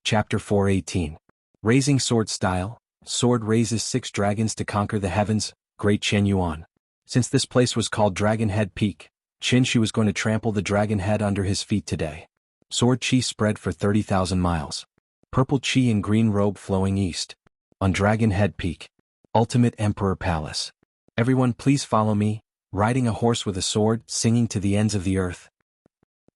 Speaker 1: Chapter 418. Raising Sword Style. Sword raises 6 dragons to conquer the heavens, Great Chen Yuan. Since this place was called Dragon Head Peak, Qinshi was going to trample the dragon head under his feet today. Sword chi spread for 30,000 miles. Purple chi in green robe flowing east. On Dragon Head Peak. Ultimate Emperor Palace. Everyone please follow me, riding a horse with a sword, singing to the ends of the earth.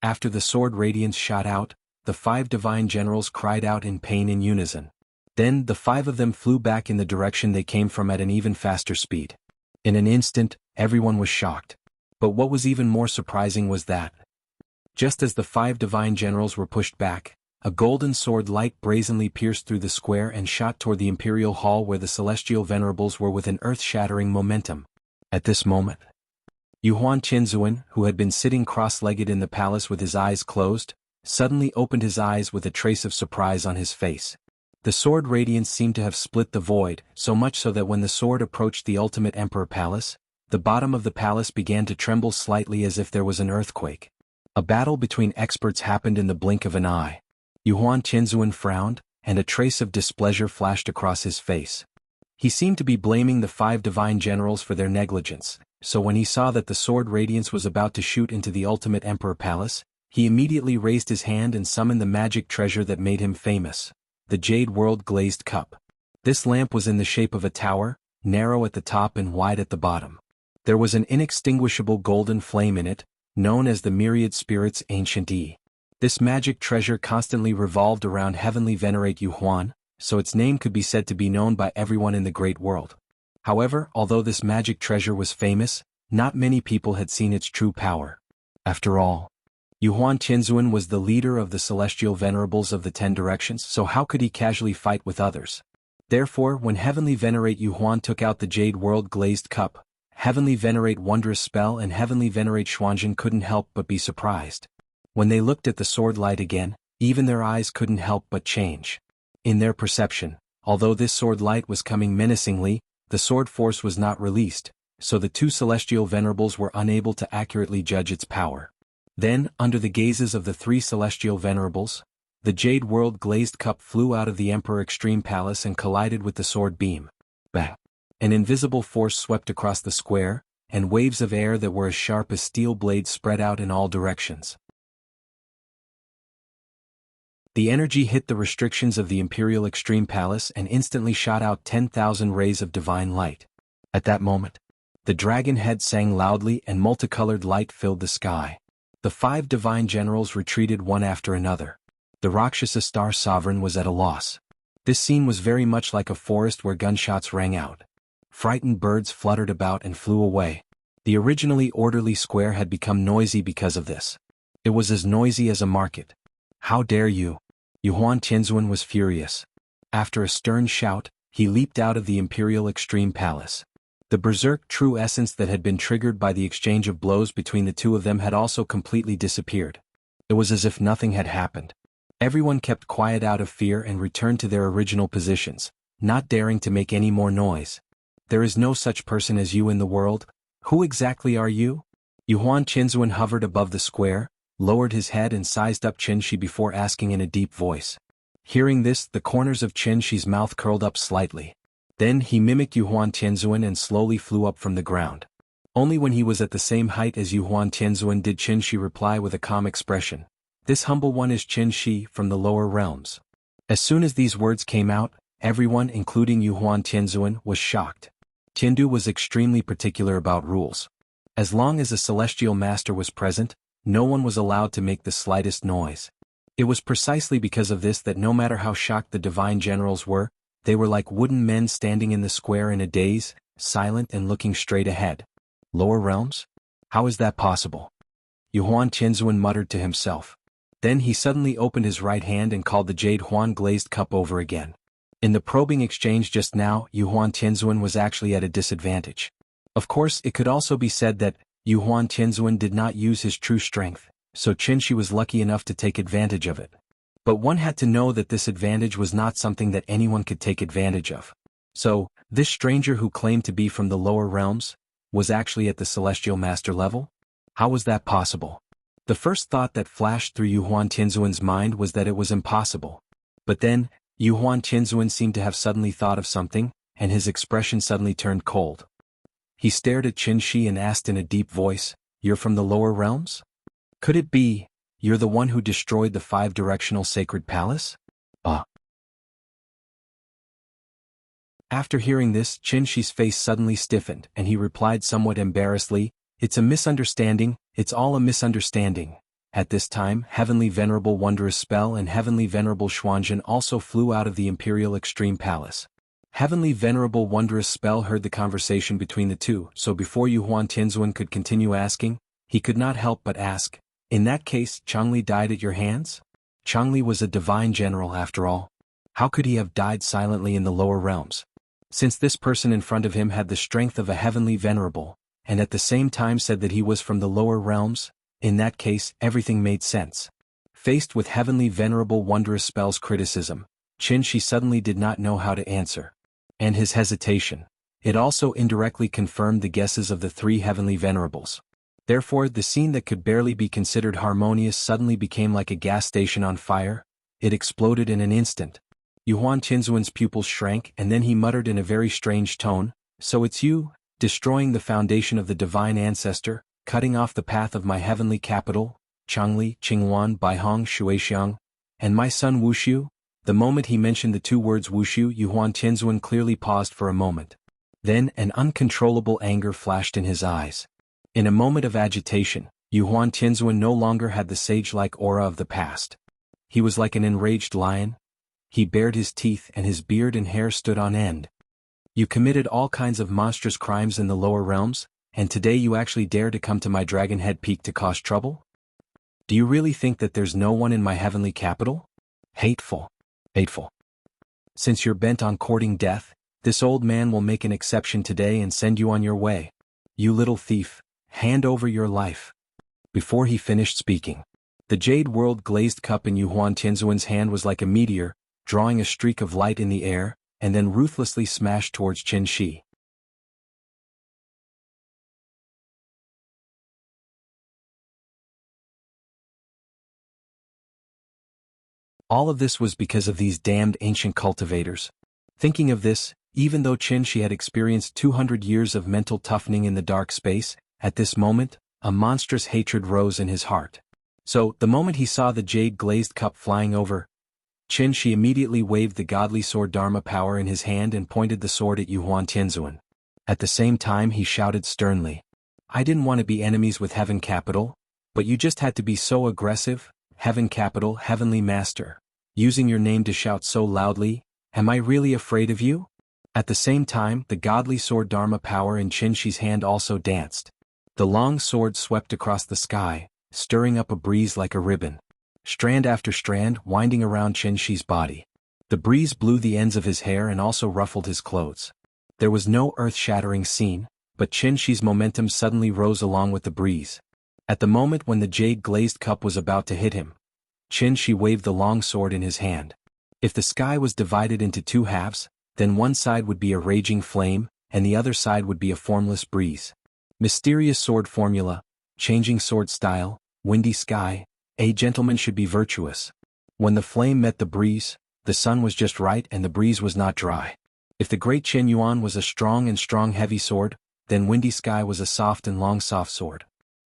Speaker 1: After the sword radiance shot out, the 5 divine generals cried out in pain in unison. Then the 5 of them flew back in the direction they came from at an even faster speed. In an instant, everyone was shocked. But what was even more surprising was that, just as the 5 divine generals were pushed back, a golden sword light brazenly pierced through the square and shot toward the imperial hall where the celestial venerables were with an earth-shattering momentum. At this moment, Yuhuan Qinzuan, who had been sitting cross-legged in the palace with his eyes closed, suddenly opened his eyes with a trace of surprise on his face. The sword radiance seemed to have split the void, so much so that when the sword approached the ultimate Emperor Palace, the bottom of the palace began to tremble slightly as if there was an earthquake. A battle between experts happened in the blink of an eye. Yuhuan Qinzuan frowned, and a trace of displeasure flashed across his face. He seemed to be blaming the 5 divine generals for their negligence, so when he saw that the sword radiance was about to shoot into the ultimate Emperor Palace, he immediately raised his hand and summoned the magic treasure that made him famous, the Jade World Glazed Cup. This lamp was in the shape of a tower, narrow at the top and wide at the bottom. There was an inextinguishable golden flame in it, known as the Myriad Spirits Ancient E. This magic treasure constantly revolved around Heavenly Venerate Yuhuan, so its name could be said to be known by everyone in the great world. However, although this magic treasure was famous, not many people had seen its true power. After all, Yuhuan Qinzuan was the leader of the celestial venerables of the 10 directions, so how could he casually fight with others? Therefore, when Heavenly Venerate Yuhuan took out the Jade World Glazed Cup, Heavenly Venerate Wondrous Spell and Heavenly Venerate Xuanzhen couldn't help but be surprised. When they looked at the sword light again, even their eyes couldn't help but change. In their perception, although this sword light was coming menacingly, the sword force was not released, so the 2 celestial venerables were unable to accurately judge its power. Then, under the gazes of the 3 celestial venerables, the Jade World Glazed Cup flew out of the Emperor Extreme Palace and collided with the sword beam. Bang! An invisible force swept across the square, and waves of air that were as sharp as steel blades spread out in all directions. The energy hit the restrictions of the Imperial Extreme Palace and instantly shot out 10,000 rays of divine light. At that moment, the dragon head sang loudly and multicolored light filled the sky. The 5 divine generals retreated one after another. The Rakshasa Star Sovereign was at a loss. This scene was very much like a forest where gunshots rang out. Frightened birds fluttered about and flew away. The originally orderly square had become noisy because of this. It was as noisy as a market. How dare you? Yuhuan Qinzuan was furious. After a stern shout, he leaped out of the Imperial Extreme Palace. The berserk true essence that had been triggered by the exchange of blows between the 2 of them had also completely disappeared. It was as if nothing had happened. Everyone kept quiet out of fear and returned to their original positions, not daring to make any more noise. There is no such person as you in the world. Who exactly are you? Yuhuan Qinzuan hovered above the square, lowered his head and sized up Qinshi before asking in a deep voice. Hearing this, the corners of Qinshi's mouth curled up slightly. Then he mimicked Yuhuan Qinzuan and slowly flew up from the ground. Only when he was at the same height as Yuhuan Qinzuan did Qinshi reply with a calm expression. This humble one is Qinshi from the lower realms. As soon as these words came out, everyone, including Yuhuan Qinzuan, was shocked. Qindu was extremely particular about rules. As long as a celestial master was present, no one was allowed to make the slightest noise. It was precisely because of this that no matter how shocked the divine generals were, they were like wooden men standing in the square in a daze, silent and looking straight ahead. Lower realms? How is that possible? Yuhuan Qinzuan muttered to himself. Then he suddenly opened his right hand and called the Jade Huan Glazed Cup over again. In the probing exchange just now, Yuhuan Qinzuan was actually at a disadvantage. Of course, it could also be said that Yuhuan Qinzuan did not use his true strength, so Qinshi was lucky enough to take advantage of it. But one had to know that this advantage was not something that anyone could take advantage of. So, this stranger who claimed to be from the lower realms, was actually at the celestial master level? How was that possible? The first thought that flashed through Yuhuan Qinzuan's mind was that it was impossible. But then, Yuhuan Qinzuan seemed to have suddenly thought of something, and his expression suddenly turned cold. He stared at Qinshi and asked in a deep voice, "You're from the lower realms? Could it be, you're the one who destroyed the 5-directional sacred palace?" After hearing this, Qin Shi's face suddenly stiffened, and he replied somewhat embarrassedly, "It's a misunderstanding, it's all a misunderstanding." At this time, Heavenly Venerable Wondrous Spell and Heavenly Venerable Xuanzhen also flew out of the Imperial Extreme Palace. Heavenly Venerable Wondrous Spell heard the conversation between the two, so before Yuhuan Tianzuan could continue asking, he could not help but ask, "In that case, Changli died at your hands?" Changli was a divine general after all. How could he have died silently in the lower realms? Since this person in front of him had the strength of a heavenly venerable, and at the same time said that he was from the lower realms, in that case, everything made sense. Faced with Heavenly Venerable Wondrous Spell's criticism, Qin Shi suddenly did not know how to answer. And his hesitation. It also indirectly confirmed the guesses of the three Heavenly Venerables. Therefore, the scene that could barely be considered harmonious suddenly became like a gas station on fire. It exploded in an instant. Yuhuan Tianzuan's pupils shrank, and then he muttered in a very strange tone, "So it's you, destroying the foundation of the divine ancestor, cutting off the path of my heavenly capital, Changli, Qinghuan, Baihong, Shuixiang, and my son Wuxiu?" The moment he mentioned the two words Wuxiu, Yuhuan Tianzuan clearly paused for a moment. Then an uncontrollable anger flashed in his eyes. In a moment of agitation, Yuhuan Tianzuan no longer had the sage-like aura of the past. He was like an enraged lion. He bared his teeth and his beard and hair stood on end. "You committed all kinds of monstrous crimes in the lower realms, and today you actually dare to come to my Dragonhead Peak to cause trouble? Do you really think that there's no one in my heavenly capital? Hateful. Hateful. Since you're bent on courting death, this old man will make an exception today and send you on your way. You little thief, hand over your life." Before he finished speaking, the jade world glazed cup in Yuhuan Tianzuan's hand was like a meteor, drawing a streak of light in the air, and then ruthlessly smashed towards Qin Shi. All of this was because of these damned ancient cultivators. Thinking of this, even though Qin Shi had experienced 200 years of mental toughening in the dark space, at this moment, a monstrous hatred rose in his heart. So, the moment he saw the jade-glazed cup flying over, Qin Shi immediately waved the godly sword Dharma power in his hand and pointed the sword at Yuhuan Tianzuan. At the same time he shouted sternly, "I didn't want to be enemies with Heaven Capital, but you just had to be so aggressive, Heaven Capital, Heavenly Master, using your name to shout so loudly, am I really afraid of you?" At the same time, the godly sword Dharma power in Qin Shi's hand also danced. The long sword swept across the sky, stirring up a breeze like a ribbon. Strand after strand winding around Qin Shi's body. The breeze blew the ends of his hair and also ruffled his clothes. There was no earth-shattering scene, but Qin Shi's momentum suddenly rose along with the breeze. At the moment when the jade-glazed cup was about to hit him, Qin Shi waved the long sword in his hand. If the sky was divided into two halves, then one side would be a raging flame, and the other side would be a formless breeze. Mysterious sword formula, changing sword style, windy sky, a gentleman should be virtuous. When the flame met the breeze, the sun was just right and the breeze was not dry. If the great Qin Yuan was a strong and strong heavy sword, then windy sky was a soft and long soft sword.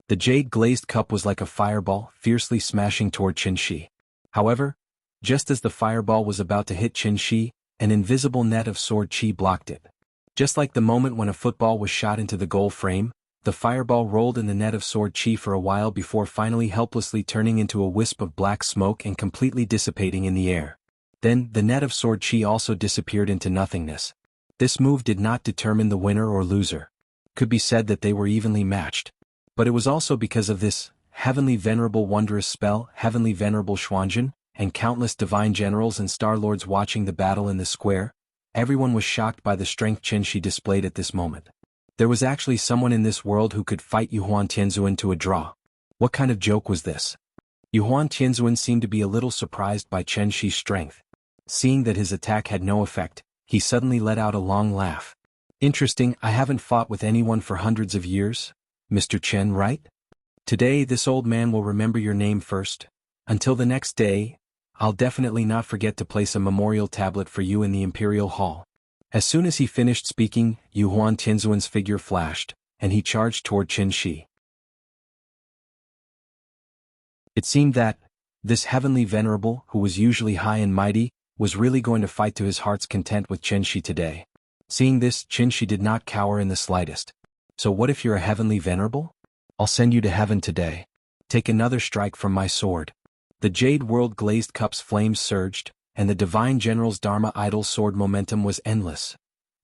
Speaker 1: The jade-glazed cup was like a fireball, fiercely smashing toward Qin Shi. However, just as the fireball was about to hit Qin Shi, an invisible net of sword chi blocked it. Just like the moment when a football was shot into the goal frame, the fireball rolled in the net of sword chi for a while before finally helplessly turning into a wisp of black smoke and completely dissipating in the air. Then, the net of sword chi also disappeared into nothingness. This move did not determine the winner or loser. Could be said that they were evenly matched. But it was also because of this Heavenly Venerable Wondrous Spell, Heavenly Venerable Xuanzhen, and countless divine generals and star lords watching the battle in the square. Everyone was shocked by the strength Qin Shi displayed at this moment. There was actually someone in this world who could fight Yuhuan Tianzuan to a draw. What kind of joke was this? Yuhuan Tianzuan seemed to be a little surprised by Qin Shi's strength. Seeing that his attack had no effect, he suddenly let out a long laugh. "Interesting, I haven't fought with anyone for hundreds of years, Mr. Chen, right? Today this old man will remember your name first. Until the next day, I'll definitely not forget to place a memorial tablet for you in the Imperial Hall." As soon as he finished speaking, Yuhuan Tianzuan's figure flashed, and he charged toward Qin Shi. It seemed that, this heavenly venerable, who was usually high and mighty, was really going to fight to his heart's content with Qin Shi today. Seeing this, Qin did not cower in the slightest. So what if you're a heavenly venerable? I'll send you to heaven today. Take another strike from my sword. The jade world glazed cup's flames surged, and the divine general's Dharma idol sword momentum was endless.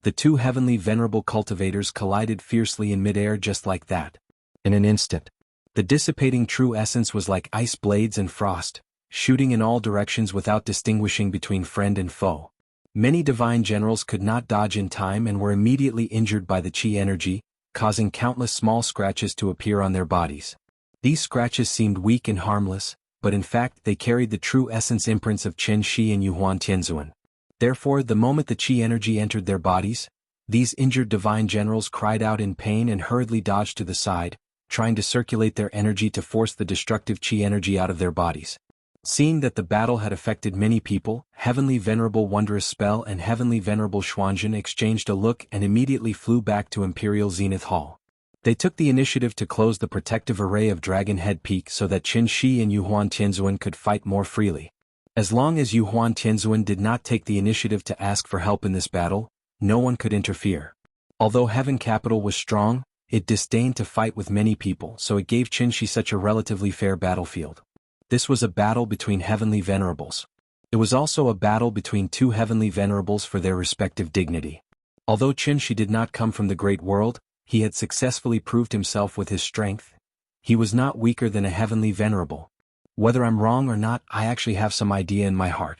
Speaker 1: The two heavenly venerable cultivators collided fiercely in midair just like that. In an instant, the dissipating true essence was like ice blades and frost, shooting in all directions without distinguishing between friend and foe. Many divine generals could not dodge in time and were immediately injured by the chi energy, causing countless small scratches to appear on their bodies. These scratches seemed weak and harmless, but in fact they carried the true essence imprints of Qin Shi and Yuhuan Tianzuan. Therefore, the moment the chi energy entered their bodies, these injured divine generals cried out in pain and hurriedly dodged to the side, trying to circulate their energy to force the destructive chi energy out of their bodies. Seeing that the battle had affected many people, Heavenly Venerable Wondrous Spell and Heavenly Venerable Xuanzhen exchanged a look and immediately flew back to Imperial Zenith Hall. They took the initiative to close the protective array of Dragon Head Peak so that Qin Shi and Yuhuan Tianzuan could fight more freely. As long as Yuhuan Tianzuan did not take the initiative to ask for help in this battle, no one could interfere. Although Heaven Capital was strong, it disdained to fight with many people, so it gave Qin Shi such a relatively fair battlefield. This was a battle between heavenly venerables. It was also a battle between two heavenly venerables for their respective dignity. Although Qin Shi did not come from the great world, he had successfully proved himself with his strength. He was not weaker than a heavenly venerable. Whether I'm wrong or not, I actually have some idea in my heart.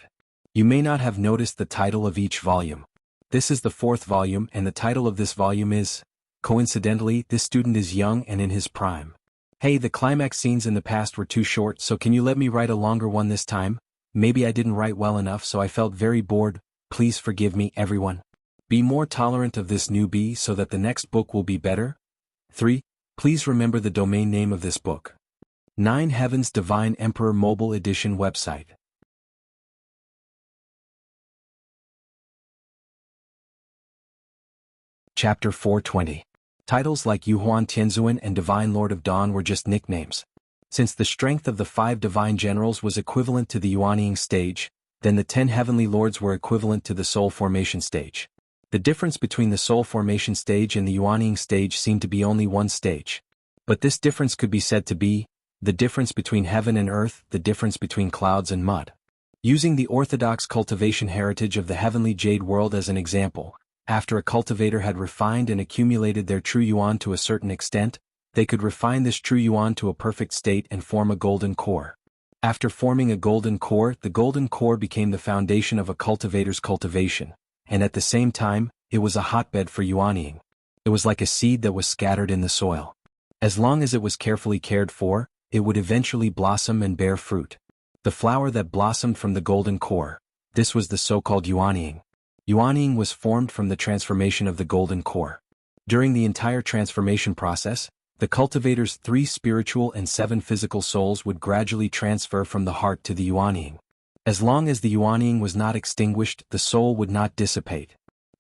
Speaker 1: You may not have noticed the title of each volume. This is the 4th volume, and the title of this volume is, coincidentally, this student is young and in his prime. Hey, the climax scenes in the past were too short, so can you let me write a longer one this time? Maybe I didn't write well enough, so I felt very bored. Please forgive me, everyone. Be more tolerant of this newbie so that the next book will be better. 3. Please remember the domain name of this book. 9 Heavens Divine Emperor Mobile Edition website. Chapter 420. Titles like Yuhuan Tianzuan and Divine Lord of Dawn were just nicknames. Since the strength of the 5 divine generals was equivalent to the Yuanying stage, then the 10 heavenly lords were equivalent to the soul formation stage. The difference between the soul formation stage and the Yuanying stage seemed to be only one stage. But this difference could be said to be the difference between heaven and earth, the difference between clouds and mud. Using the orthodox cultivation heritage of the heavenly jade world as an example, after a cultivator had refined and accumulated their true yuan to a certain extent, they could refine this true yuan to a perfect state and form a golden core. After forming a golden core, the golden core became the foundation of a cultivator's cultivation, and at the same time, it was a hotbed for yuanying. It was like a seed that was scattered in the soil. As long as it was carefully cared for, it would eventually blossom and bear fruit. The flower that blossomed from the golden core, this was the so-called yuanying. Yuanying was formed from the transformation of the golden core. During the entire transformation process, the cultivator's 3 spiritual and 7 physical souls would gradually transfer from the heart to the yuanying. As long as the yuanying was not extinguished, the soul would not dissipate.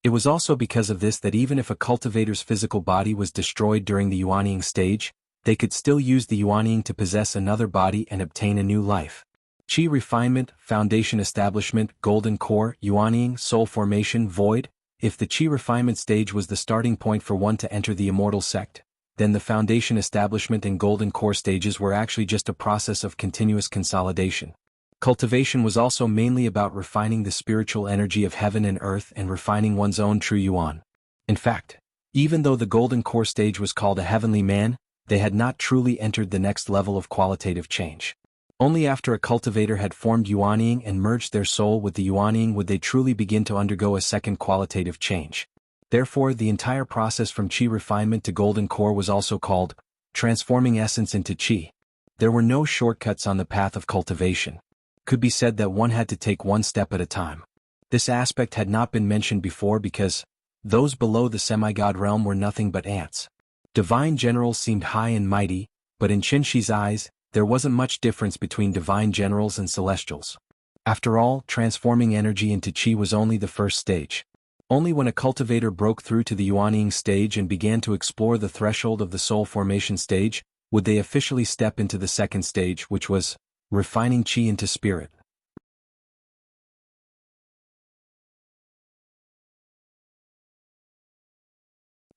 Speaker 1: It was also because of this that even if a cultivator's physical body was destroyed during the yuanying stage, they could still use the yuanying to possess another body and obtain a new life. Chi refinement, foundation establishment, golden core, yuanying, soul formation, void. If the chi refinement stage was the starting point for one to enter the immortal sect, then the foundation establishment and golden core stages were actually just a process of continuous consolidation. Cultivation was also mainly about refining the spiritual energy of heaven and earth and refining one's own true yuan. In fact, even though the golden core stage was called a heavenly man, they had not truly entered the next level of qualitative change. Only after a cultivator had formed yuanying and merged their soul with the yuanying would they truly begin to undergo a second qualitative change. Therefore, the entire process from chi refinement to golden core was also called transforming essence into chi. There were no shortcuts on the path of cultivation. Could be said that one had to take one step at a time. This aspect had not been mentioned before because those below the semi-god realm were nothing but ants. Divine generals seemed high and mighty, but in Qin Shi's eyes, there wasn't much difference between divine generals and celestials. After all, transforming energy into chi was only the first stage. Only when a cultivator broke through to the yuanying stage and began to explore the threshold of the soul formation stage, would they officially step into the second stage, which was refining chi into spirit.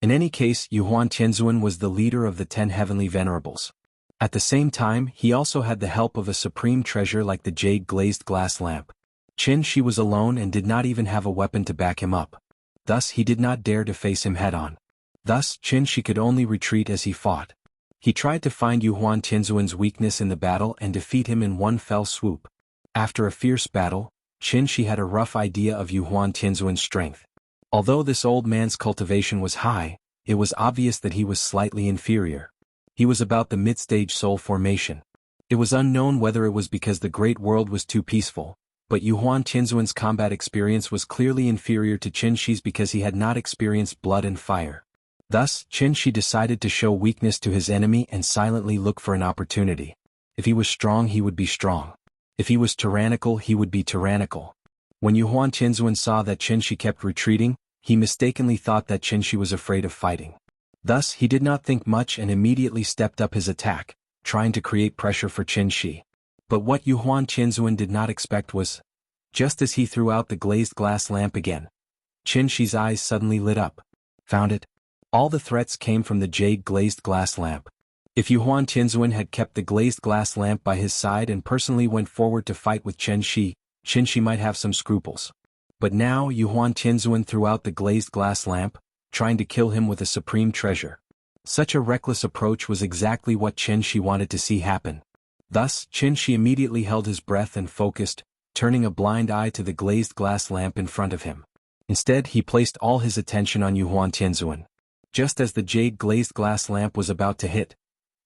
Speaker 1: In any case, Yuhuan Tianzuan was the leader of the 10 heavenly venerables. At the same time, he also had the help of a supreme treasure like the jade-glazed glass lamp. Qin Shi was alone and did not even have a weapon to back him up. Thus he did not dare to face him head-on. Thus, Qin Shi could only retreat as he fought. He tried to find Yuhuan Tianzuan's weakness in the battle and defeat him in one fell swoop. After a fierce battle, Qin Shi had a rough idea of Yuhuan Tianzuan's strength. Although this old man's cultivation was high, it was obvious that he was slightly inferior. He was about the mid-stage soul formation. It was unknown whether it was because the great world was too peaceful, but Yuhuan Tianzuan's combat experience was clearly inferior to Qin Shi's because he had not experienced blood and fire. Thus, Qin Shi decided to show weakness to his enemy and silently look for an opportunity. If he was strong, he would be strong. If he was tyrannical, he would be tyrannical. When Yuhuan Tianzuan saw that Qin Shi kept retreating, he mistakenly thought that Qin Shi was afraid of fighting. Thus, he did not think much and immediately stepped up his attack, trying to create pressure for Qin Shi. But what Yuhuan Tianzuan did not expect was, just as he threw out the glazed glass lamp again, Qin Shi's eyes suddenly lit up. Found it? All the threats came from the jade-glazed glass lamp. If Yuhuan Tianzuan had kept the glazed glass lamp by his side and personally went forward to fight with Qin Shi might have some scruples. But now Yuhuan Tianzuan threw out the glazed glass lamp, trying to kill him with a supreme treasure. Such a reckless approach was exactly what Qin Shi wanted to see happen. Thus, Qin Shi immediately held his breath and focused, turning a blind eye to the glazed glass lamp in front of him. Instead, he placed all his attention on Yuhuan Tianzuan. Just as the jade-glazed glass lamp was about to hit,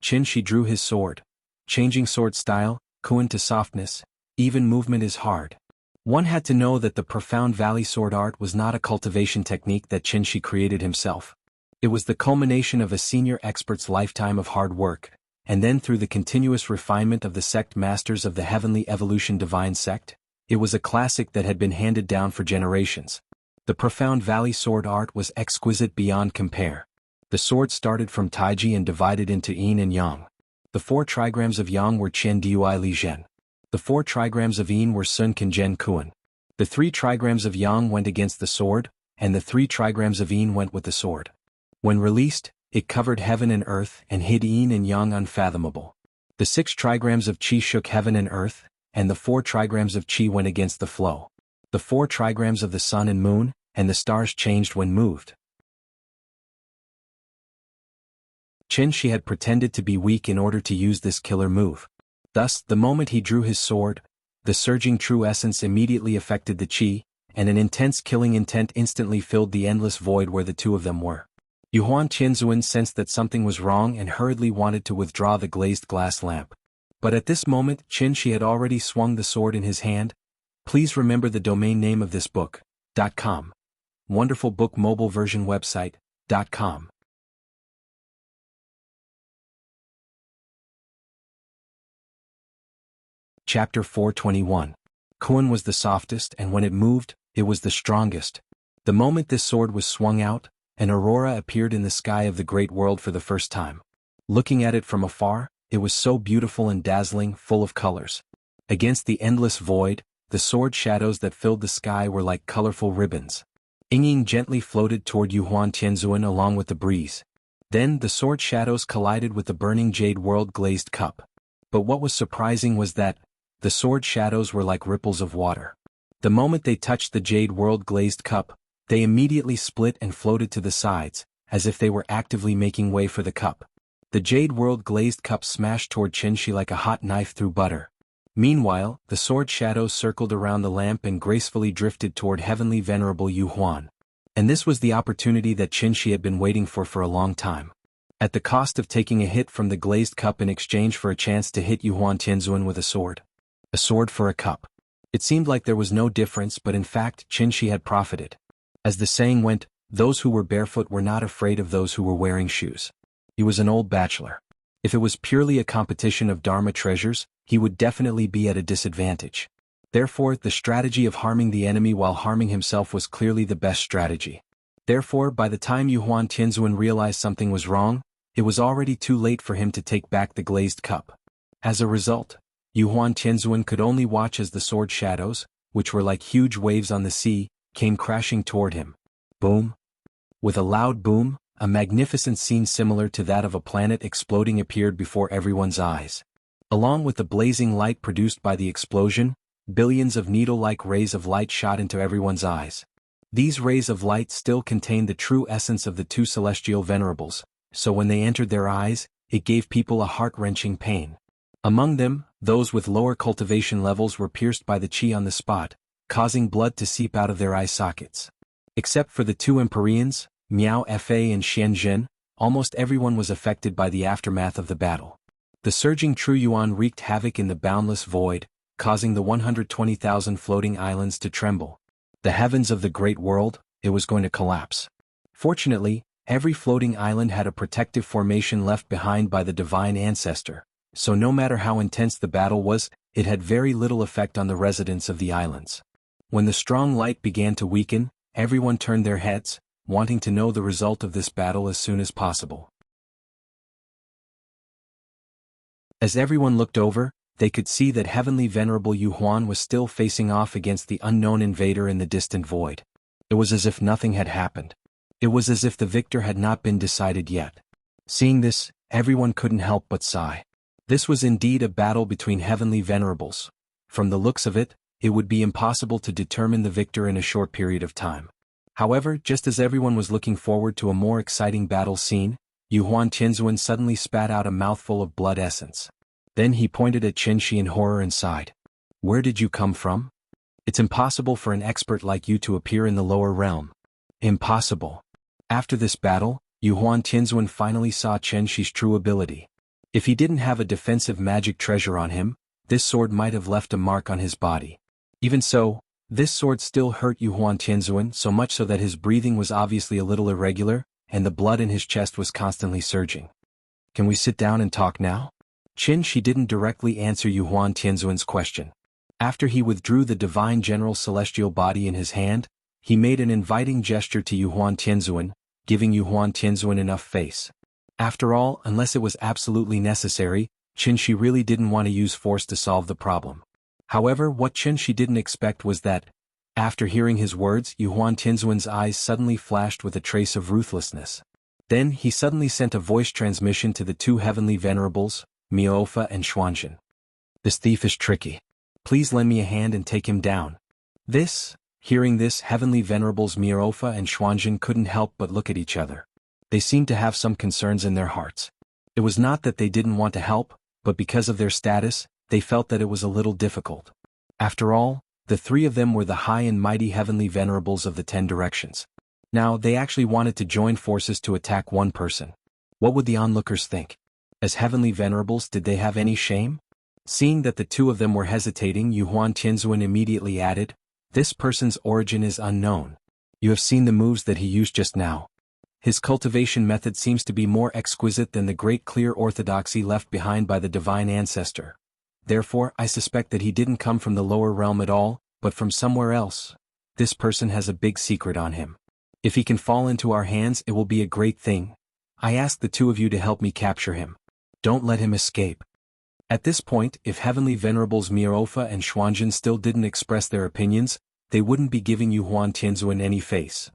Speaker 1: Qin Shi drew his sword. Changing sword style, Kuan to softness, even movement is hard. One had to know that the profound valley sword art was not a cultivation technique that Qin Shi created himself. It was the culmination of a senior expert's lifetime of hard work, and then through the continuous refinement of the sect masters of the Heavenly Evolution Divine Sect, it was a classic that had been handed down for generations. The profound valley sword art was exquisite beyond compare. The sword started from Taiji and divided into yin and yang. The 4 trigrams of yang were Qian Dui Li Zhen. The 4 trigrams of yin were Sun Kanzhen Kuan. The 3 trigrams of yang went against the sword, and the 3 trigrams of yin went with the sword. When released, it covered heaven and earth and hid yin and yang unfathomable. The 6 trigrams of qi shook heaven and earth, and the 4 trigrams of qi went against the flow. The 4 trigrams of the sun and moon, and the stars changed when moved. Qin Shi had pretended to be weak in order to use this killer move. Thus, the moment he drew his sword, the surging true essence immediately affected the qi, and an intense killing intent instantly filled the endless void where the two of them were. Yuhuan Tianzuan sensed that something was wrong and hurriedly wanted to withdraw the glazed glass lamp. But at this moment, Qin Shi had already swung the sword in his hand. Please remember the domain name of this book, .com. Wonderful book mobile version website, .com. Chapter 421. Kuan was the softest, and when it moved, it was the strongest. The moment this sword was swung out, an aurora appeared in the sky of the great world for the first time. Looking at it from afar, it was so beautiful and dazzling, full of colors. Against the endless void, the sword shadows that filled the sky were like colorful ribbons. Ying gently floated toward Yuhuan Tianzuan along with the breeze. Then the sword shadows collided with the burning jade world glazed cup. But what was surprising was that the sword shadows were like ripples of water. The moment they touched the jade world glazed cup, they immediately split and floated to the sides, as if they were actively making way for the cup. The jade world glazed cup smashed toward Qin Shi like a hot knife through butter. Meanwhile, the sword shadows circled around the lamp and gracefully drifted toward heavenly venerable Yuhuan. And this was the opportunity that Qin Shi had been waiting for a long time. At the cost of taking a hit from the glazed cup in exchange for a chance to hit Yuhuan Tianzuan with a sword. A sword for a cup. It seemed like there was no difference, but in fact Qin Shi had profited. As the saying went, those who were barefoot were not afraid of those who were wearing shoes. He was an old bachelor. If it was purely a competition of Dharma treasures, he would definitely be at a disadvantage. Therefore, the strategy of harming the enemy while harming himself was clearly the best strategy. Therefore, by the time Yuhuan Tianzuan realized something was wrong, it was already too late for him to take back the glazed cup. As a result, Yuhuan Tianzuan could only watch as the sword shadows, which were like huge waves on the sea, came crashing toward him. Boom! With a loud boom, a magnificent scene similar to that of a planet exploding appeared before everyone's eyes. Along with the blazing light produced by the explosion, billions of needle-like rays of light shot into everyone's eyes. These rays of light still contained the true essence of the two celestial venerables, so when they entered their eyes, it gave people a heart-wrenching pain. Among them, those with lower cultivation levels were pierced by the chi on the spot, causing blood to seep out of their eye sockets. Except for the two Empyreans, Miao Fa and Xian Zhen, almost everyone was affected by the aftermath of the battle. The surging True Yuan wreaked havoc in the boundless void, causing the 120,000 floating islands to tremble. The heavens of the great world, it was going to collapse. Fortunately, every floating island had a protective formation left behind by the divine ancestor, so no matter how intense the battle was, it had very little effect on the residents of the islands. When the strong light began to weaken, everyone turned their heads, wanting to know the result of this battle as soon as possible. As everyone looked over, they could see that Heavenly Venerable Yu Huan was still facing off against the unknown invader in the distant void. It was as if nothing had happened. It was as if the victor had not been decided yet. Seeing this, everyone couldn't help but sigh. This was indeed a battle between Heavenly Venerables. From the looks of it, it would be impossible to determine the victor in a short period of time. However, just as everyone was looking forward to a more exciting battle scene, Yu Huan Tianzuan suddenly spat out a mouthful of blood essence. Then he pointed at Qin Shi in horror and sighed. "Where did you come from? It's impossible for an expert like you to appear in the lower realm." Impossible. After this battle, Yu Huan Tianzuan finally saw Qin Shi's true ability. If he didn't have a defensive magic treasure on him, this sword might have left a mark on his body. Even so, this sword still hurt Yu Huan Tianzuan so much so that his breathing was obviously a little irregular, and the blood in his chest was constantly surging. "Can we sit down and talk now?" Qin Shi didn't directly answer Yu Huan Tianzuan's question. After he withdrew the divine general celestial body in his hand, he made an inviting gesture to Yu Huan Tianzuan, giving Yu Huan Tianzuan enough face. After all, unless it was absolutely necessary, Qin Shi really didn't want to use force to solve the problem. However, what Qin Shi didn't expect was that, after hearing his words, Yu Huan Tianzuan's eyes suddenly flashed with a trace of ruthlessness. Then he suddenly sent a voice transmission to the two heavenly venerables, Miaofa and Xuanzhen. "This thief is tricky. Please lend me a hand and take him down." Hearing this, heavenly venerables Miaofa and Xuanzhen couldn't help but look at each other. They seemed to have some concerns in their hearts. It was not that they didn't want to help, but because of their status, they felt that it was a little difficult. After all, the three of them were the high and mighty heavenly venerables of the 10 directions. Now, they actually wanted to join forces to attack one person. What would the onlookers think? As heavenly venerables, did they have any shame? Seeing that the two of them were hesitating, Yu Huan Tianzuan immediately added, "This person's origin is unknown. You have seen the moves that he used just now. His cultivation method seems to be more exquisite than the great clear orthodoxy left behind by the divine ancestor. Therefore, I suspect that he didn't come from the lower realm at all, but from somewhere else. This person has a big secret on him. If he can fall into our hands, it will be a great thing. I ask the two of you to help me capture him. Don't let him escape." At this point, if heavenly venerables Miaofa and Xuanzhen still didn't express their opinions, they wouldn't be giving Yu Huan Tianzuan any face.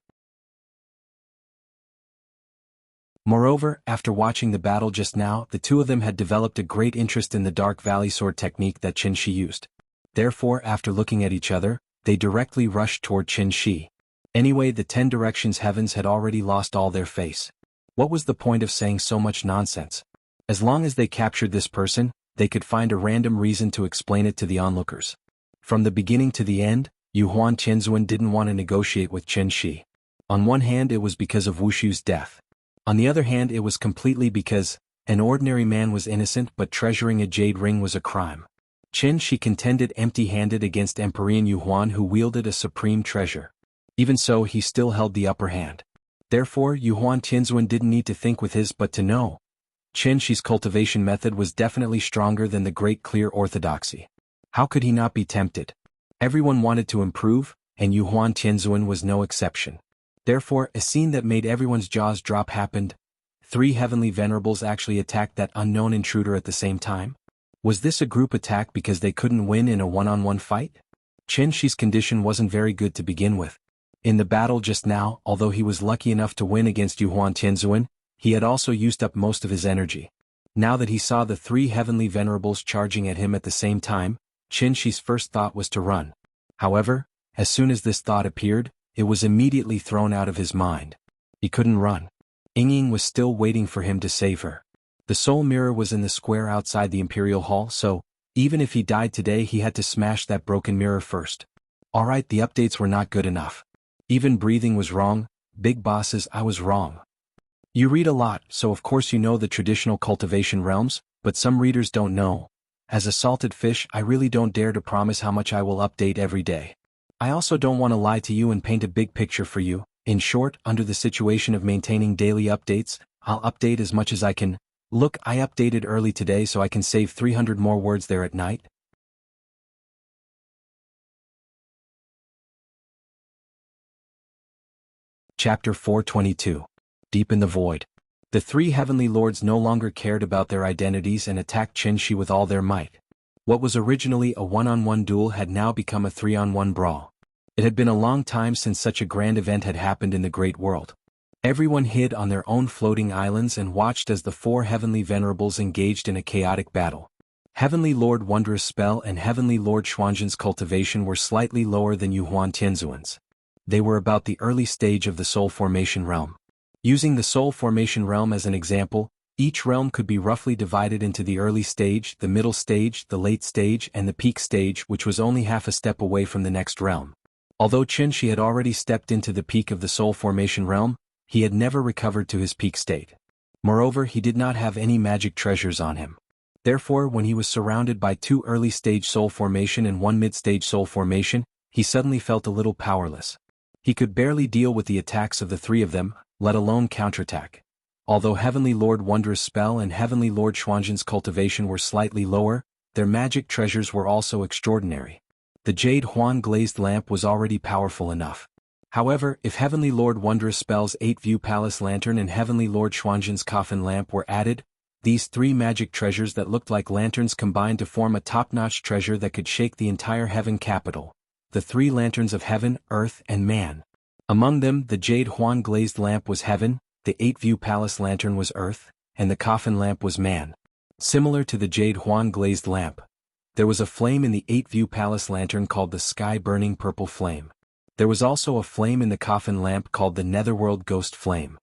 Speaker 1: Moreover, after watching the battle just now, the two of them had developed a great interest in the Dark Valley sword technique that Qin Shi used. Therefore, after looking at each other, they directly rushed toward Qin Shi. Anyway, the 10 directions heavens had already lost all their face. What was the point of saying so much nonsense? As long as they captured this person, they could find a random reason to explain it to the onlookers. From the beginning to the end, Yu Huan Tianzuan didn't want to negotiate with Qin Shi. On one hand, it was because of Wushu's death. On the other hand, it was completely because an ordinary man was innocent, but treasuring a jade ring was a crime. Qin Shi contended empty-handed against Empyrean Yu Huan, who wielded a supreme treasure. Even so, he still held the upper hand. Therefore, Yu Huan Tianzuan didn't need to think with his but to know. Qin Shi's cultivation method was definitely stronger than the great clear orthodoxy. How could he not be tempted? Everyone wanted to improve, and Yu Huan Tianzuan was no exception. Therefore, a scene that made everyone's jaws drop happened. 3 heavenly venerables actually attacked that unknown intruder at the same time. Was this a group attack because they couldn't win in a one-on-one fight? Qin Shi's condition wasn't very good to begin with. In the battle just now, although he was lucky enough to win against Yuhuan Tianzuan, he had also used up most of his energy. Now that he saw the three heavenly venerables charging at him at the same time, Qin Shi's first thought was to run. However, as soon as this thought appeared, it was immediately thrown out of his mind. He couldn't run. Ying was still waiting for him to save her. The soul mirror was in the square outside the Imperial Hall, so, even if he died today, he had to smash that broken mirror first. Alright, the updates were not good enough. Even breathing was wrong. Big bosses, I was wrong. You read a lot, so of course you know the traditional cultivation realms, but some readers don't know. As a salted fish, I really don't dare to promise how much I will update every day. I also don't want to lie to you and paint a big picture for you. In short, under the situation of maintaining daily updates, I'll update as much as I can. Look, I updated early today so I can save 300 more words there at night. Chapter 422. Deep in the Void. The three heavenly lords no longer cared about their identities and attacked Qin Shi with all their might. What was originally a one-on-one duel had now become a three-on-one brawl. It had been a long time since such a grand event had happened in the great world. Everyone hid on their own floating islands and watched as the four heavenly venerables engaged in a chaotic battle. Heavenly Lord Wondrous Spell and Heavenly Lord Xuanzhen's cultivation were slightly lower than Yuhuan Tianzuan's. They were about the early stage of the soul formation realm. Using the soul formation realm as an example, each realm could be roughly divided into the early stage, the middle stage, the late stage, and the peak stage, which was only half a step away from the next realm. Although Qin Shi had already stepped into the peak of the soul formation realm, he had never recovered to his peak state. Moreover, he did not have any magic treasures on him. Therefore, when he was surrounded by two early stage soul formation and one mid-stage soul formation, he suddenly felt a little powerless. He could barely deal with the attacks of the three of them, let alone counterattack. Although Heavenly Lord Wondrous Spell and Heavenly Lord Xuanzhen's cultivation were slightly lower, their magic treasures were also extraordinary. The Jade Huan glazed lamp was already powerful enough. However, if Heavenly Lord Wondrous Spell's 8-view palace lantern and Heavenly Lord Xuanzhen's coffin lamp were added, these three magic treasures that looked like lanterns combined to form a top-notch treasure that could shake the entire heaven capital. The three lanterns of heaven, earth, and man. Among them, the Jade Huan glazed lamp was heaven, the 8-view palace lantern was earth, and the coffin lamp was man. Similar to the Jade Huan glazed lamp, there was a flame in the 8-view palace lantern called the sky-burning purple flame. There was also a flame in the coffin lamp called the netherworld ghost flame.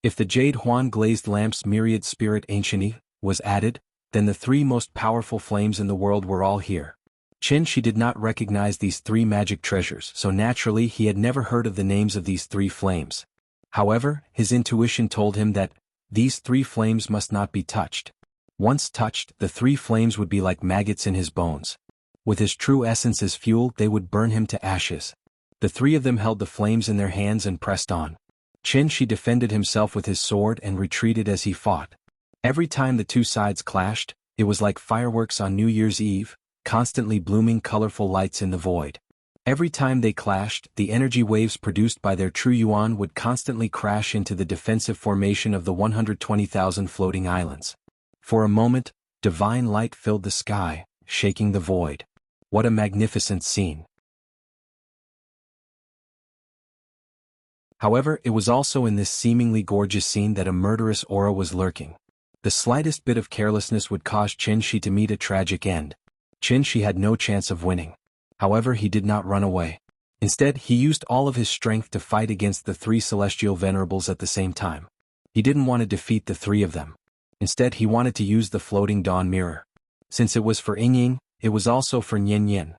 Speaker 1: If the Jade Huan glazed lamp's myriad spirit anciently was added, then the three most powerful flames in the world were all here. Qin Shi did not recognize these three magic treasures, so naturally he had never heard of the names of these three flames. However, his intuition told him that these three flames must not be touched. Once touched, the three flames would be like maggots in his bones. With his true essence as fuel, they would burn him to ashes. The three of them held the flames in their hands and pressed on. Qin Shi defended himself with his sword and retreated as he fought. Every time the two sides clashed, it was like fireworks on New Year's Eve, constantly blooming colorful lights in the void. Every time they clashed, the energy waves produced by their true yuan would constantly crash into the defensive formation of the 120,000 floating islands. For a moment, divine light filled the sky, shaking the void. What a magnificent scene! However, it was also in this seemingly gorgeous scene that a murderous aura was lurking. The slightest bit of carelessness would cause Qin Shi to meet a tragic end. Qin Shi had no chance of winning. However, he did not run away. Instead, he used all of his strength to fight against the three celestial venerables at the same time. He didn't want to defeat the three of them. Instead, he wanted to use the floating dawn mirror. Since it was for Ying, it was also for Yin.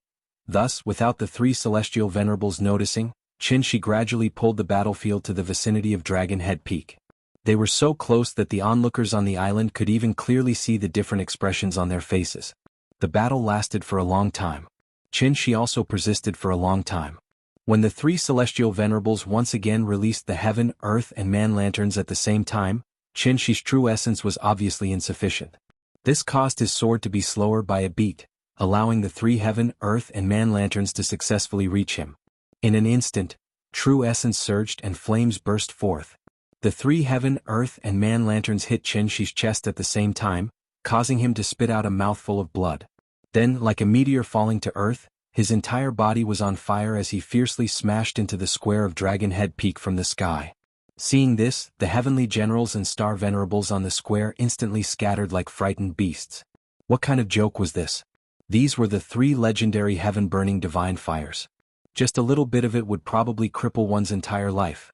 Speaker 1: Thus, without the three celestial venerables noticing, Qin Shi gradually pulled the battlefield to the vicinity of Dragon Head Peak. They were so close that the onlookers on the island could even clearly see the different expressions on their faces. The battle lasted for a long time. Qin Shi also persisted for a long time. When the three celestial venerables once again released the heaven, earth, and man lanterns at the same time, Qin Shi's true essence was obviously insufficient. This caused his sword to be slower by a beat, allowing the three heaven, earth, and man lanterns to successfully reach him. In an instant, true essence surged and flames burst forth. The three heaven, earth, and man lanterns hit Qin Shi's chest at the same time, causing him to spit out a mouthful of blood. Then, like a meteor falling to earth, His entire body was on fire as he fiercely smashed into the square of Dragon Head Peak from the sky. Seeing this, the heavenly generals and star venerables on the square instantly scattered like frightened beasts. What kind of joke was this? These were the 3 legendary heaven-burning divine fires. Just a little bit of it would probably cripple one's entire life.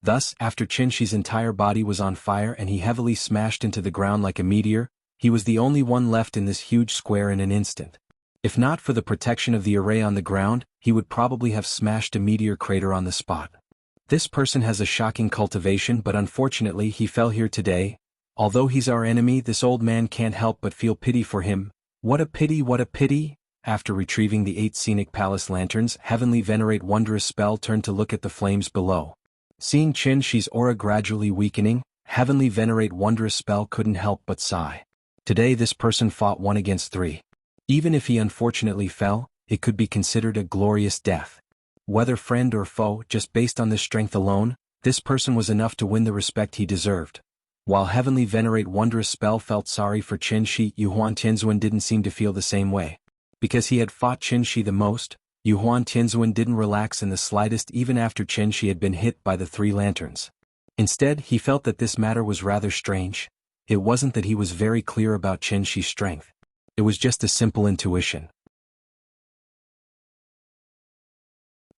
Speaker 1: Thus, after Qinshi's entire body was on fire and he heavily smashed into the ground like a meteor, he was the only one left in this huge square in an instant. If not for the protection of the array on the ground, he would probably have smashed a meteor crater on the spot. This person has a shocking cultivation, but unfortunately he fell here today. Although he's our enemy, this old man can't help but feel pity for him. What a pity, what a pity! After retrieving the 8 scenic palace lanterns, Heavenly Venerate Wondrous Spell turned to look at the flames below. Seeing Qinshi's aura gradually weakening, Heavenly Venerate Wondrous Spell couldn't help but sigh. Today this person fought 1 against 3. Even if he unfortunately fell, it could be considered a glorious death. Whether friend or foe, just based on this strength alone, this person was enough to win the respect he deserved. While Heavenly Venerate Wondrous Spell felt sorry for Qinshi, Yuhuan Tianzuan didn't seem to feel the same way. Because he had fought Qinshi the most, Yuhuan Tianzuan didn't relax in the slightest even after Qinshi had been hit by the 3 lanterns. Instead, he felt that this matter was rather strange. It wasn't that he was very clear about Qinshi's strength. It was just a simple intuition.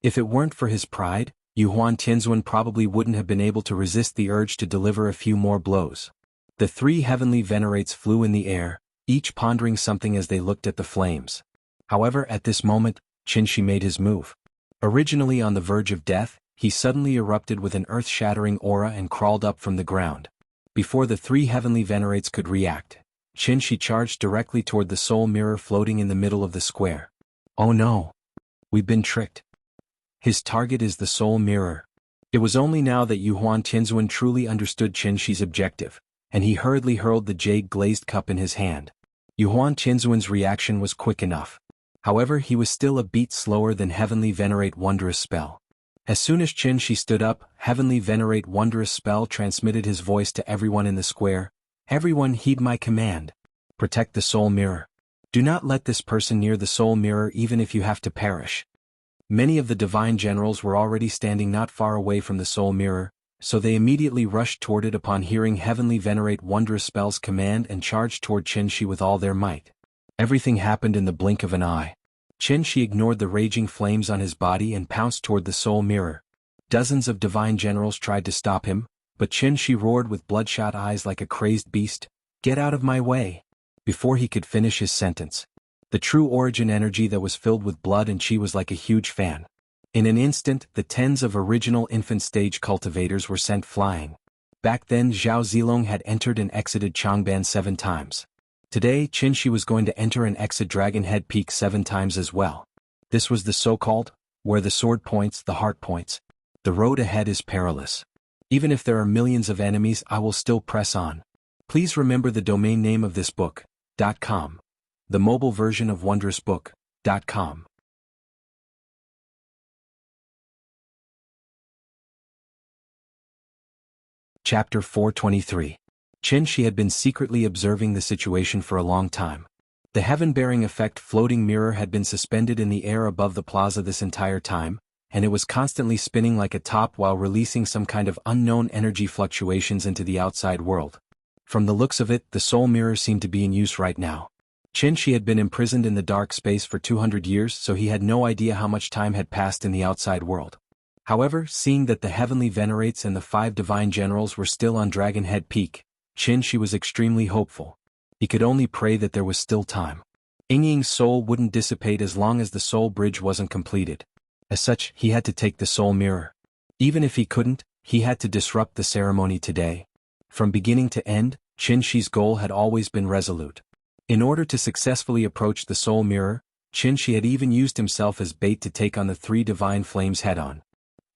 Speaker 1: If it weren't for his pride, Yuhuan Tianzuan probably wouldn't have been able to resist the urge to deliver a few more blows. The 3 heavenly venerates flew in the air, each pondering something as they looked at the flames. However, at this moment, Qinshi made his move. Originally on the verge of death, he suddenly erupted with an earth-shattering aura and crawled up from the ground. Before the 3 heavenly venerates could react, Qinshi charged directly toward the soul mirror floating in the middle of the square. Oh no! We've been tricked. His target is the soul mirror. It was only now that Yuhuan Tianzuan truly understood Qinshi's objective, and he hurriedly hurled the jade-glazed cup in his hand. Yuhuan Tianzuan's reaction was quick enough. However, he was still a beat slower than Heavenly Venerate Wondrous Spell. As soon as Qinshi stood up, Heavenly Venerate Wondrous Spell transmitted his voice to everyone in the square. Everyone heed my command. Protect the soul mirror. Do not let this person near the soul mirror even if you have to perish. Many of the divine generals were already standing not far away from the soul mirror, so they immediately rushed toward it upon hearing Heavenly Venerate Wondrous Spell's command and charged toward Qinshi with all their might. Everything happened in the blink of an eye. Qinshi ignored the raging flames on his body and pounced toward the soul mirror. Dozens of divine generals tried to stop him, but Qinshi roared with bloodshot eyes like a crazed beast, "Get out of my way!" Before he could finish his sentence, the true origin energy that was filled with blood and chi was like a huge fan. In an instant, the tens of original infant stage cultivators were sent flying. Back then Zhao Zilong had entered and exited Changban 7 times. Today Qinshi was going to enter and exit Dragon Head Peak 7 times as well. This was the so-called, where the sword points, the heart points. The road ahead is perilous. Even if there are millions of enemies, I will still press on. Please remember the domain name of this book, .com. The mobile version of wondrousbook.com. Chapter 423. Qinshi had been secretly observing the situation for a long time. The heaven-bearing effect floating mirror had been suspended in the air above the plaza this entire time, and it was constantly spinning like a top while releasing some kind of unknown energy fluctuations into the outside world. From the looks of it, the soul mirror seemed to be in use right now. Qinshi had been imprisoned in the dark space for 200 years, so he had no idea how much time had passed in the outside world. However, seeing that the heavenly venerates and the 5 divine generals were still on Dragon Head Peak, Qinshi was extremely hopeful. He could only pray that there was still time. Yingying's soul wouldn't dissipate as long as the soul bridge wasn't completed. As such, he had to take the soul mirror. Even if he couldn't, he had to disrupt the ceremony today. From beginning to end, Qinshi's goal had always been resolute. In order to successfully approach the soul mirror, Qinshi had even used himself as bait to take on the 3 divine flames head-on.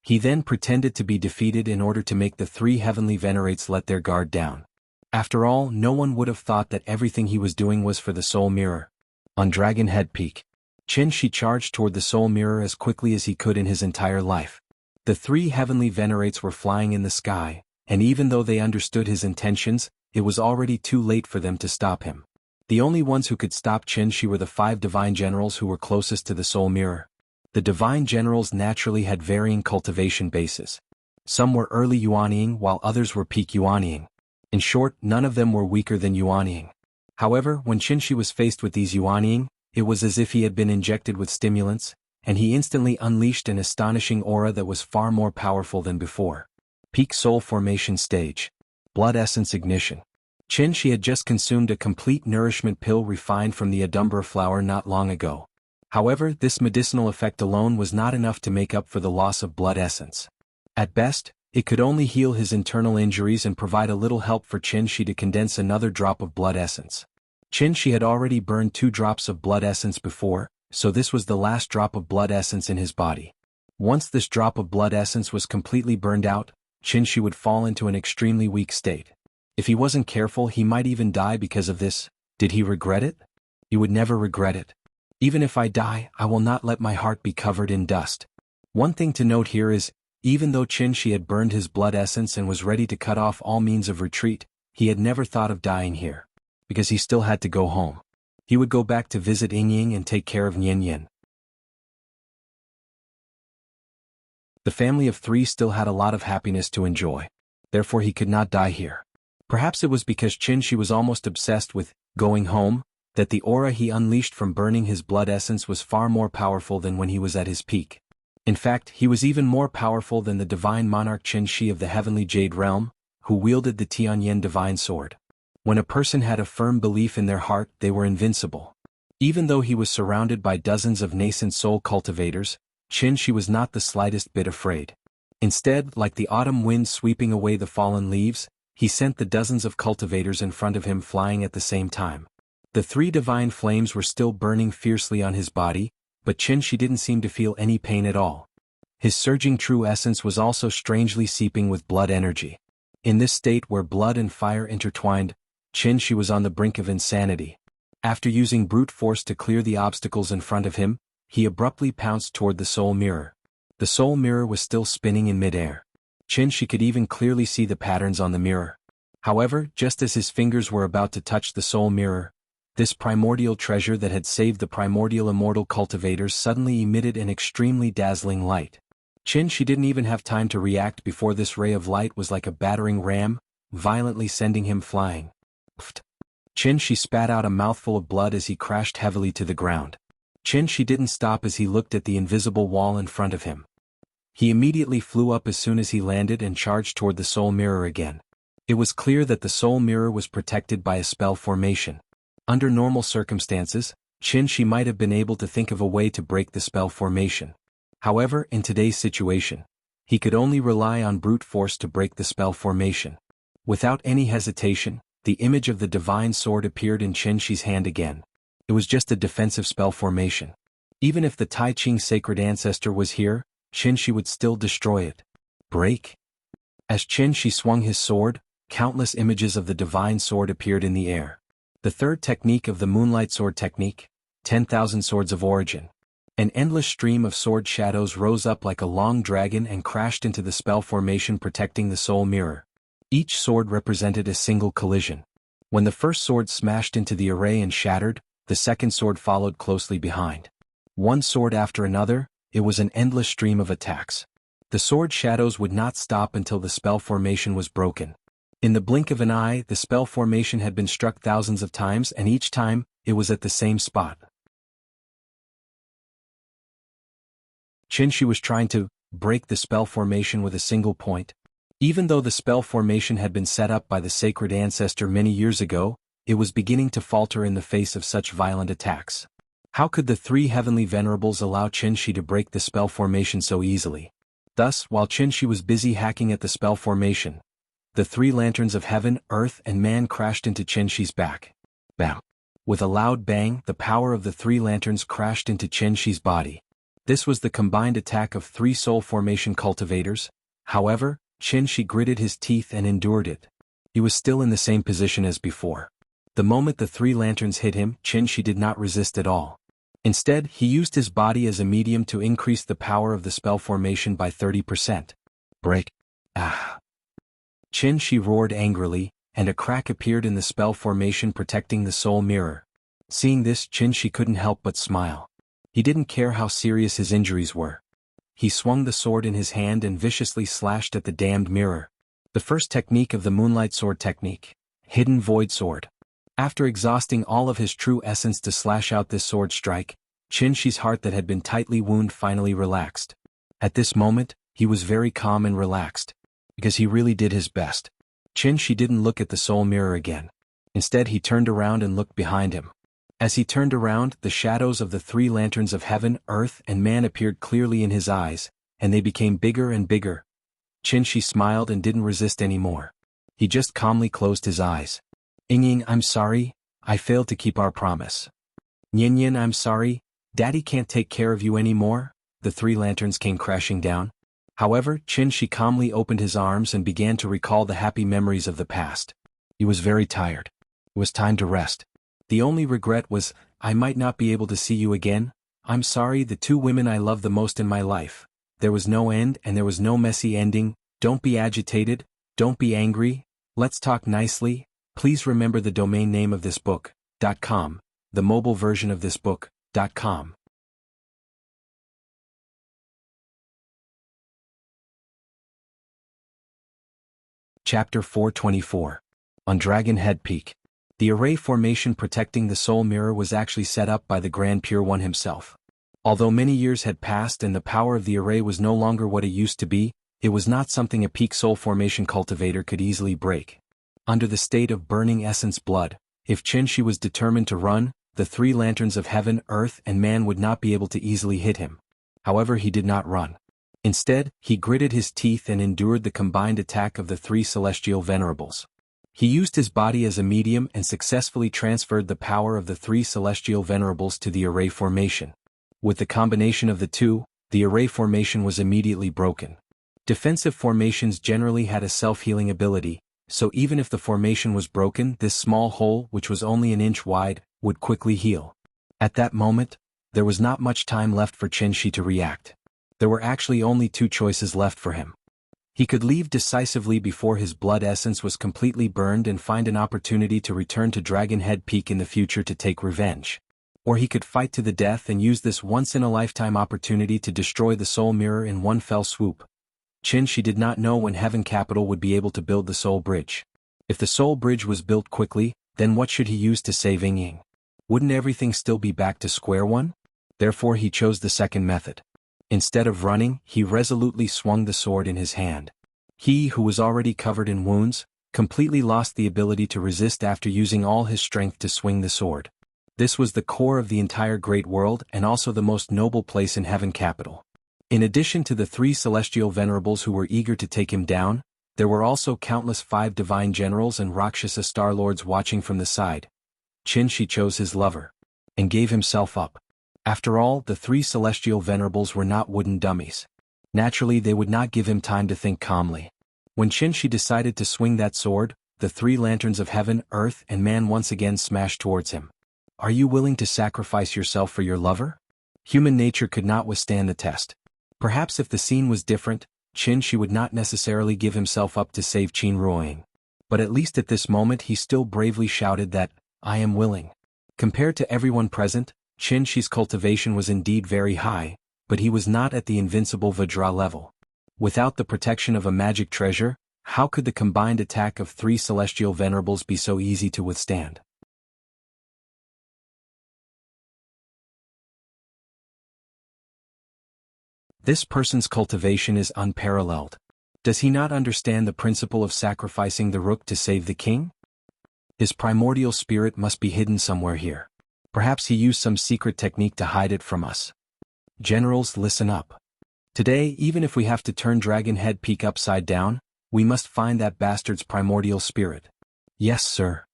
Speaker 1: He then pretended to be defeated in order to make the 3 heavenly venerates let their guard down. After all, no one would have thought that everything he was doing was for the soul mirror. On Dragon Head Peak, Qinshi charged toward the soul mirror as quickly as he could in his entire life. The 3 heavenly venerates were flying in the sky, and even though they understood his intentions, it was already too late for them to stop him. The only ones who could stop Qin Shi were the 5 divine generals who were closest to the soul mirror. The divine generals naturally had varying cultivation bases. Some were early Yuanying while others were peak Yuanying. In short, none of them were weaker than Yuanying. However, when Qin Shi was faced with these Yuanying, it was as if he had been injected with stimulants, and he instantly unleashed an astonishing aura that was far more powerful than before. Peak soul formation stage. Blood essence ignition. Qin Shi had just consumed a complete nourishment pill refined from the adumbra flower not long ago. However, this medicinal effect alone was not enough to make up for the loss of blood essence. At best, it could only heal his internal injuries and provide a little help for Qin Shi to condense another drop of blood essence. Qin Shi had already burned 2 drops of blood essence before, so this was the last drop of blood essence in his body. Once this drop of blood essence was completely burned out, Qin Shi would fall into an extremely weak state. If he wasn't careful, he might even die because of this. Did he regret it? He would never regret it. Even if I die, I will not let my heart be covered in dust. One thing to note here is, even though Qin Shi had burned his blood essence and was ready to cut off all means of retreat, he had never thought of dying here. Because he still had to go home. He would go back to visit Yingying and take care of Nianyan. The family of 3 still had a lot of happiness to enjoy. Therefore he could not die here. Perhaps it was because Qin Shi was almost obsessed with going home, that the aura he unleashed from burning his blood essence was far more powerful than when he was at his peak. In fact, he was even more powerful than the divine monarch Qin Shi of the heavenly Jade Realm, who wielded the Tianyan divine sword. When a person had a firm belief in their heart, they were invincible. Even though he was surrounded by dozens of nascent soul cultivators, Qin Shi was not the slightest bit afraid. Instead, like the autumn wind sweeping away the fallen leaves, he sent the dozens of cultivators in front of him flying at the same time. The 3 divine flames were still burning fiercely on his body, but Qin Shi didn't seem to feel any pain at all. His surging true essence was also strangely seeping with blood energy. In this state where blood and fire intertwined, Qin Shi was on the brink of insanity. After using brute force to clear the obstacles in front of him, he abruptly pounced toward the soul mirror. The soul mirror was still spinning in midair. Qin Shi could even clearly see the patterns on the mirror. However, just as his fingers were about to touch the soul mirror, this primordial treasure that had saved the primordial immortal cultivators suddenly emitted an extremely dazzling light. Qin Shi didn't even have time to react before this ray of light was like a battering ram, violently sending him flying. Pfft. Qin Shi spat out a mouthful of blood as he crashed heavily to the ground. Qin Shi didn't stop as he looked at the invisible wall in front of him. He immediately flew up as soon as he landed and charged toward the soul mirror again. It was clear that the soul mirror was protected by a spell formation. Under normal circumstances, Qin Shi might have been able to think of a way to break the spell formation. However, in today's situation, he could only rely on brute force to break the spell formation. Without any hesitation, the image of the divine sword appeared in Qin Shi's hand again. It was just a defensive spell formation. Even if the Tai Ching sacred ancestor was here, Qin Shi would still destroy it. Break? As Qin Shi swung his sword, countless images of the divine sword appeared in the air. The third technique of the Moonlight Sword technique, 10,000 Swords of Origin. An endless stream of sword shadows rose up like a long dragon and crashed into the spell formation protecting the soul mirror. Each sword represented a single collision. When the first sword smashed into the array and shattered, the second sword followed closely behind. One sword after another, it was an endless stream of attacks. The sword shadows would not stop until the spell formation was broken. In the blink of an eye, the spell formation had been struck thousands of times, and each time, it was at the same spot. Qin Shi was trying to break the spell formation with a single point. Even though the spell formation had been set up by the sacred ancestor many years ago, it was beginning to falter in the face of such violent attacks. How could the 3 heavenly venerables allow Qin Shi to break the spell formation so easily? Thus, while Qin Shi was busy hacking at the spell formation, the 3 lanterns of heaven, earth, and man crashed into Qin Shi's back. Bam! With a loud bang, the power of the 3 lanterns crashed into Qin Shi's body. This was the combined attack of 3 soul formation cultivators. However, Qin Shi gritted his teeth and endured it. He was still in the same position as before. The moment the 3 lanterns hit him, Qin Shi did not resist at all. Instead, he used his body as a medium to increase the power of the spell formation by 30%. Break. Ah! Qin Shi roared angrily, and a crack appeared in the spell formation protecting the soul mirror. Seeing this, Qin couldn't help but smile. He didn't care how serious his injuries were. He swung the sword in his hand and viciously slashed at the damned mirror. The first technique of the Moonlight Sword technique, Hidden Void Sword. After exhausting all of his true essence to slash out this sword strike, Qin's heart that had been tightly wounded finally relaxed. At this moment, he was very calm and relaxed, because he really did his best. Qin didn't look at the soul mirror again. Instead, he turned around and looked behind him. As he turned around, the shadows of the three lanterns of heaven, earth, and man appeared clearly in his eyes, and they became bigger and bigger. Qin smiled and didn't resist anymore. He just calmly closed his eyes. Ying, I'm sorry, I failed to keep our promise. Yin, I'm sorry, Daddy can't take care of you anymore. The three lanterns came crashing down. However, Qin calmly opened his arms and began to recall the happy memories of the past. He was very tired. It was time to rest. The only regret was, I might not be able to see you again. I'm sorry, the two women I love the most in my life. There was no end and there was no messy ending. Don't be agitated, don't be angry, let's talk nicely. Please remember the domain name of this book.com, the mobile version of this book.com. Chapter 424. On Dragon Head Peak. The array formation protecting the soul mirror was actually set up by the Grand Pure One himself. Although many years had passed and the power of the array was no longer what it used to be, it was not something a peak soul formation cultivator could easily break. Under the state of burning essence blood, if Qin was determined to run, the three lanterns of heaven, earth, and man would not be able to easily hit him. However, he did not run. Instead, he gritted his teeth and endured the combined attack of the three celestial venerables. He used his body as a medium and successfully transferred the power of the three celestial venerables to the array formation. With the combination of the two, the array formation was immediately broken. Defensive formations generally had a self-healing ability, so even if the formation was broken, this small hole, which was only an inch wide, would quickly heal. At that moment, there was not much time left for Qin to react. There were actually only two choices left for him. He could leave decisively before his blood essence was completely burned and find an opportunity to return to Dragon Head Peak in the future to take revenge. Or he could fight to the death and use this once-in-a-lifetime opportunity to destroy the soul mirror in one fell swoop. Qin did not know when Heaven Capital would be able to build the soul bridge. If the soul bridge was built quickly, then what should he use to save Ying? Wouldn't everything still be back to square one? Therefore he chose the second method. Instead of running, he resolutely swung the sword in his hand. He, who was already covered in wounds, completely lost the ability to resist after using all his strength to swing the sword. This was the core of the entire great world and also the most noble place in Heaven Capital. In addition to the three celestial venerables who were eager to take him down, there were also countless 5 divine generals and Rakshasa star lords watching from the side. Qin chose his lover and gave himself up. After all, the three celestial venerables were not wooden dummies. Naturally, they would not give him time to think calmly. When Qin decided to swing that sword, the three lanterns of heaven, earth, and man once again smashed towards him. Are you willing to sacrifice yourself for your lover? Human nature could not withstand the test. Perhaps if the scene was different, Qin would not necessarily give himself up to save Qin Ruoying. But at least at this moment he still bravely shouted that, I am willing. Compared to everyone present, Qin's cultivation was indeed very high, but he was not at the invincible Vajra level. Without the protection of a magic treasure, how could the combined attack of 3 celestial venerables be so easy to withstand? This person's cultivation is unparalleled. Does he not understand the principle of sacrificing the rook to save the king? His primordial spirit must be hidden somewhere here. Perhaps he used some secret technique to hide it from us. Generals, listen up. Today, even if we have to turn Dragon Head Peak upside down, we must find that bastard's primordial spirit. Yes, sir.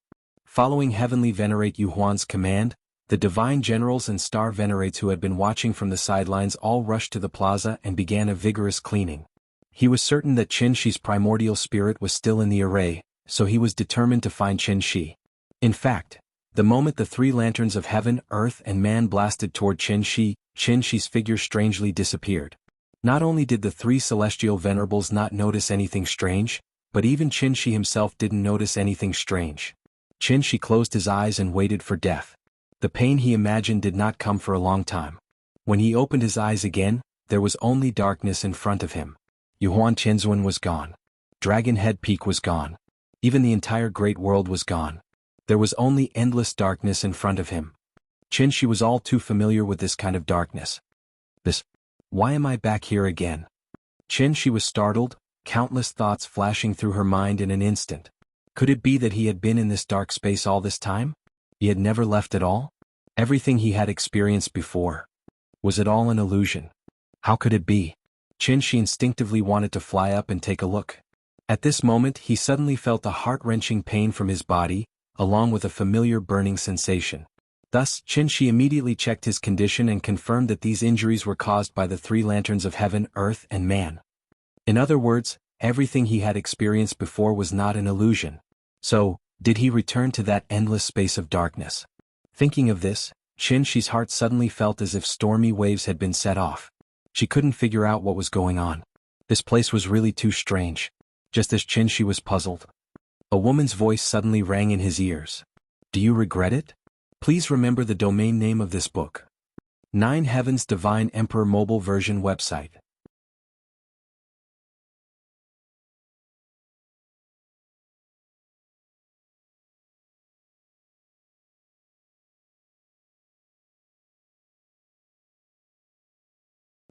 Speaker 1: Following Heavenly Venerate Yuhuan's command, the divine generals and star venerates who had been watching from the sidelines all rushed to the plaza and began a vigorous cleaning. He was certain that Qin primordial spirit was still in the array, so he was determined to find Qin. In fact, the moment the 3 lanterns of heaven, earth, and man blasted toward Qin's figure strangely disappeared. Not only did the 3 celestial venerables not notice anything strange, But even Qin himself didn't notice anything strange. Qin closed his eyes and waited for death. The pain he imagined did not come for a long time. When he opened his eyes again, there was only darkness in front of him. Yuhuan Tianzuan was gone. Dragon Head Peak was gone. Even the entire great world was gone. There was only endless darkness in front of him. Qin was all too familiar with this kind of darkness. Why am I back here again? Qin was startled, countless thoughts flashing through her mind in an instant. Could it be that he had been in this dark space all this time? He had never left at all? Everything he had experienced before. Was it all an illusion? How could it be? Qin instinctively wanted to fly up and take a look. At this moment he suddenly felt a heart-wrenching pain from his body, along with a familiar burning sensation. Thus, Qin immediately checked his condition and confirmed that these injuries were caused by the three lanterns of heaven, earth, and man. In other words, everything he had experienced before was not an illusion. So, did he return to that endless space of darkness? Thinking of this, Qin's heart suddenly felt as if stormy waves had been set off. She couldn't figure out what was going on. This place was really too strange. Just as Qin was puzzled, a woman's voice suddenly rang in his ears. Do you regret it? Please remember the domain name of this book. 9 Heavens Divine Emperor Mobile Version website.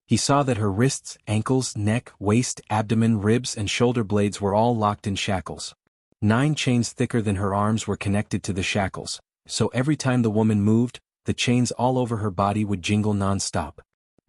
Speaker 1: He saw that her wrists, ankles, neck, waist, abdomen, ribs, and shoulder blades were all locked in shackles. 9 chains thicker than her arms were connected to the shackles, so every time the woman moved, the chains all over her body would jingle non-stop.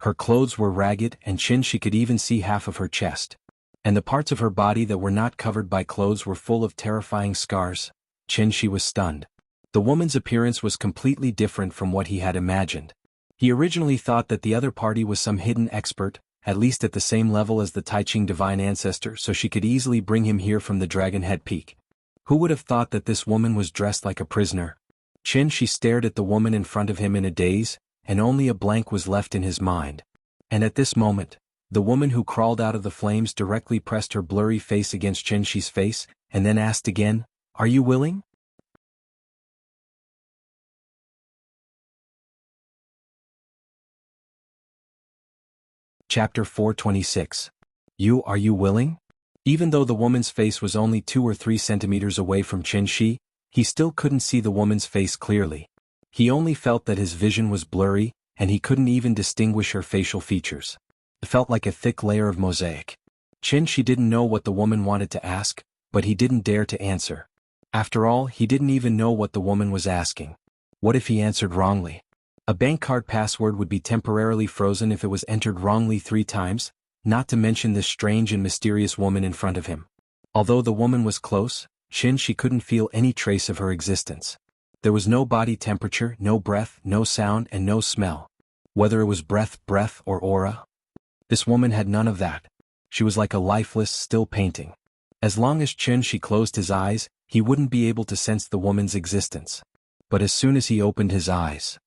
Speaker 1: Her clothes were ragged, and she could even see half of her chest. And the parts of her body that were not covered by clothes were full of terrifying scars. Qin was stunned. The woman's appearance was completely different from what he had imagined. He originally thought that the other party was some hidden expert, at least at the same level as the Taiqing divine ancestor, so she could easily bring him here from the Dragon Head Peak. Who would have thought that this woman was dressed like a prisoner? Qin stared at the woman in front of him in a daze, and only a blank was left in his mind. And at this moment, the woman who crawled out of the flames directly pressed her blurry face against Qin's face, and then asked again, "Are you willing?" Chapter 426. Are you willing? Even though the woman's face was only 2 or 3 centimeters away from Qin, he still couldn't see the woman's face clearly. He only felt that his vision was blurry, and he couldn't even distinguish her facial features. It felt like a thick layer of mosaic. Qin didn't know what the woman wanted to ask, but he didn't dare to answer. After all, he didn't even know what the woman was asking. What if he answered wrongly? A bank card password would be temporarily frozen if it was entered wrongly 3 times, not to mention this strange and mysterious woman in front of him. Although the woman was close, Qin couldn't feel any trace of her existence. There was no body temperature, no breath, no sound, and no smell. Whether it was breath, or aura. This woman had none of that. She was like a lifeless, still painting. As long as Qin closed his eyes, he wouldn't be able to sense the woman's existence. But as soon as he opened his eyes,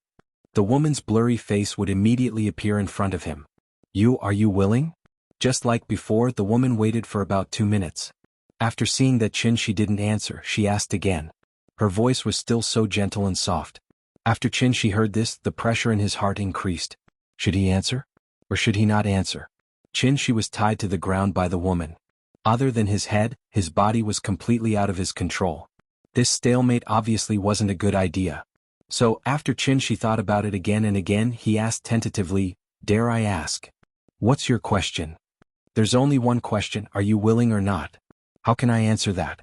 Speaker 1: the woman's blurry face would immediately appear in front of him. Are you willing? Just like before, the woman waited for about 2 minutes. After seeing that Qin didn't answer, she asked again. Her voice was still so gentle and soft. After Qin heard this, the pressure in his heart increased. Should he answer? Or should he not answer? Qin was tied to the ground by the woman. Other than his head, his body was completely out of his control. This stalemate obviously wasn't a good idea. So, after Qin thought about it again and again, he asked tentatively, "Dare I ask? What's your question?" "There's only one question, are you willing or not? How can I answer that?"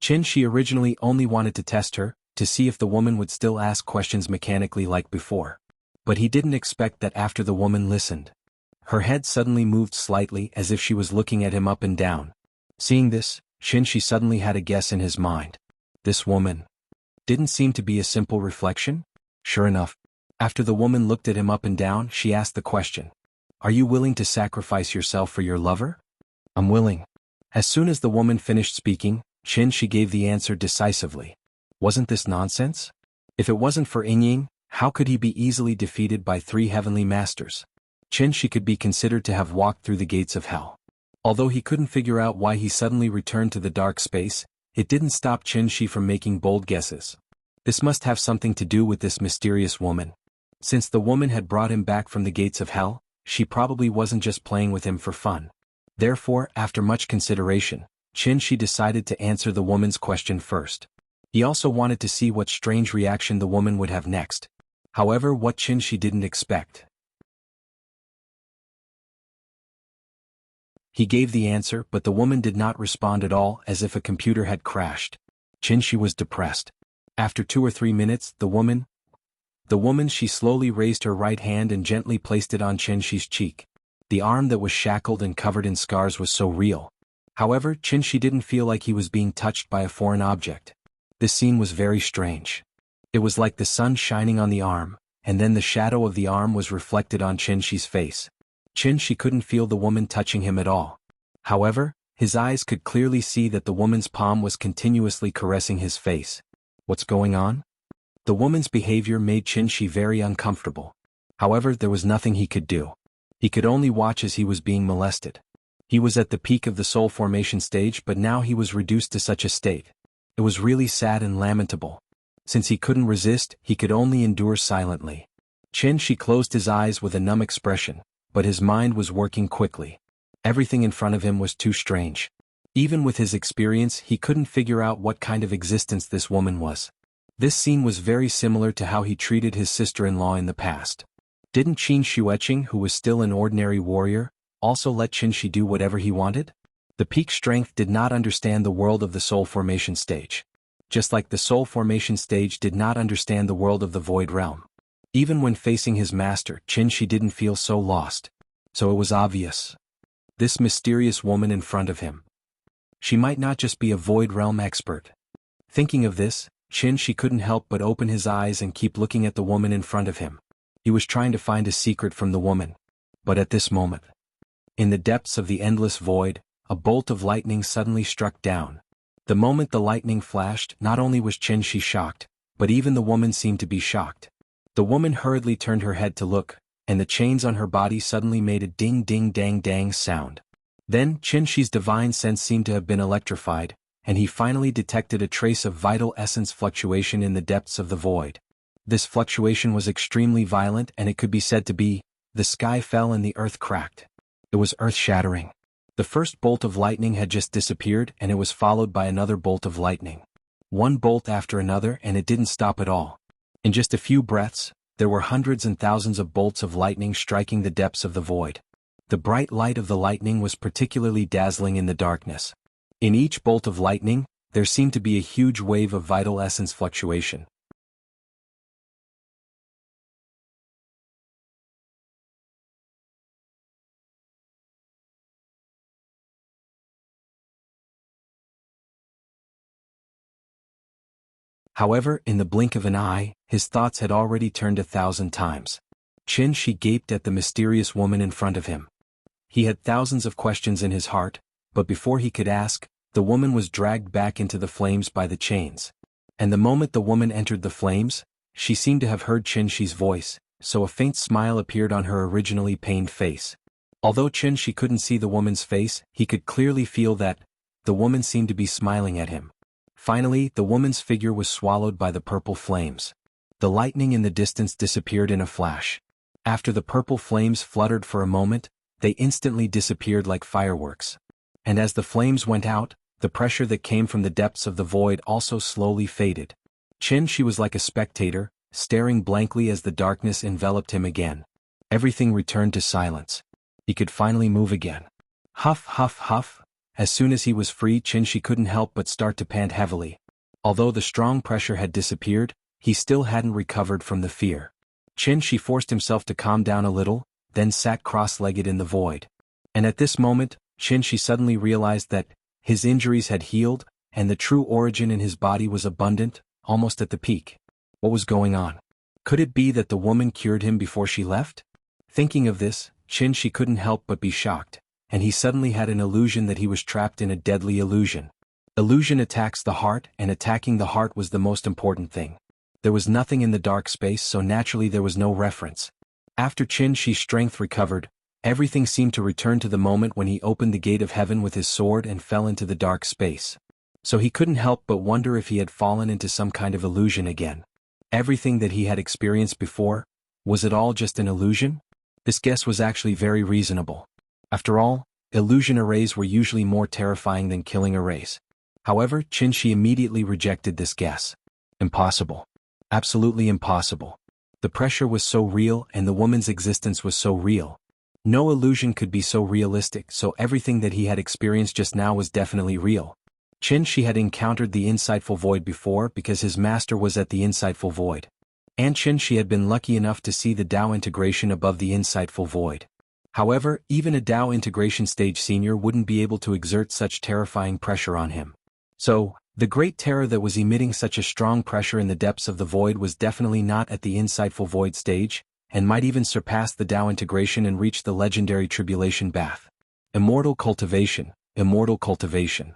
Speaker 1: Qin originally only wanted to test her, to see if the woman would still ask questions mechanically like before. But he didn't expect that after the woman listened. Her head suddenly moved slightly as if she was looking at him up and down. Seeing this, Qin suddenly had a guess in his mind. This woman didn't seem to be a simple reflection? Sure enough, after the woman looked at him up and down, she asked the question. "Are you willing to sacrifice yourself for your lover?" "I'm willing." As soon as the woman finished speaking, Qin gave the answer decisively. Wasn't this nonsense? If it wasn't for Ying, how could he be easily defeated by 3 heavenly masters? Qin could be considered to have walked through the gates of hell. Although he couldn't figure out why he suddenly returned to the dark space, it didn't stop Qin Shi from making bold guesses. This must have something to do with this mysterious woman. Since the woman had brought him back from the gates of hell, she probably wasn't just playing with him for fun. Therefore, after much consideration, Qin Shi decided to answer the woman's question first. He also wanted to see what strange reaction the woman would have next. However, what Qin Shi didn't expect. He gave the answer, but the woman did not respond at all, as if a computer had crashed. Qin Shi was depressed. After 2 or 3 minutes, the woman, she slowly raised her right hand and gently placed it on Qin Shi's cheek. The arm that was shackled and covered in scars was so real. However, Qin Shi didn't feel like he was being touched by a foreign object. This scene was very strange. It was like the sun shining on the arm, and then the shadow of the arm was reflected on Qin Shi's face. Qin Shi couldn't feel the woman touching him at all. However, his eyes could clearly see that the woman's palm was continuously caressing his face. What's going on? The woman's behavior made Qin Shi very uncomfortable. However, there was nothing he could do. He could only watch as he was being molested. He was at the peak of the soul formation stage, but now he was reduced to such a state. It was really sad and lamentable. Since he couldn't resist, he could only endure silently. Qin Shi closed his eyes with a numb expression, but his mind was working quickly. Everything in front of him was too strange. Even with his experience, he couldn't figure out what kind of existence this woman was. This scene was very similar to how he treated his sister-in-law in the past. Didn't Qin Xueqing, who was still an ordinary warrior, also let Qin Shi do whatever he wanted? The peak strength did not understand the world of the soul formation stage. Just like the soul formation stage did not understand the world of the void realm. Even when facing his master, Qin Shi didn't feel so lost. So it was obvious. This mysterious woman in front of him. She might not just be a void realm expert. Thinking of this, Qin Shi couldn't help but open his eyes and keep looking at the woman in front of him. He was trying to find a secret from the woman. But at this moment, in the depths of the endless void, a bolt of lightning suddenly struck down. The moment the lightning flashed, not only was Qin Shi shocked, but even the woman seemed to be shocked. The woman hurriedly turned her head to look, and the chains on her body suddenly made a ding-ding-dang-dang sound. Then Qin Shi's divine sense seemed to have been electrified, and he finally detected a trace of vital essence fluctuation in the depths of the void. This fluctuation was extremely violent, and it could be said to be, the sky fell and the earth cracked. It was earth-shattering. The first bolt of lightning had just disappeared, and it was followed by another bolt of lightning. One bolt after another, and it didn't stop at all. In just a few breaths, there were hundreds and thousands of bolts of lightning striking the depths of the void. The bright light of the lightning was particularly dazzling in the darkness. In each bolt of lightning, there seemed to be a huge wave of vital essence fluctuation. However, in the blink of an eye, his thoughts had already turned 1,000 times. Qin Shi gaped at the mysterious woman in front of him. He had thousands of questions in his heart, but before he could ask, the woman was dragged back into the flames by the chains. And the moment the woman entered the flames, she seemed to have heard Qin Shi's voice, so a faint smile appeared on her originally pained face. Although Qin Shi couldn't see the woman's face, he could clearly feel that the woman seemed to be smiling at him. Finally, the woman's figure was swallowed by the purple flames. The lightning in the distance disappeared in a flash. After the purple flames fluttered for a moment, they instantly disappeared like fireworks. And as the flames went out, the pressure that came from the depths of the void also slowly faded. Qin Shi was like a spectator, staring blankly as the darkness enveloped him again. Everything returned to silence. He could finally move again. Huff, huff, huff. As soon as he was free, Qin Shi couldn't help but start to pant heavily. Although the strong pressure had disappeared, he still hadn't recovered from the fear. Qin Shi forced himself to calm down a little, then sat cross-legged in the void. And at this moment, Qin Shi suddenly realized that his injuries had healed, and the true origin in his body was abundant, almost at the peak. What was going on? Could it be that the woman cured him before she left? Thinking of this, Qin Shi couldn't help but be shocked, and he suddenly had an illusion that he was trapped in a deadly illusion. Illusion attacks the heart, and attacking the heart was the most important thing. There was nothing in the dark space, so naturally there was no reference. After Qin Shi's strength recovered, Everything seemed to return to the moment when he opened the gate of heaven with his sword and fell into the dark space. So he couldn't help but wonder if he had fallen into some kind of illusion again. Everything that he had experienced before, was it all just an illusion? This guess was actually very reasonable. After all, illusion arrays were usually more terrifying than killing arrays. However, Qinshi immediately rejected this guess. Impossible. Absolutely impossible. The pressure was so real and the woman's existence was so real. No illusion could be so realistic, so everything that he had experienced just now was definitely real. Qinshi had encountered the insightful void before because his master was at the insightful void. And Qinshi had been lucky enough to see the Dao integration above the insightful void. However, even a Dao integration stage senior wouldn't be able to exert such terrifying pressure on him. So, the great terror that was emitting such a strong pressure in the depths of the void was definitely not at the insightful void stage, and might even surpass the Dao integration and reach the legendary tribulation bath. Immortal cultivation, immortal cultivation.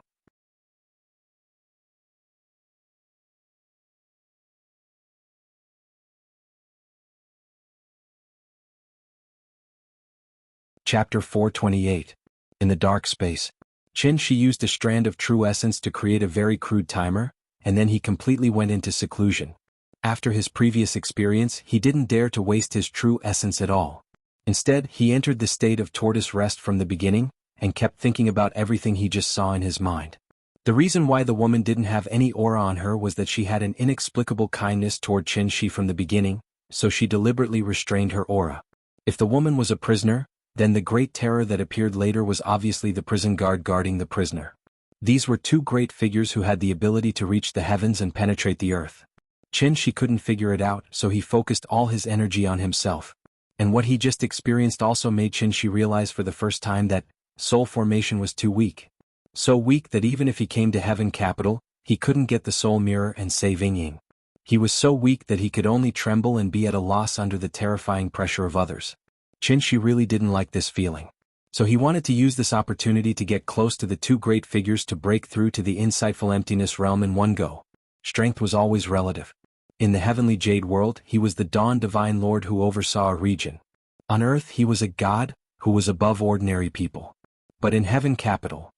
Speaker 1: Chapter 428. In the dark space. Qinshi used a strand of true essence to create a very crude timer, and then he completely went into seclusion. After his previous experience, he didn't dare to waste his true essence at all. Instead, he entered the state of tortoise rest from the beginning, and kept thinking about everything he just saw in his mind. The reason why the woman didn't have any aura on her was that she had an inexplicable kindness toward Qinshi from the beginning, so she deliberately restrained her aura. If the woman was a prisoner, then the great terror that appeared later was obviously the prison guard guarding the prisoner. These were two great figures who had the ability to reach the heavens and penetrate the earth. Qinshi couldn't figure it out, so he focused all his energy on himself. And what he just experienced also made Qinshi realize for the first time that soul formation was too weak. So weak that even if he came to heaven capital, he couldn't get the soul mirror and save Ying. He was so weak that he could only tremble and be at a loss under the terrifying pressure of others. Qinshi really didn't like this feeling. So he wanted to use this opportunity to get close to the two great figures to break through to the insightful emptiness realm in one go. Strength was always relative. In the heavenly jade world, he was the dawn divine lord who oversaw a region. On earth, he was a god, who was above ordinary people. But in heaven capital,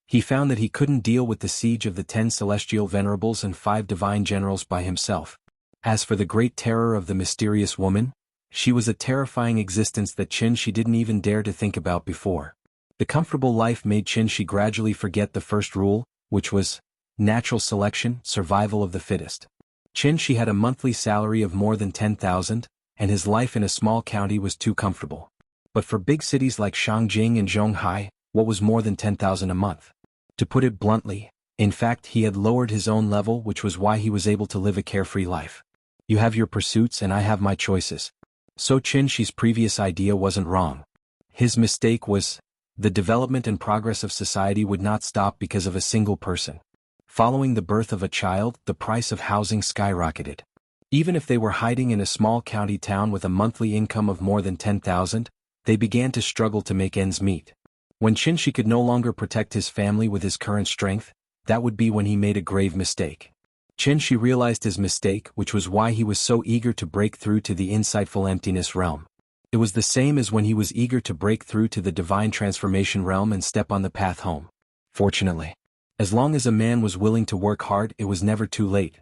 Speaker 1: he found that he couldn't deal with the siege of the 10 celestial venerables and 5 divine generals by himself. As for the great terror of the mysterious woman, she was a terrifying existence that Qinshi didn't even dare to think about before. The comfortable life made Qinshi gradually forget the first rule, which was natural selection, survival of the fittest. Qinshi had a monthly salary of more than 10,000, and his life in a small county was too comfortable. But for big cities like Shangjing and Zhonghai, what was more than 10,000 a month? To put it bluntly, in fact he had lowered his own level, which was why he was able to live a carefree life. You have your pursuits and I have my choices. So Qinshi's previous idea wasn't wrong. His mistake was, the development and progress of society would not stop because of a single person. Following the birth of a child, the price of housing skyrocketed. Even if they were hiding in a small county town with a monthly income of more than 10,000, they began to struggle to make ends meet. When Qinshi could no longer protect his family with his current strength, that would be when he made a grave mistake. Qinshi realized his mistake, which was why he was so eager to break through to the insightful emptiness realm. It was the same as when he was eager to break through to the divine transformation realm and step on the path home. Fortunately, as long as a man was willing to work hard, it was never too late.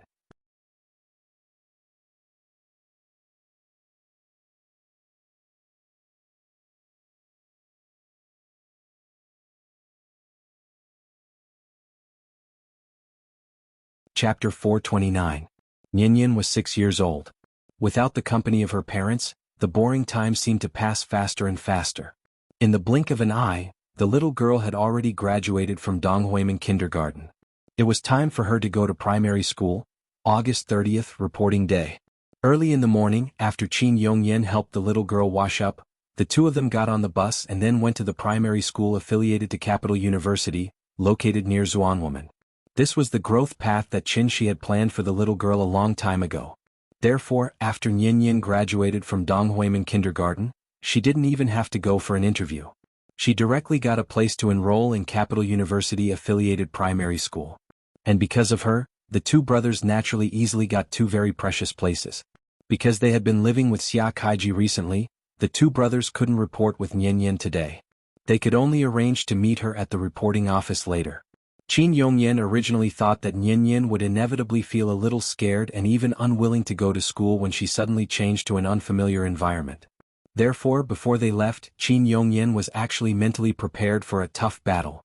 Speaker 1: Chapter 429. Nyanyan was 6 years old. Without the company of her parents, the boring time seemed to pass faster and faster. In the blink of an eye, the little girl had already graduated from Donghuimen kindergarten. It was time for her to go to primary school, August 30th, reporting day. Early in the morning, after Qin Yongyan helped the little girl wash up, the two of them got on the bus and then went to the primary school affiliated to Capital University, located near Zuanwoman. This was the growth path that Qinshi had planned for the little girl a long time ago. Therefore, after Nyanyan graduated from Donghuimen kindergarten, she didn't even have to go for an interview. She directly got a place to enroll in Capital University affiliated primary school. And because of her, the two brothers naturally easily got two very precious places. Because they had been living with Xia Kaiji recently, The two brothers couldn't report with Nian today. They could only arrange to meet her at the reporting office later. Qin Yongyan originally thought that Nian would inevitably feel a little scared and even unwilling to go to school when she suddenly changed to an unfamiliar environment. Therefore, before they left, Qin Yongyan was actually mentally prepared for a tough battle.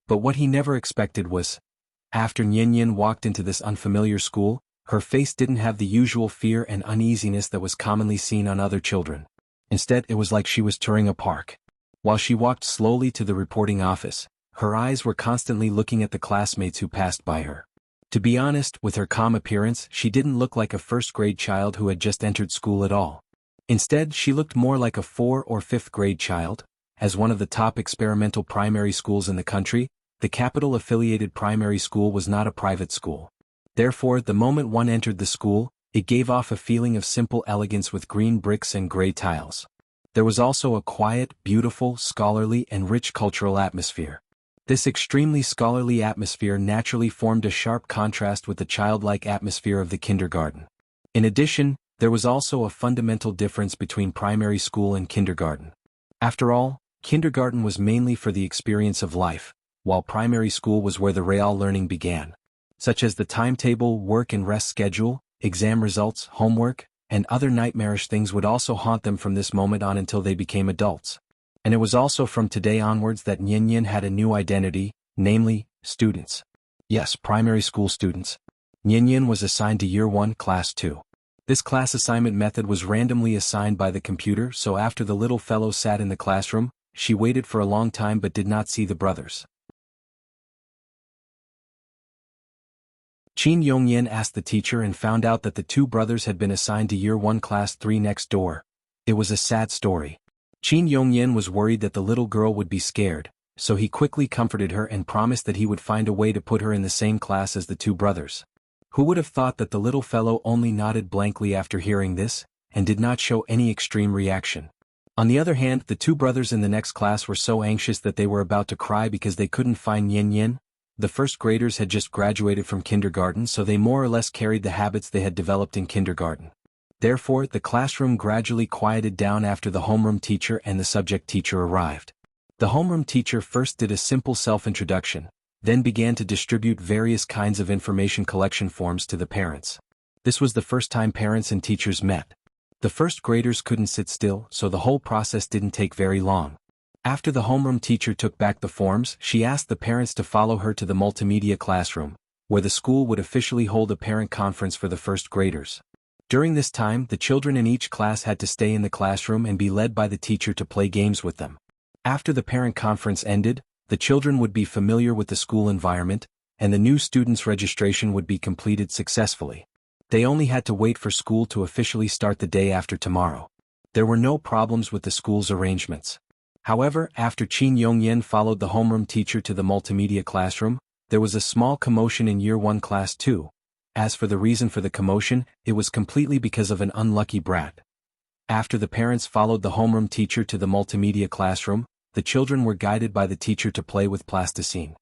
Speaker 1: But what he never expected was, after Nian walked into this unfamiliar school, her face didn't have the usual fear and uneasiness that was commonly seen on other children. Instead, it was like she was touring a park. While she walked slowly to the reporting office, her eyes were constantly looking at the classmates who passed by her. To be honest, with her calm appearance, she didn't look like a first-grade child who had just entered school at all. Instead, she looked more like a 4th or 5th grade child. As one of the top experimental primary schools in the country, the capital-affiliated primary school was not a private school. Therefore, the moment one entered the school, it gave off a feeling of simple elegance with green bricks and gray tiles. There was also a quiet, beautiful, scholarly, and rich cultural atmosphere. This extremely scholarly atmosphere naturally formed a sharp contrast with the childlike atmosphere of the kindergarten. In addition, there was also a fundamental difference between primary school and kindergarten. After all, kindergarten was mainly for the experience of life, while primary school was where the real learning began, such as the timetable, work and rest schedule, exam results, homework, and other nightmarish things would also haunt them from this moment on until they became adults. And it was also from today onwards that Nian had a new identity, namely, students. Yes, primary school students. Nian was assigned to Year 1, Class 2. This class assignment method was randomly assigned by the computer, so after the little fellow sat in the classroom, she waited for a long time but did not see the brothers. Qin Yongyan asked the teacher and found out that the two brothers had been assigned to Year 1 Class 3 next door. It was a sad story. Qin Yongyan was worried that the little girl would be scared, so he quickly comforted her and promised that he would find a way to put her in the same class as the two brothers. Who would have thought that the little fellow only nodded blankly after hearing this, and did not show any extreme reaction. On the other hand, the two brothers in the next class were so anxious that they were about to cry because they couldn't find Nian. The first graders had just graduated from kindergarten, so they more or less carried the habits they had developed in kindergarten. Therefore, the classroom gradually quieted down after the homeroom teacher and the subject teacher arrived. The homeroom teacher first did a simple self-introduction, then began to distribute various kinds of information collection forms to the parents. This was the first time parents and teachers met. The first graders couldn't sit still, so the whole process didn't take very long. After the homeroom teacher took back the forms, she asked the parents to follow her to the multimedia classroom, where the school would officially hold a parent conference for the first graders. During this time, the children in each class had to stay in the classroom and be led by the teacher to play games with them. After the parent conference ended, the children would be familiar with the school environment, and the new students' registration would be completed successfully. They only had to wait for school to officially start the day after tomorrow. There were no problems with the school's arrangements. However, after Qin Yongyan followed the homeroom teacher to the multimedia classroom, there was a small commotion in Year 1 Class 2. As for the reason for the commotion, it was completely because of an unlucky brat. After the parents followed the homeroom teacher to the multimedia classroom, the children were guided by the teacher to play with plasticine.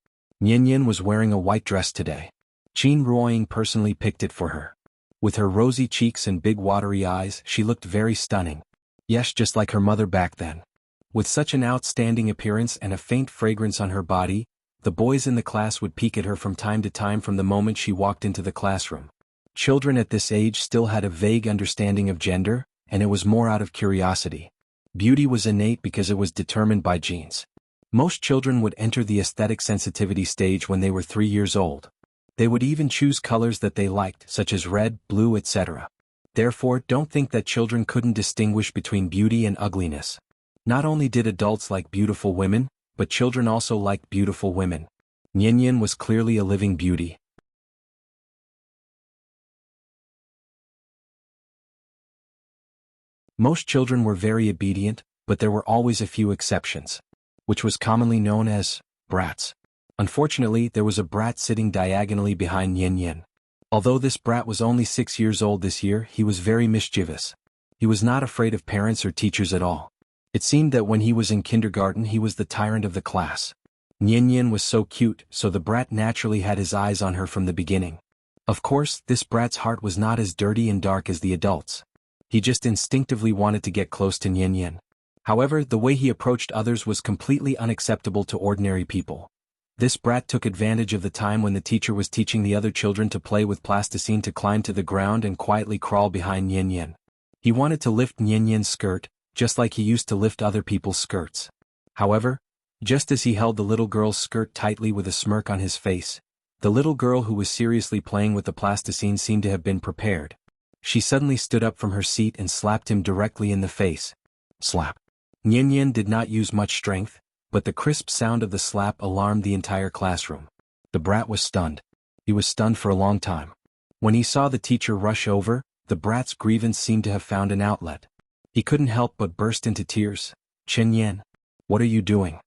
Speaker 1: Nian was wearing a white dress today. Qin Ruoying personally picked it for her. With her rosy cheeks and big watery eyes, she looked very stunning. Yes, just like her mother back then. With such an outstanding appearance and a faint fragrance on her body, the boys in the class would peek at her from time to time from the moment she walked into the classroom. Children at this age still had a vague understanding of gender, and it was more out of curiosity. Beauty was innate because it was determined by genes. Most children would enter the aesthetic sensitivity stage when they were 3 years old. They would even choose colors that they liked, such as red, blue, etc. Therefore, don't think that children couldn't distinguish between beauty and ugliness. Not only did adults like beautiful women, but children also liked beautiful women. Nian was clearly a living beauty. Most children were very obedient, but there were always a few exceptions, which was commonly known as brats. Unfortunately, there was a brat sitting diagonally behind Nian. Although this brat was only 6 years old this year, he was very mischievous. He was not afraid of parents or teachers at all. It seemed that when he was in kindergarten he was the tyrant of the class. Nian was so cute, so the brat naturally had his eyes on her from the beginning. Of course, this brat's heart was not as dirty and dark as the adults. He just instinctively wanted to get close to Nian Yan. However, the way he approached others was completely unacceptable to ordinary people. This brat took advantage of the time when the teacher was teaching the other children to play with plasticine to climb to the ground and quietly crawl behind Nian Yan. He wanted to lift Nian Yan's skirt, just like he used to lift other people's skirts. However, just as he held the little girl's skirt tightly with a smirk on his face, the little girl who was seriously playing with the plasticine seemed to have been prepared. She suddenly stood up from her seat and slapped him directly in the face. Slap. Nian Yan did not use much strength, but the crisp sound of the slap alarmed the entire classroom. The brat was stunned. He was stunned for a long time. When he saw the teacher rush over, the brat's grievance seemed to have found an outlet. He couldn't help but burst into tears. Chen Yan, what are you doing?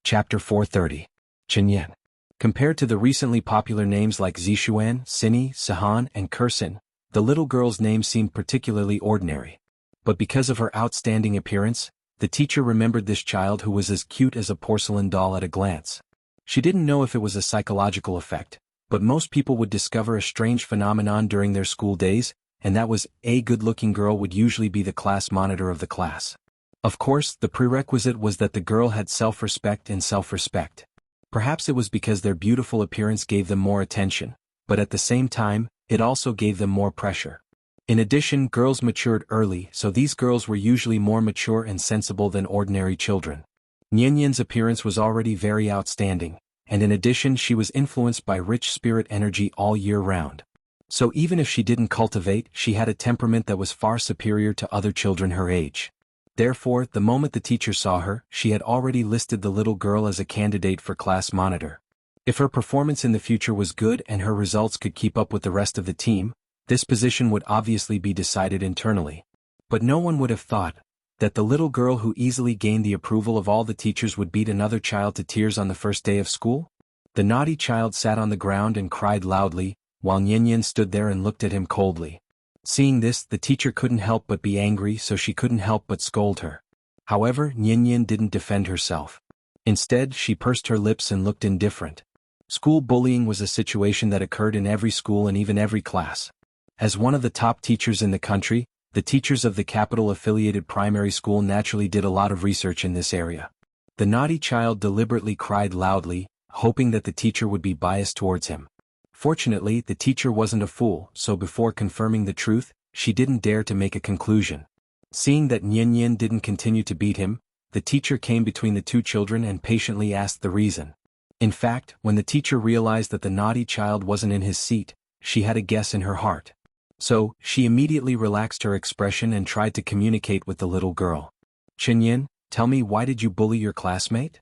Speaker 1: Chapter 430. Chen Yan. Compared to the recently popular names like Zishuan, Sini, Sihan, and Kursin, the little girl's name seemed particularly ordinary. But because of her outstanding appearance, the teacher remembered this child who was as cute as a porcelain doll at a glance. She didn't know if it was a psychological effect, but most people would discover a strange phenomenon during their school days, and that was, a good-looking girl would usually be the class monitor of the class. Of course, the prerequisite was that the girl had self-respect and self-respect. Perhaps it was because their beautiful appearance gave them more attention, but at the same time, it also gave them more pressure. In addition, girls matured early, so these girls were usually more mature and sensible than ordinary children. Nian Yan's appearance was already very outstanding, and in addition she was influenced by rich spirit energy all year round. So even if she didn't cultivate, she had a temperament that was far superior to other children her age. Therefore, the moment the teacher saw her, she had already listed the little girl as a candidate for class monitor. If her performance in the future was good and her results could keep up with the rest of the team, this position would obviously be decided internally. But no one would have thought that the little girl who easily gained the approval of all the teachers would beat another child to tears on the first day of school. The naughty child sat on the ground and cried loudly, while Nian Yan stood there and looked at him coldly. Seeing this, the teacher couldn't help but be angry, so she couldn't help but scold her. However, Nian Yan didn't defend herself. Instead, she pursed her lips and looked indifferent. School bullying was a situation that occurred in every school and even every class. As one of the top teachers in the country, the teachers of the capital-affiliated primary school naturally did a lot of research in this area. The naughty child deliberately cried loudly, hoping that the teacher would be biased towards him. Fortunately, the teacher wasn't a fool, so before confirming the truth, she didn't dare to make a conclusion. Seeing that Nian Yan didn't continue to beat him, the teacher came between the two children and patiently asked the reason. In fact, when the teacher realized that the naughty child wasn't in his seat, she had a guess in her heart. So, she immediately relaxed her expression and tried to communicate with the little girl. Chen Yan, tell me, why did you bully your classmate?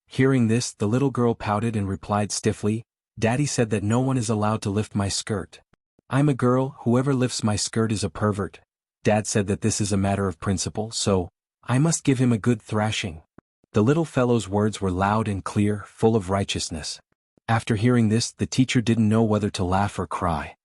Speaker 1: Hearing this, the little girl pouted and replied stiffly, Daddy said that no one is allowed to lift my skirt. I'm a girl, whoever lifts my skirt is a pervert. Dad said that this is a matter of principle, so I must give him a good thrashing. The little fellow's words were loud and clear, full of righteousness. After hearing this, the teacher didn't know whether to laugh or cry.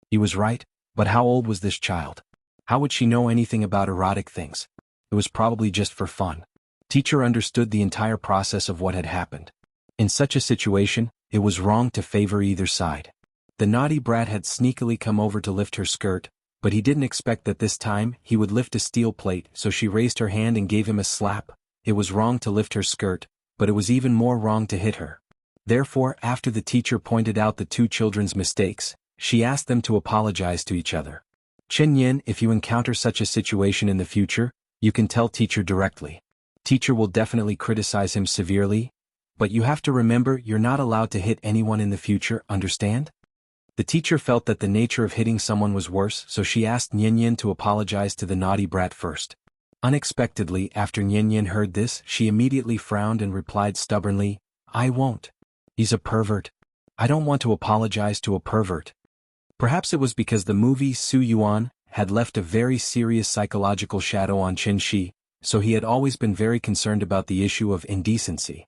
Speaker 1: He was right, but how old was this child? How would she know anything about erotic things? It was probably just for fun. Teacher understood the entire process of what had happened. In such a situation, it was wrong to favor either side. The naughty brat had sneakily come over to lift her skirt, but he didn't expect that this time he would lift a steel plate, so she raised her hand and gave him a slap. It was wrong to lift her skirt, but it was even more wrong to hit her. Therefore, after the teacher pointed out the two children's mistakes, she asked them to apologize to each other. Chen Yan, if you encounter such a situation in the future, you can tell teacher directly. Teacher will definitely criticize him severely, but you have to remember you're not allowed to hit anyone in the future, understand? The teacher felt that the nature of hitting someone was worse, so she asked Nian Yan to apologize to the naughty brat first. Unexpectedly, after Nian Yan heard this, she immediately frowned and replied stubbornly, I won't. He's a pervert. I don't want to apologize to a pervert. Perhaps it was because the movie Su Yuan had left a very serious psychological shadow on Chen Shi, so he had always been very concerned about the issue of indecency.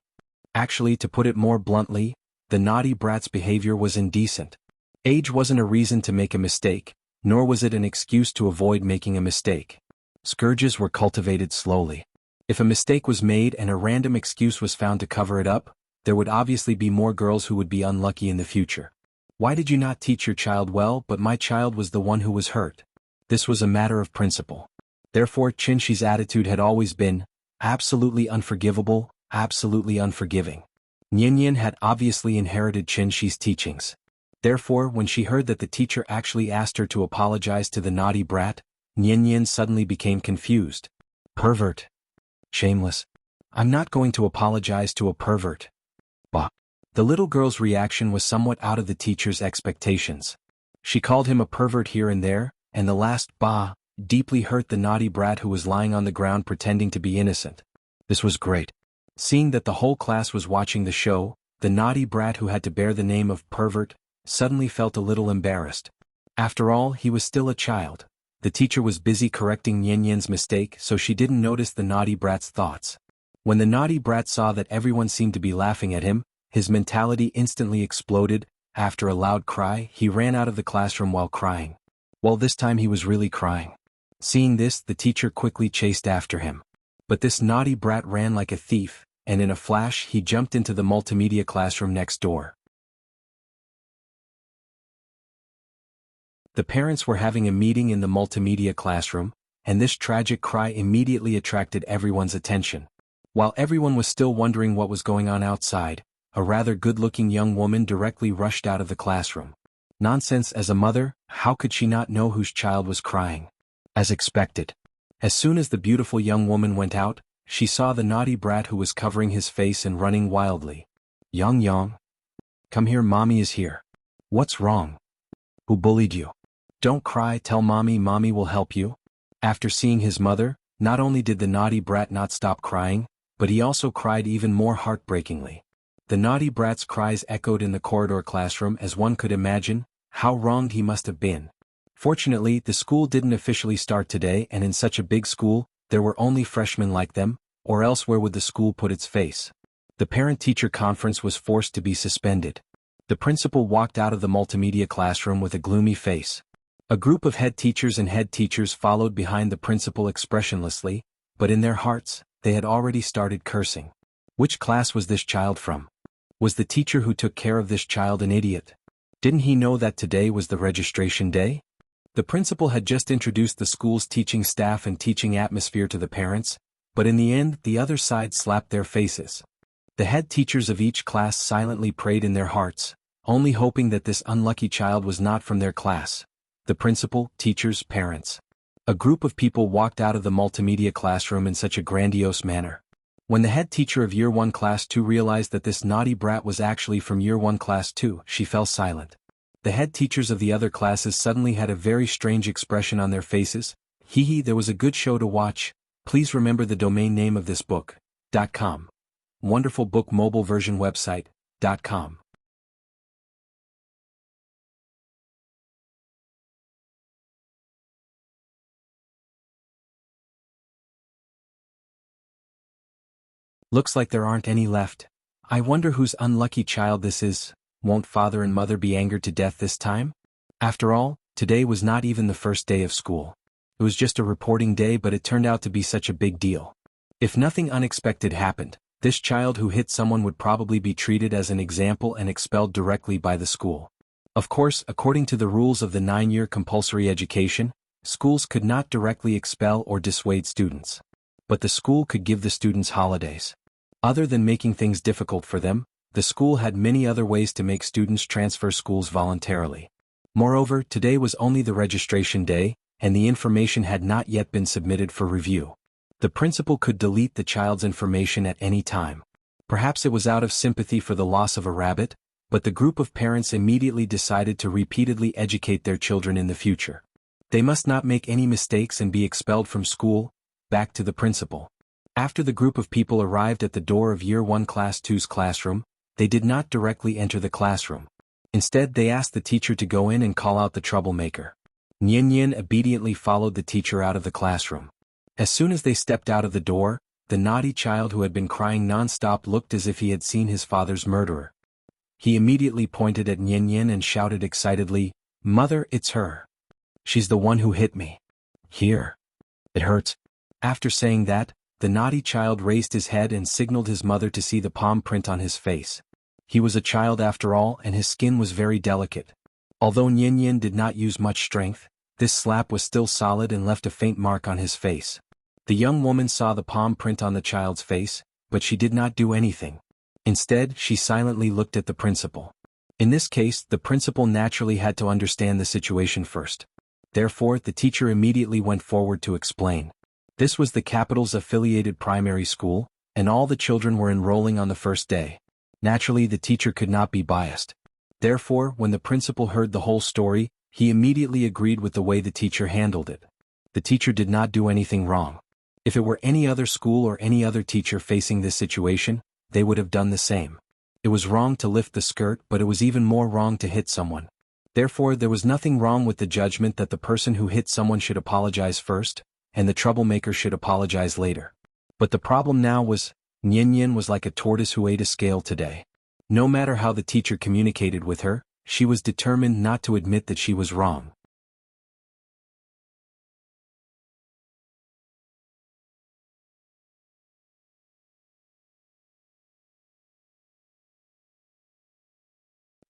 Speaker 1: Actually, to put it more bluntly, the naughty brat's behavior was indecent. Age wasn't a reason to make a mistake, nor was it an excuse to avoid making a mistake. Scourges were cultivated slowly. If a mistake was made and a random excuse was found to cover it up, there would obviously be more girls who would be unlucky in the future. Why did you not teach your child well, but my child was the one who was hurt? This was a matter of principle. Therefore, Qinshi's attitude had always been absolutely unforgivable, absolutely unforgiving. Nian had obviously inherited Qinshi's teachings. Therefore, when she heard that the teacher actually asked her to apologize to the naughty brat, Nian suddenly became confused. Pervert. Shameless. I'm not going to apologize to a pervert. Bah. The little girl's reaction was somewhat out of the teacher's expectations. She called him a pervert here and there, and the last bah deeply hurt the naughty brat who was lying on the ground pretending to be innocent. This was great. Seeing that the whole class was watching the show, the naughty brat who had to bear the name of pervert suddenly felt a little embarrassed. After all, he was still a child. The teacher was busy correcting Nian's mistake, so she didn't notice the naughty brat's thoughts. When the naughty brat saw that everyone seemed to be laughing at him, his mentality instantly exploded. After a loud cry, he ran out of the classroom while crying. Well, this time he was really crying. Seeing this, the teacher quickly chased after him. But this naughty brat ran like a thief, and in a flash he jumped into the multimedia classroom next door. The parents were having a meeting in the multimedia classroom, and this tragic cry immediately attracted everyone's attention. While everyone was still wondering what was going on outside, a rather good-looking young woman directly rushed out of the classroom. Nonsense, as a mother, how could she not know whose child was crying? As expected. As soon as the beautiful young woman went out, she saw the naughty brat who was covering his face and running wildly. Yang. Come here, mommy is here. What's wrong? Who bullied you? Don't cry, tell mommy will help you. After seeing his mother, not only did the naughty brat not stop crying, but he also cried even more heartbreakingly. The naughty brat's cries echoed in the corridor classroom as one could imagine how wronged he must have been. Fortunately, the school didn't officially start today, and in such a big school, there were only freshmen like them, or else where would the school put its face? The parent-teacher conference was forced to be suspended. The principal walked out of the multimedia classroom with a gloomy face. A group of head teachers and head teachers followed behind the principal expressionlessly, but in their hearts, they had already started cursing. Which class was this child from? Was the teacher who took care of this child an idiot? Didn't he know that today was the registration day? The principal had just introduced the school's teaching staff and teaching atmosphere to the parents, but in the end, the other side slapped their faces. The head teachers of each class silently prayed in their hearts, only hoping that this unlucky child was not from their class. The principal, teachers, parents. A group of people walked out of the multimedia classroom in such a grandiose manner. When the head teacher of Year 1 Class 2 realized that this naughty brat was actually from Year 1 Class 2, she fell silent. The head teachers of the other classes suddenly had a very strange expression on their faces. Hee, there was a good show to watch. Please remember the domain name of this book. .com. Wonderful book mobile version website. .com. Looks like there aren't any left. I wonder whose unlucky child this is. Won't father and mother be angered to death this time? After all, today was not even the first day of school. It was just a reporting day, but it turned out to be such a big deal. If nothing unexpected happened, this child who hit someone would probably be treated as an example and expelled directly by the school. Of course, according to the rules of the 9-year compulsory education, schools could not directly expel or dissuade students. But the school could give the students holidays. Other than making things difficult for them, the school had many other ways to make students transfer schools voluntarily. Moreover, today was only the registration day, and the information had not yet been submitted for review. The principal could delete the child's information at any time. Perhaps it was out of sympathy for the loss of a rabbit, but the group of parents immediately decided to repeatedly educate their children in the future. They must not make any mistakes and be expelled from school. Back to the principal. After the group of people arrived at the door of Year 1 Class 2's classroom, they did not directly enter the classroom. Instead, they asked the teacher to go in and call out the troublemaker. Nian obediently followed the teacher out of the classroom. As soon as they stepped out of the door, the naughty child who had been crying non-stop looked as if he had seen his father's murderer. He immediately pointed at Nian and shouted excitedly, "Mother, it's her. She's the one who hit me. Here. It hurts." After saying that, The naughty child raised his head and signaled his mother to see the palm print on his face. He was a child after all, and his skin was very delicate. Although Nian did not use much strength, this slap was still solid and left a faint mark on his face. The young woman saw the palm print on the child's face, but she did not do anything. Instead, she silently looked at the principal. In this case, the principal naturally had to understand the situation first. Therefore, the teacher immediately went forward to explain. This was the capital's affiliated primary school, and all the children were enrolling on the first day. Naturally, the teacher could not be biased. Therefore, when the principal heard the whole story, he immediately agreed with the way the teacher handled it. The teacher did not do anything wrong. If it were any other school or any other teacher facing this situation, they would have done the same. It was wrong to lift the skirt, but it was even more wrong to hit someone. Therefore, there was nothing wrong with the judgment that the person who hit someone should apologize first, and the troublemaker should apologize later. But the problem now was, Nian was like a tortoise who ate a scale today. No matter how the teacher communicated with her, she was determined not to admit that she was wrong.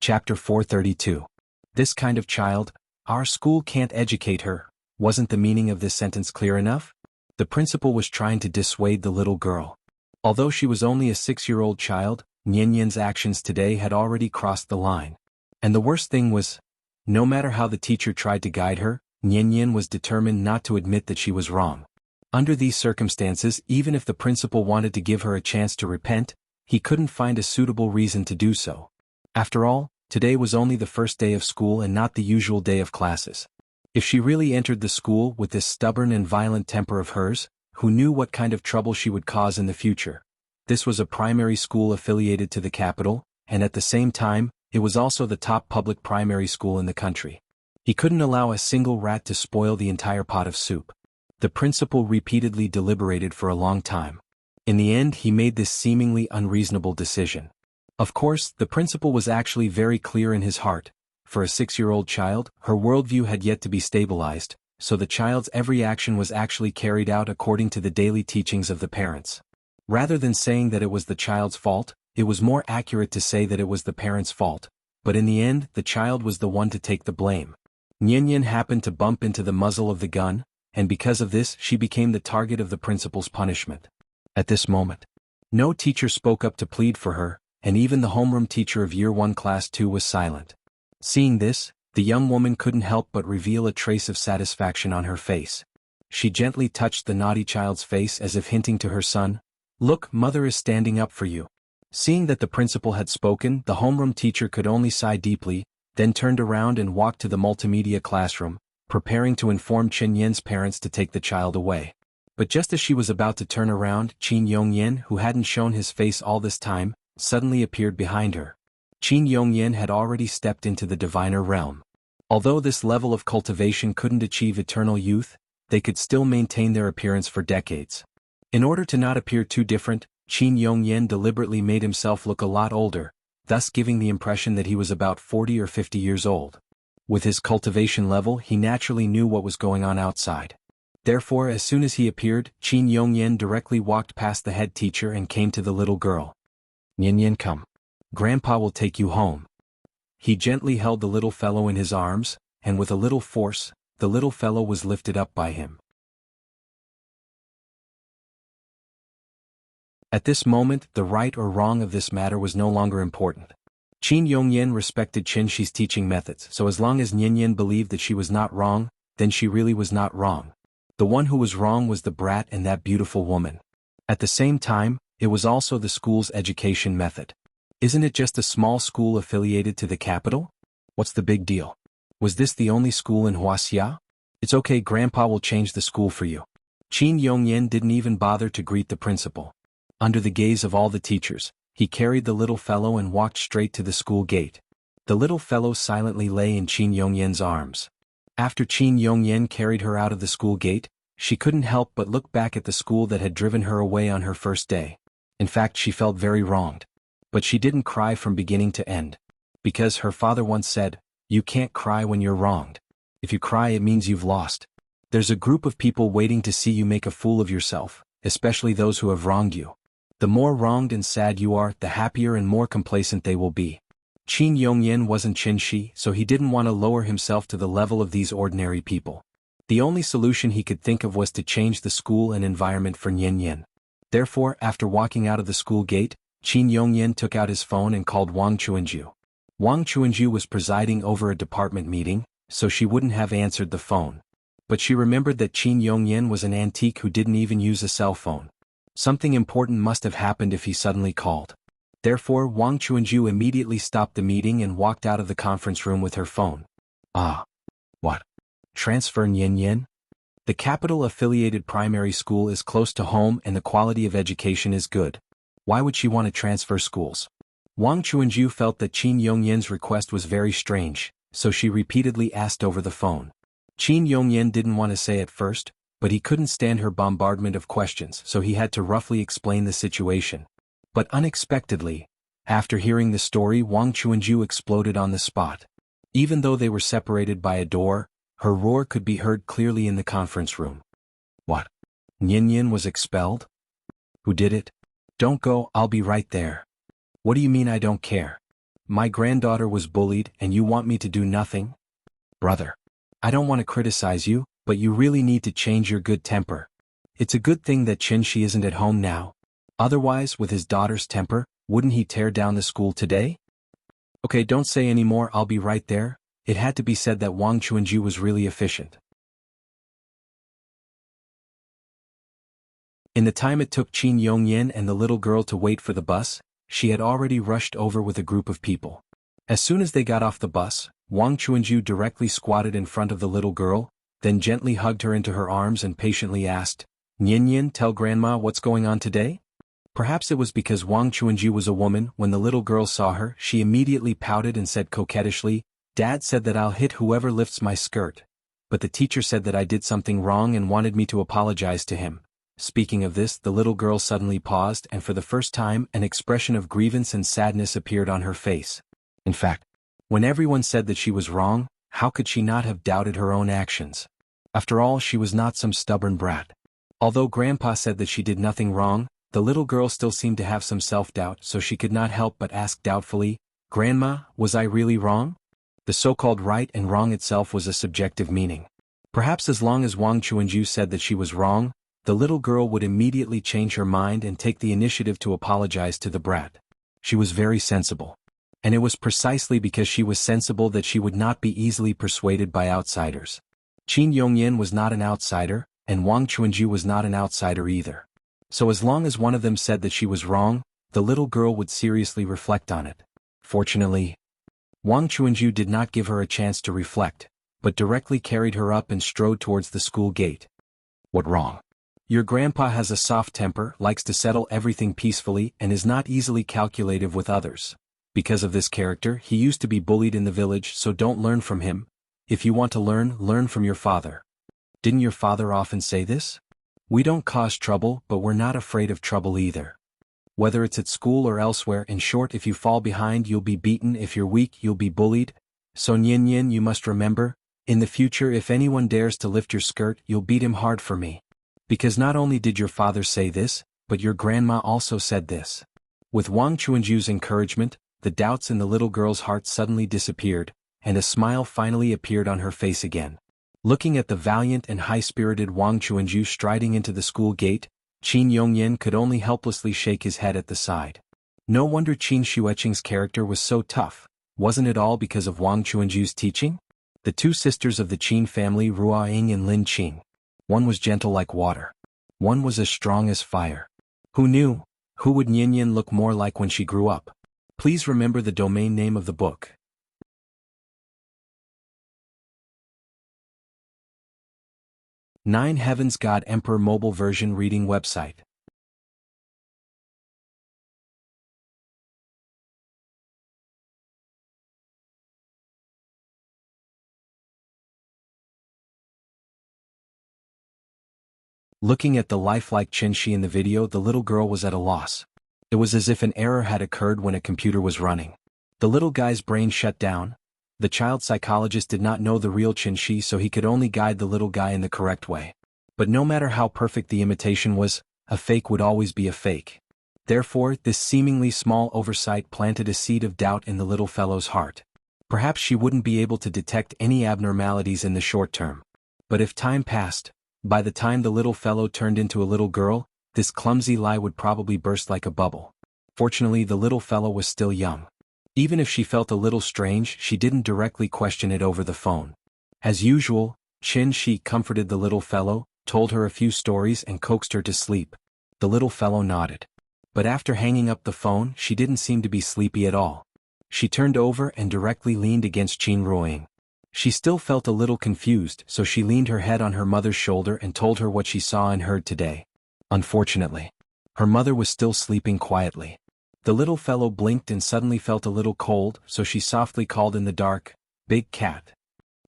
Speaker 1: Chapter 432. This kind of child, our school can't educate her. Wasn't the meaning of this sentence clear enough? The principal was trying to dissuade the little girl. Although she was only a 6-year-old child, Nian's actions today had already crossed the line. And the worst thing was, no matter how the teacher tried to guide her, Nian was determined not to admit that she was wrong. Under these circumstances, even if the principal wanted to give her a chance to repent, he couldn't find a suitable reason to do so. After all, today was only the first day of school and not the usual day of classes. If she really entered the school with this stubborn and violent temper of hers, who knew what kind of trouble she would cause in the future? This was a primary school affiliated to the capital, and at the same time, it was also the top public primary school in the country. He couldn't allow a single rat to spoil the entire pot of soup. The principal repeatedly deliberated for a long time. In the end, he made this seemingly unreasonable decision. Of course, the principal was actually very clear in his heart. For a 6-year-old child, her worldview had yet to be stabilized, so the child's every action was actually carried out according to the daily teachings of the parents. Rather than saying that it was the child's fault, it was more accurate to say that it was the parents' fault. But in the end, the child was the one to take the blame. Nian happened to bump into the muzzle of the gun, and because of this, she became the target of the principal's punishment. At this moment, no teacher spoke up to plead for her, and even the homeroom teacher of Year 1 Class 2 was silent. Seeing this, the young woman couldn't help but reveal a trace of satisfaction on her face. She gently touched the naughty child's face as if hinting to her son, "Look, mother is standing up for you." Seeing that the principal had spoken, the homeroom teacher could only sigh deeply, then turned around and walked to the multimedia classroom, preparing to inform Qin Yan's parents to take the child away. But just as she was about to turn around, Qin Yongyan, who hadn't shown his face all this time, suddenly appeared behind her. Qin Yongyan had already stepped into the diviner realm. Although this level of cultivation couldn't achieve eternal youth, they could still maintain their appearance for decades. In order to not appear too different, Qin Yongyan deliberately made himself look a lot older, thus giving the impression that he was about 40 or 50 years old. With his cultivation level, he naturally knew what was going on outside. Therefore, as soon as he appeared, Qin Yongyan directly walked past the head teacher and came to the little girl. "Nian, come. Grandpa will take you home." He gently held the little fellow in his arms, and with a little force, the little fellow was lifted up by him. At this moment, the right or wrong of this matter was no longer important. Qin Yongyan respected Qin Shi's teaching methods, so as long as Nian believed that she was not wrong, then she really was not wrong. The one who was wrong was the brat and that beautiful woman. At the same time, it was also the school's education method. Isn't it just a small school affiliated to the capital? What's the big deal? Was this the only school in Wuxia? It's okay, Grandpa will change the school for you. Qin Yongyan didn't even bother to greet the principal. Under the gaze of all the teachers, he carried the little fellow and walked straight to the school gate. The little fellow silently lay in Qin Yongyan's arms. After Qin Yongyan carried her out of the school gate, she couldn't help but look back at the school that had driven her away on her first day. In fact, she felt very wronged. But she didn't cry from beginning to end. Because her father once said, "You can't cry when you're wronged. If you cry, it means you've lost. There's a group of people waiting to see you make a fool of yourself, especially those who have wronged you. The more wronged and sad you are, the happier and more complacent they will be. Qin Yongyan wasn't Qin Shi, so he didn't want to lower himself to the level of these ordinary people. The only solution he could think of was to change the school and environment for Nian Yin. Therefore, after walking out of the school gate, Qin Yongyan took out his phone and called Wang Chuanju. Wang Chuanju was presiding over a department meeting, so she wouldn't have answered the phone. But she remembered that Qin Yongyan was an antique who didn't even use a cell phone. Something important must have happened if he suddenly called. Therefore, Wang Chuanju immediately stopped the meeting and walked out of the conference room with her phone. Ah. What? Transfer Nian Yin? The capital-affiliated primary school is close to home and the quality of education is good. Why would she want to transfer schools? Wang Chuanju felt that Qin Yongyan's request was very strange, so she repeatedly asked over the phone. Qin Yongyan didn't want to say at first, but he couldn't stand her bombardment of questions, so he had to roughly explain the situation. But unexpectedly, after hearing the story, Wang Chuanju exploded on the spot. Even though they were separated by a door, her roar could be heard clearly in the conference room. What? Nian Yin was expelled? Who did it? Don't go, I'll be right there. What do you mean I don't care? My granddaughter was bullied and you want me to do nothing? Brother. I don't want to criticize you, but you really need to change your good temper. It's a good thing that Qin Shi isn't at home now. Otherwise, with his daughter's temper, wouldn't he tear down the school today? Okay, don't say any more, I'll be right there. It had to be said that Wang Chuanju was really efficient. In the time it took Qin Yongyan and the little girl to wait for the bus, she had already rushed over with a group of people. As soon as they got off the bus, Wang Chuanju directly squatted in front of the little girl, then gently hugged her into her arms and patiently asked, Nian Yin, tell Grandma what's going on today? Perhaps it was because Wang Chuanju was a woman. When the little girl saw her, she immediately pouted and said coquettishly, Dad said that I'll hit whoever lifts my skirt. But the teacher said that I did something wrong and wanted me to apologize to him. Speaking of this, the little girl suddenly paused and for the first time an expression of grievance and sadness appeared on her face. In fact, when everyone said that she was wrong, how could she not have doubted her own actions? After all, she was not some stubborn brat. Although Grandpa said that she did nothing wrong, the little girl still seemed to have some self-doubt, so she could not help but ask doubtfully, Grandma, was I really wrong? The so-called right and wrong itself was a subjective meaning. Perhaps as long as Wang Chuanju said that she was wrong, the little girl would immediately change her mind and take the initiative to apologize to the brat. She was very sensible. And it was precisely because she was sensible that she would not be easily persuaded by outsiders. Qin Yongyan was not an outsider, and Wang Chuanju was not an outsider either. So as long as one of them said that she was wrong, the little girl would seriously reflect on it. Fortunately, Wang Chuanju did not give her a chance to reflect, but directly carried her up and strode towards the school gate. What wrong? Your grandpa has a soft temper, likes to settle everything peacefully, and is not easily calculative with others. Because of this character, he used to be bullied in the village, so don't learn from him. If you want to learn from your father. Didn't your father often say this? We don't cause trouble, but we're not afraid of trouble either. Whether it's at school or elsewhere, in short, if you fall behind, you'll be beaten, if you're weak, you'll be bullied. So Nian Yin, you must remember, in the future if anyone dares to lift your skirt, you'll beat him hard for me. Because not only did your father say this, but your grandma also said this. With Wang Chuanju's encouragement, the doubts in the little girl's heart suddenly disappeared, and a smile finally appeared on her face again. Looking at the valiant and high-spirited Wang Chuanju striding into the school gate, Qin Yongyan could only helplessly shake his head at the side. No wonder Qin Xueqing's character was so tough. Wasn't it all because of Wang Chuanju's teaching? The two sisters of the Qin family, Ruo Ying and Lin Qing. One was gentle like water. One was as strong as fire. Who knew? Who would Nian Yin look more like when she grew up? Please remember the domain name of the book. Nine Heavens God Emperor Mobile Version Reading Website. Looking at the lifelike Qin Shi in the video, the little girl was at a loss. It was as if an error had occurred when a computer was running. The little guy's brain shut down. The child psychologist did not know the real Qin Shi, so he could only guide the little guy in the correct way. But no matter how perfect the imitation was, a fake would always be a fake. Therefore, this seemingly small oversight planted a seed of doubt in the little fellow's heart. Perhaps she wouldn't be able to detect any abnormalities in the short term. But if time passed, by the time the little fellow turned into a little girl, this clumsy lie would probably burst like a bubble. Fortunately, the little fellow was still young. Even if she felt a little strange, she didn't directly question it over the phone. As usual, Qin Shi comforted the little fellow, told her a few stories and coaxed her to sleep. The little fellow nodded. But after hanging up the phone, she didn't seem to be sleepy at all. She turned over and directly leaned against Qin Ruoying. She still felt a little confused, so she leaned her head on her mother's shoulder and told her what she saw and heard today. Unfortunately, her mother was still sleeping quietly. The little fellow blinked and suddenly felt a little cold, so she softly called in the dark, "Big cat."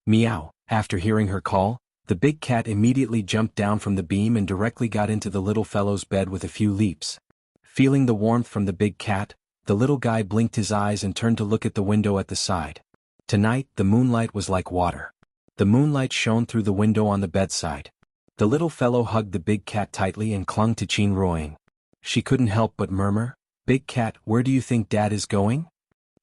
Speaker 1: Meow. After hearing her call, the big cat immediately jumped down from the beam and directly got into the little fellow's bed with a few leaps. Feeling the warmth from the big cat, the little guy blinked his eyes and turned to look at the window at the side. Tonight, the moonlight was like water. The moonlight shone through the window on the bedside. The little fellow hugged the big cat tightly and clung to Qin Ruoying. She couldn't help but murmur, "Big cat, where do you think Dad is going?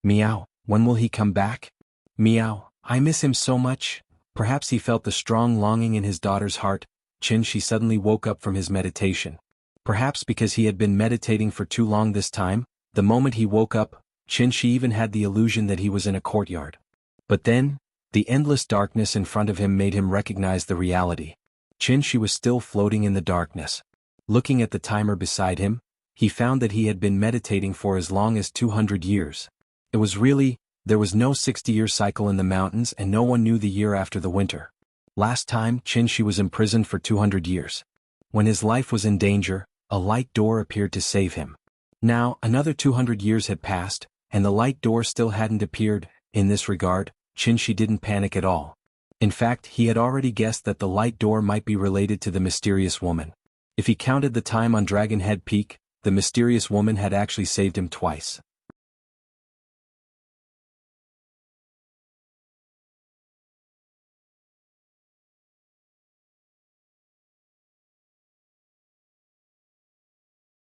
Speaker 1: Meow, when will he come back? Meow, I miss him so much." Perhaps he felt the strong longing in his daughter's heart. Qin Shi suddenly woke up from his meditation. Perhaps because he had been meditating for too long this time, the moment he woke up, Qin Shi even had the illusion that he was in a courtyard. But then, the endless darkness in front of him made him recognize the reality. Qin Shi was still floating in the darkness. Looking at the timer beside him, he found that he had been meditating for as long as 200 years. There was no 60-year cycle in the mountains and no one knew the year after the winter. Last time, Qin Shi was imprisoned for 200 years. When his life was in danger, a light door appeared to save him. Now, another 200 years had passed, and the light door still hadn't appeared. In this regard, Qin Shi didn't panic at all. In fact, he had already guessed that the light door might be related to the mysterious woman. If he counted the time on Dragon Head Peak, the mysterious woman had actually saved him twice.